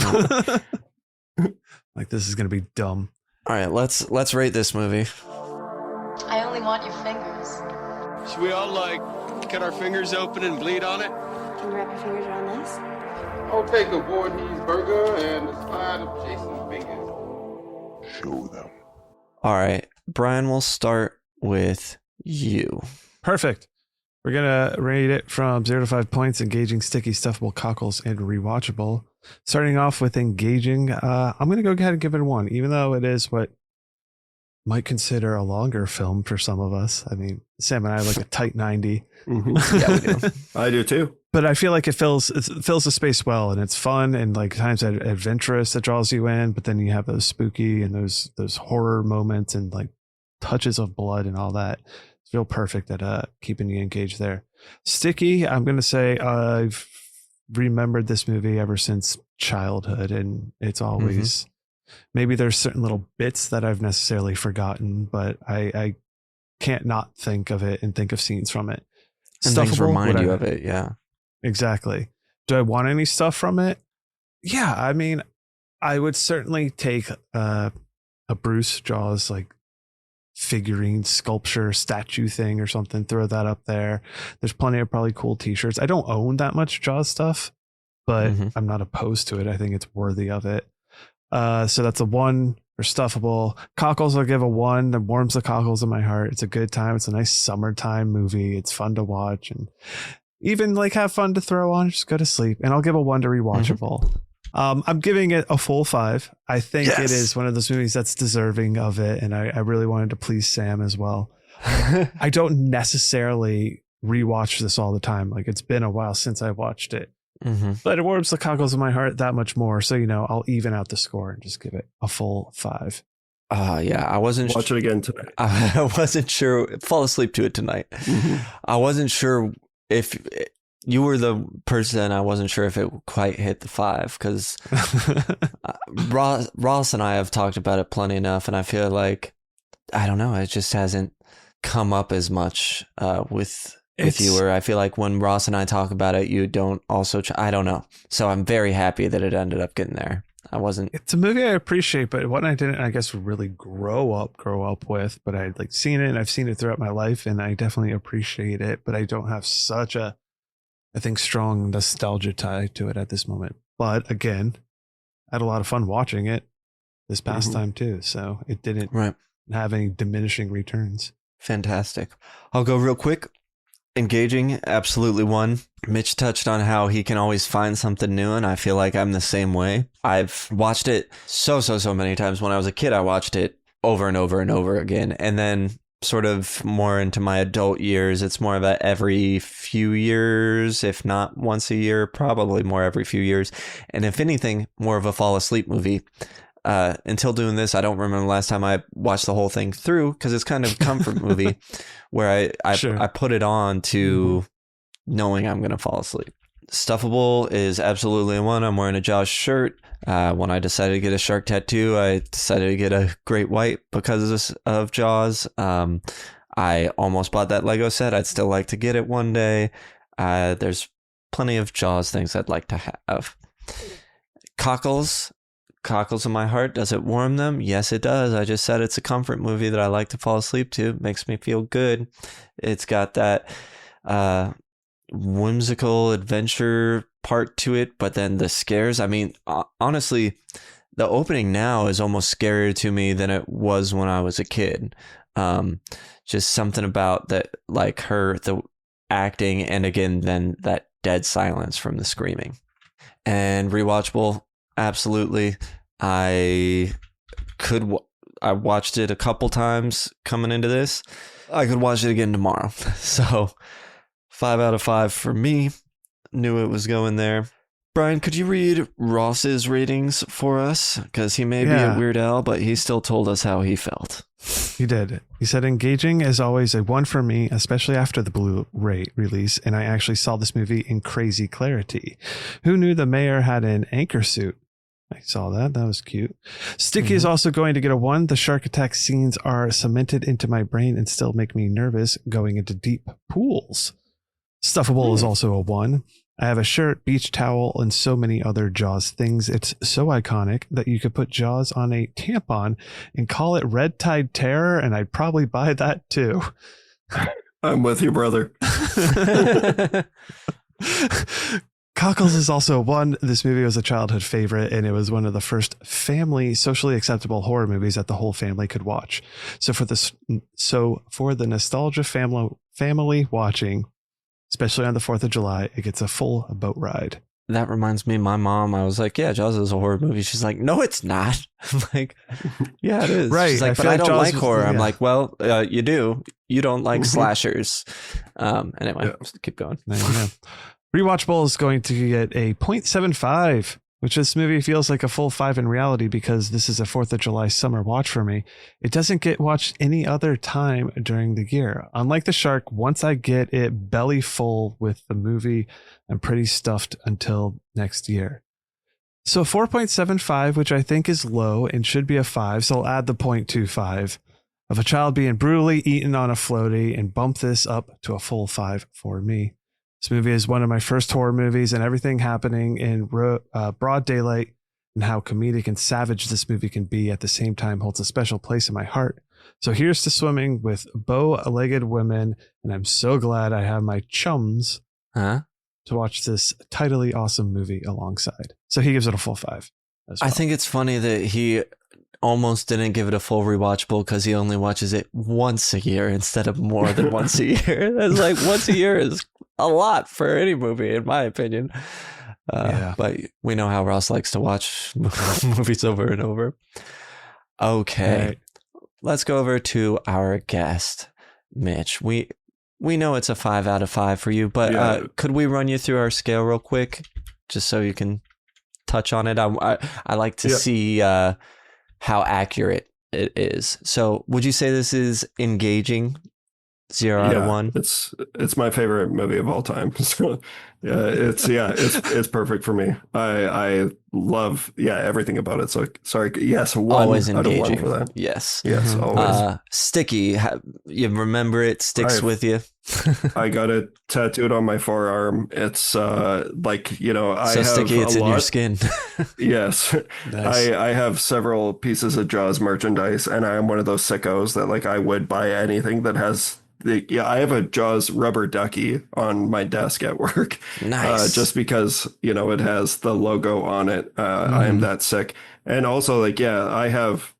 Like this is gonna be dumb. All right, let's rate this movie. I only want your fingers. Should we all cut our fingers open and bleed on it? Can you wrap your fingers around this? I'll take a Voorhees burger and a side of Jason's fingers. Show them. All right, Brian, we'll start with you. Perfect. We're gonna rate it from 0 to 5 points: engaging, sticky, stuffable, cockles, and rewatchable. Starting off with engaging, I'm gonna go ahead and give it a 1, even though it is what might consider a longer film for some of us. I mean, Sam and I like a tight 90. Mm-hmm. Yeah, we do. I do too. But I feel like it fills the space well, and it's fun and like times adventurous that draws you in. But then you have those spooky and those horror moments and like touches of blood and all that. It's real perfect at keeping you engaged there. Sticky, I'm gonna say I've remembered this movie ever since childhood, and it's always maybe there's certain little bits that I've necessarily forgotten, but I can't not think of it and think of scenes from it. And things Stuffable, remind you whatever. of it, yeah. Exactly. Do I want any stuff from it? Yeah, I mean, I would certainly take a Bruce Jaws like figurine, sculpture, statue thing or something, throw that up there. There's plenty of probably cool t-shirts. I don't own that much Jaws stuff, but I'm not opposed to it. I think it's worthy of it. So that's a 1 for stuffable. Cockles, I'll give a 1. That warms the cockles in my heart. It's a good time. It's a nice summertime movie. It's fun to watch and even like have fun to throw on, just go to sleep. And I'll give a 1 to rewatchable. I'm giving it a full 5. I think it is one of those movies that's deserving of it. And I really wanted to please Sam as well. I don't necessarily rewatch this all the time. Like it's been a while since I watched it. But it warms the cockles in my heart that much more. So, I'll even out the score and just give it a full 5. Yeah, I wasn't Watch it again tonight. I wasn't sure. Fall asleep to it tonight. I wasn't sure if you were the person. I wasn't sure if it quite hit the 5 because Ross and I have talked about it plenty enough, and I feel like I don't know. It just hasn't come up as much with you, or I feel like when Ross and I talk about it, you don't also. I don't know. So I'm very happy that it ended up getting there. I wasn't. It's a movie I appreciate, but one I didn't, I guess, really grow up with. But I'd like seen it, and I've seen it throughout my life, and I definitely appreciate it. But I don't have such a, I think, strong nostalgia tie to it at this moment. But again, I had a lot of fun watching it this past time too, so it didn't have any diminishing returns. Fantastic. I'll go real quick. Engaging, absolutely 1. Mitch touched on how he can always find something new, and I feel like I'm the same way. I've watched it so many times. When I was a kid, I watched it over and over and over again. And then sort of more into my adult years, it's more of a every few years, if not once a year, probably more every few years. And if anything, more of a fall asleep movie. Until doing this, I don't remember the last time I watched the whole thing through, because it's kind of a comfort movie where I put it on to knowing I'm going to fall asleep. Stuffable is absolutely one. I'm wearing a Jaws shirt. When I decided to get a shark tattoo, I decided to get a great white because of Jaws. I almost bought that Lego set. I'd still like to get it one day. There's plenty of Jaws things I'd like to have. Cockles in my heart. Does it warm them? Yes, it does. I just said it's a comfort movie that I like to fall asleep to. It makes me feel good. It's got that whimsical adventure part to it, but then the scares, I mean, honestly, the opening now is almost scarier to me than it was when I was a kid. Just something about that, like the acting, and again, then that dead silence from the screaming. And rewatchable, absolutely. I watched it a couple times coming into this. I could watch it again tomorrow. So 5 out of 5 for me. Knew it was going there. Brian, could you read Ross's ratings for us? Because he may be a Weird Al, but he still told us how he felt. He did. He said, engaging as always, a 1 for me, especially after the Blu-ray release, and I actually saw this movie in crazy clarity. Who knew the mayor had an anchor suit? I saw that. That was cute. Sticky is also going to get a 1. The shark attack scenes are cemented into my brain and still make me nervous going into deep pools. Stuffable is also a 1. I have a shirt, beach towel, and so many other Jaws things. It's so iconic that you could put Jaws on a tampon and call it Red Tide Terror, and I'd probably buy that too. I'm with you, brother. Cockles is also a 1. This movie was a childhood favorite, and it was one of the first family, socially acceptable horror movies that the whole family could watch. So for the nostalgia family watching, especially on the 4th of July, it gets a full boat ride. That reminds me, my mom, I was like, yeah, Jaws is a horror movie. She's like, no, it's not. I'm like, yeah, it is. Right. She's like, but I don't like horror. I'm like, well, you do. You don't like slashers. Anyway, keep going. Rewatchable is going to get a 0.75, which this movie feels like a full 5 in reality because this is a 4th of July summer watch for me. It doesn't get watched any other time during the year. Unlike The Shark, once I get it belly full with the movie, I'm pretty stuffed until next year. So 4.75, which I think is low and should be a 5, so I'll add the 0.25 of a child being brutally eaten on a floaty and bump this up to a full 5 for me. This movie is one of my first horror movies, and everything happening in broad daylight and how comedic and savage this movie can be at the same time holds a special place in my heart. So here's to swimming with bow-legged women, and I'm so glad I have my chums to watch this tidily awesome movie alongside. So he gives it a full 5 as well. I think it's funny that he almost didn't give it a full rewatchable because he only watches it once a year instead of more than once a year. That's like once a year is a lot for any movie, in my opinion. But we know how Ross likes to watch movies over and over. Okay. Right. Let's go over to our guest, Mitch. We know it's a 5 out of 5 for you, but could we run you through our scale real quick just so you can touch on it? I like to see how accurate it is. So would you say this is engaging? 0 out of 1. It's my favorite movie of all time. So, it's perfect for me. I love everything about it. So sorry, yes, 1 always out engaging. of 1 for that. Yes, always. Sticky. You remember it sticks with you. I got it tattooed on my forearm. It's I have sticky it's in your skin. Yes, Nice. I have several pieces of Jaws merchandise, and I am one of those sickos that I would buy anything that has. I have a Jaws rubber ducky on my desk at work. Nice. Just because, it has the logo on it. I am that sick. And also I have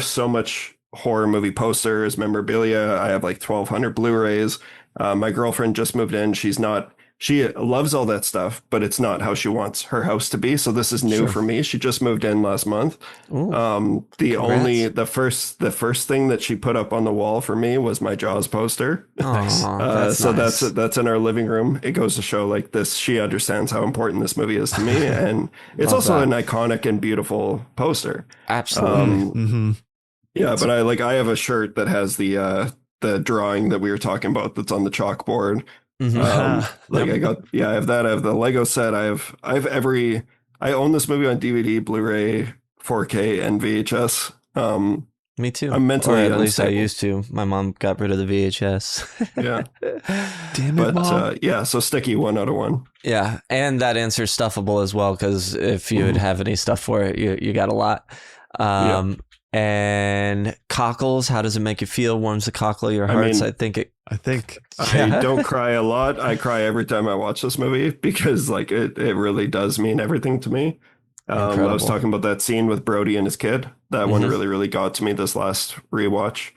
so much horror movie posters, memorabilia. I have 1,200 Blu-rays. My girlfriend just moved in. She's not she loves all that stuff, but it's not how she wants her house to be. So this is new for me. She just moved in last month. The first thing that she put up on the wall for me was my Jaws poster. That's in our living room. It goes to show like this, she understands how important this movie is to me. And it's also an iconic and beautiful poster. Absolutely. Yeah, but I have a shirt that has the drawing that we were talking about that's on the chalkboard. I have that. I have the Lego set. I own this movie on DVD, Blu-ray, 4K, and VHS. Me too. I'm mentally at least unstable. I used to. My mom got rid of the VHS. Yeah. Damn it, Mom. So sticky 1 out of 1. Yeah, and that answer's stuffable as well, because if you would have any stuff for it, you got a lot. And cockles, how does it make you feel? Warms the cockle of your hearts. I think I don't cry a lot. I cry every time I watch this movie because like it really does mean everything to me. I was talking about that scene with Brody and his kid. That one really, really got to me this last rewatch.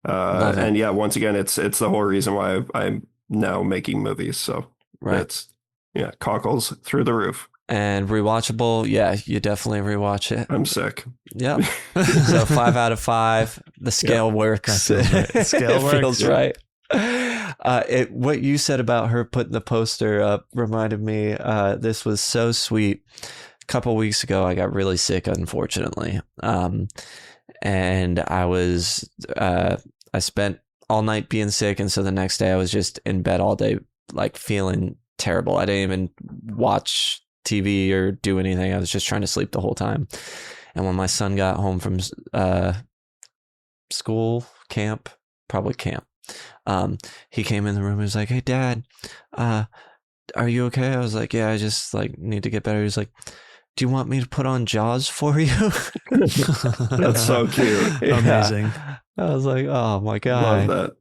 And yeah, once again, it's the whole reason why I'm now making movies. So it's cockles through the roof. And rewatchable, yeah, you definitely rewatch it. I'm sick. Yep. So 5 out of 5. The scale works. Right. Scale works. Feels right. What you said about her putting the poster up reminded me. This was so sweet. A couple weeks ago, I got really sick, unfortunately, and I spent all night being sick, and so the next day I was just in bed all day, like feeling terrible. I didn't even watch TV or do anything. I was just trying to sleep the whole time. And when my son got home from school, camp, he came in the room and was like, "Hey, Dad, are you okay?" I was like, "Yeah, I just like need to get better." He was like, "Do you want me to put on Jaws for you?" That's so cute. Amazing. I was like, "Oh my God." Love that.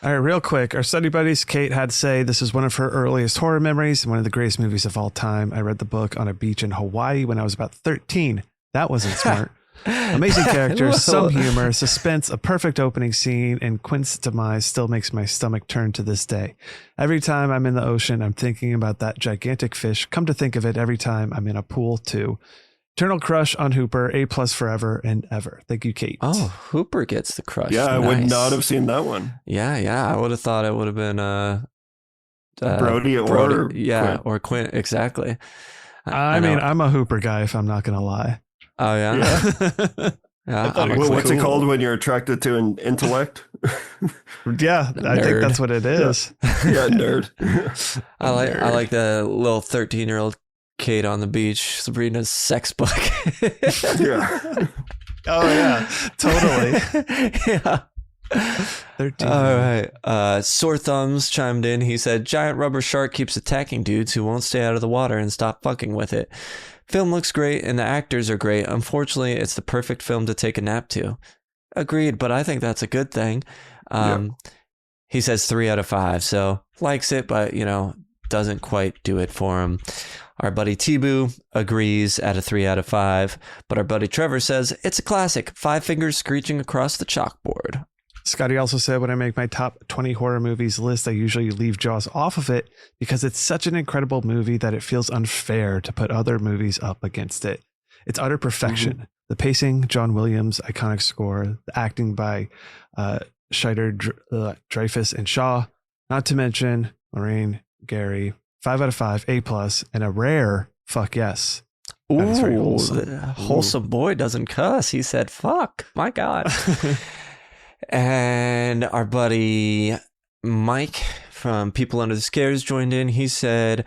All right, real quick. Our study buddies, Kate, had to say this is one of her earliest horror memories and one of the greatest movies of all time. I read the book on a beach in Hawaii when I was about 13. That wasn't smart. Amazing characters, some humor, suspense, a perfect opening scene, and Quint's demise still makes my stomach turn to this day. Every time I'm in the ocean, I'm thinking about that gigantic fish. Come to think of it, every time I'm in a pool too. Eternal crush on Hooper, A+ forever and ever. Thank you, Kate. Oh, Hooper gets the crush. Yeah, I Nice. would not have seen that one. Yeah. I would have thought it would have been Brody or Quint. or Quint. Exactly. I mean, I'm a Hooper guy, if I'm not going to lie. Oh yeah. What's it called when you're attracted to an intellect? Yeah, I think that's what it is. Yeah, nerd. I like the little 13-year-old Kate on the beach Sabrina's sex book. Yeah. Oh yeah, totally. Yeah. 13. All right. Sore Thumbs chimed in. He said, "Giant rubber shark keeps attacking dudes who won't stay out of the water and stop fucking with it. Film looks great and the actors are great. Unfortunately, it's the perfect film to take a nap to." Agreed, but I think that's a good thing. He says 3 out of 5, so likes it, but doesn't quite do it for him. Our buddy T-Boo agrees at a 3 out of 5, but our buddy Trevor says it's a classic. 5 fingers screeching across the chalkboard. Scotty also said, when I make my top 20 horror movies list, I usually leave Jaws off of it because it's such an incredible movie that it feels unfair to put other movies up against it. It's utter perfection. Mm-hmm. The pacing, John Williams' iconic score, the acting by Scheider, Dreyfuss, and Shaw, not to mention Lorraine, Gary, 5 out of 5, A+, and a rare fuck yes. Ooh, that is very wholesome. Wholesome boy doesn't cuss. He said fuck. My God. And our buddy Mike from People Under the Scares joined in. He said,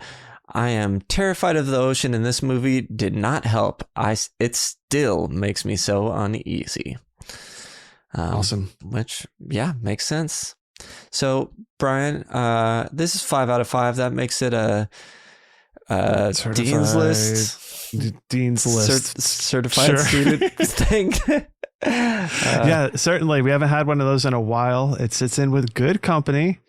"I am terrified of the ocean and this movie did not help. It still makes me so uneasy." Awesome. Which, yeah, makes sense. So, Brian, this is 5 out of 5. That makes it a Dean's List. Dean's List. Certified student thing. Yeah, certainly. We haven't had one of those in a while. It sits in with good company.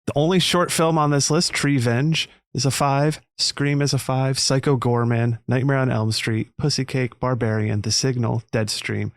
The only short film on this list, Treevenge, is a 5. Scream is a 5. Psycho Goreman, Nightmare on Elm Street, Pussycake, Barbarian, The Signal, Deadstream,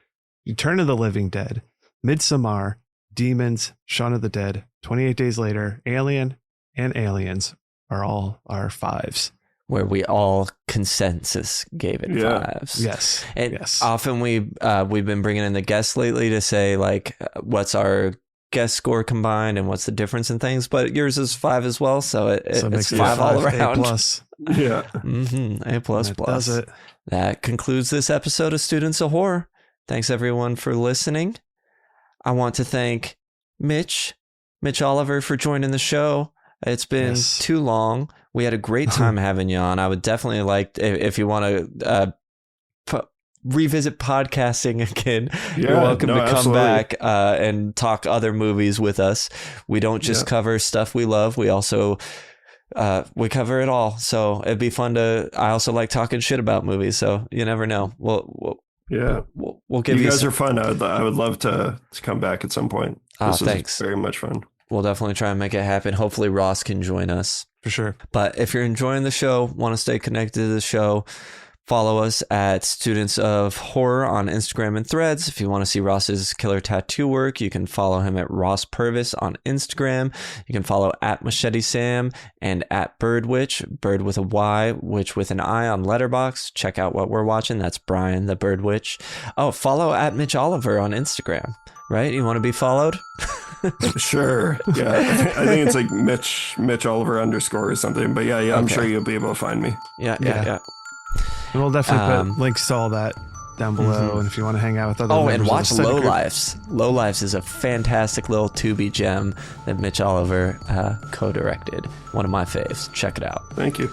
Return of the Living Dead, Midsommar, Demons, Shaun of the Dead, 28 Days Later, Alien, and Aliens. are all our 5s. Where we all consensus gave it 5s. Yes. And yes. often we've been bringing in the guests lately to say like, what's our guest score combined and what's the difference in things, but yours is 5 as well. So it's 5 all around. A+. Yeah. A++. Does it. That concludes this episode of Students of Horror. Thanks everyone for listening. I want to thank Mitch Oliver for joining the show. It's been too long. We had a great time having you on. I would definitely like, if you want to revisit podcasting again, you're welcome to come back and talk other movies with us. We don't just cover stuff we love. We also we cover it all. So it'd be fun to. I also like talking shit about movies. So you never know. We'll give you guys are fun. I would love to come back at some point. This thanks. Very much fun. We'll definitely try and make it happen. Hopefully Ross can join us. For sure. But if you're enjoying the show, want to stay connected to the show, follow us at Students of Horror on Instagram and Threads. If you want to see Ross's killer tattoo work, you can follow him at Ross Purvis on Instagram. You can follow at Machete Sam and at Birdwitch, Bird with a Y, Witch with an I on Letterboxd. Check out what we're watching. That's Brian the Birdwitch. Oh, follow at Mitch Oliver on Instagram, right? You want to be followed? Sure. Yeah. I think it's like Mitch Oliver _ or something. But yeah, I'm sure you'll be able to find me. Yeah. And we'll definitely put links to all that down below. And if you want to hang out with other members and watch of the study Low group. Lives. Low Lives is a fantastic little Tubi gem that Mitch Oliver co-directed. One of my faves. Check it out. Thank you.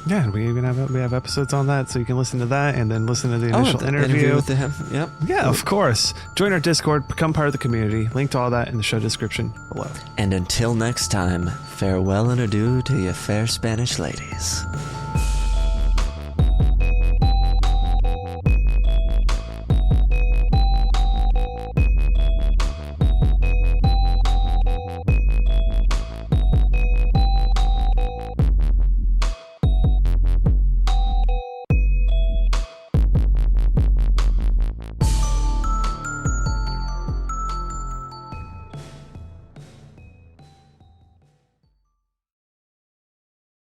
Yeah, and we even have episodes on that, so you can listen to that and then listen to the initial interview with him. Yep. Yeah, of course. Join our Discord, become part of the community. Link to all that in the show description below. And until next time, farewell and adieu to your fair Spanish ladies.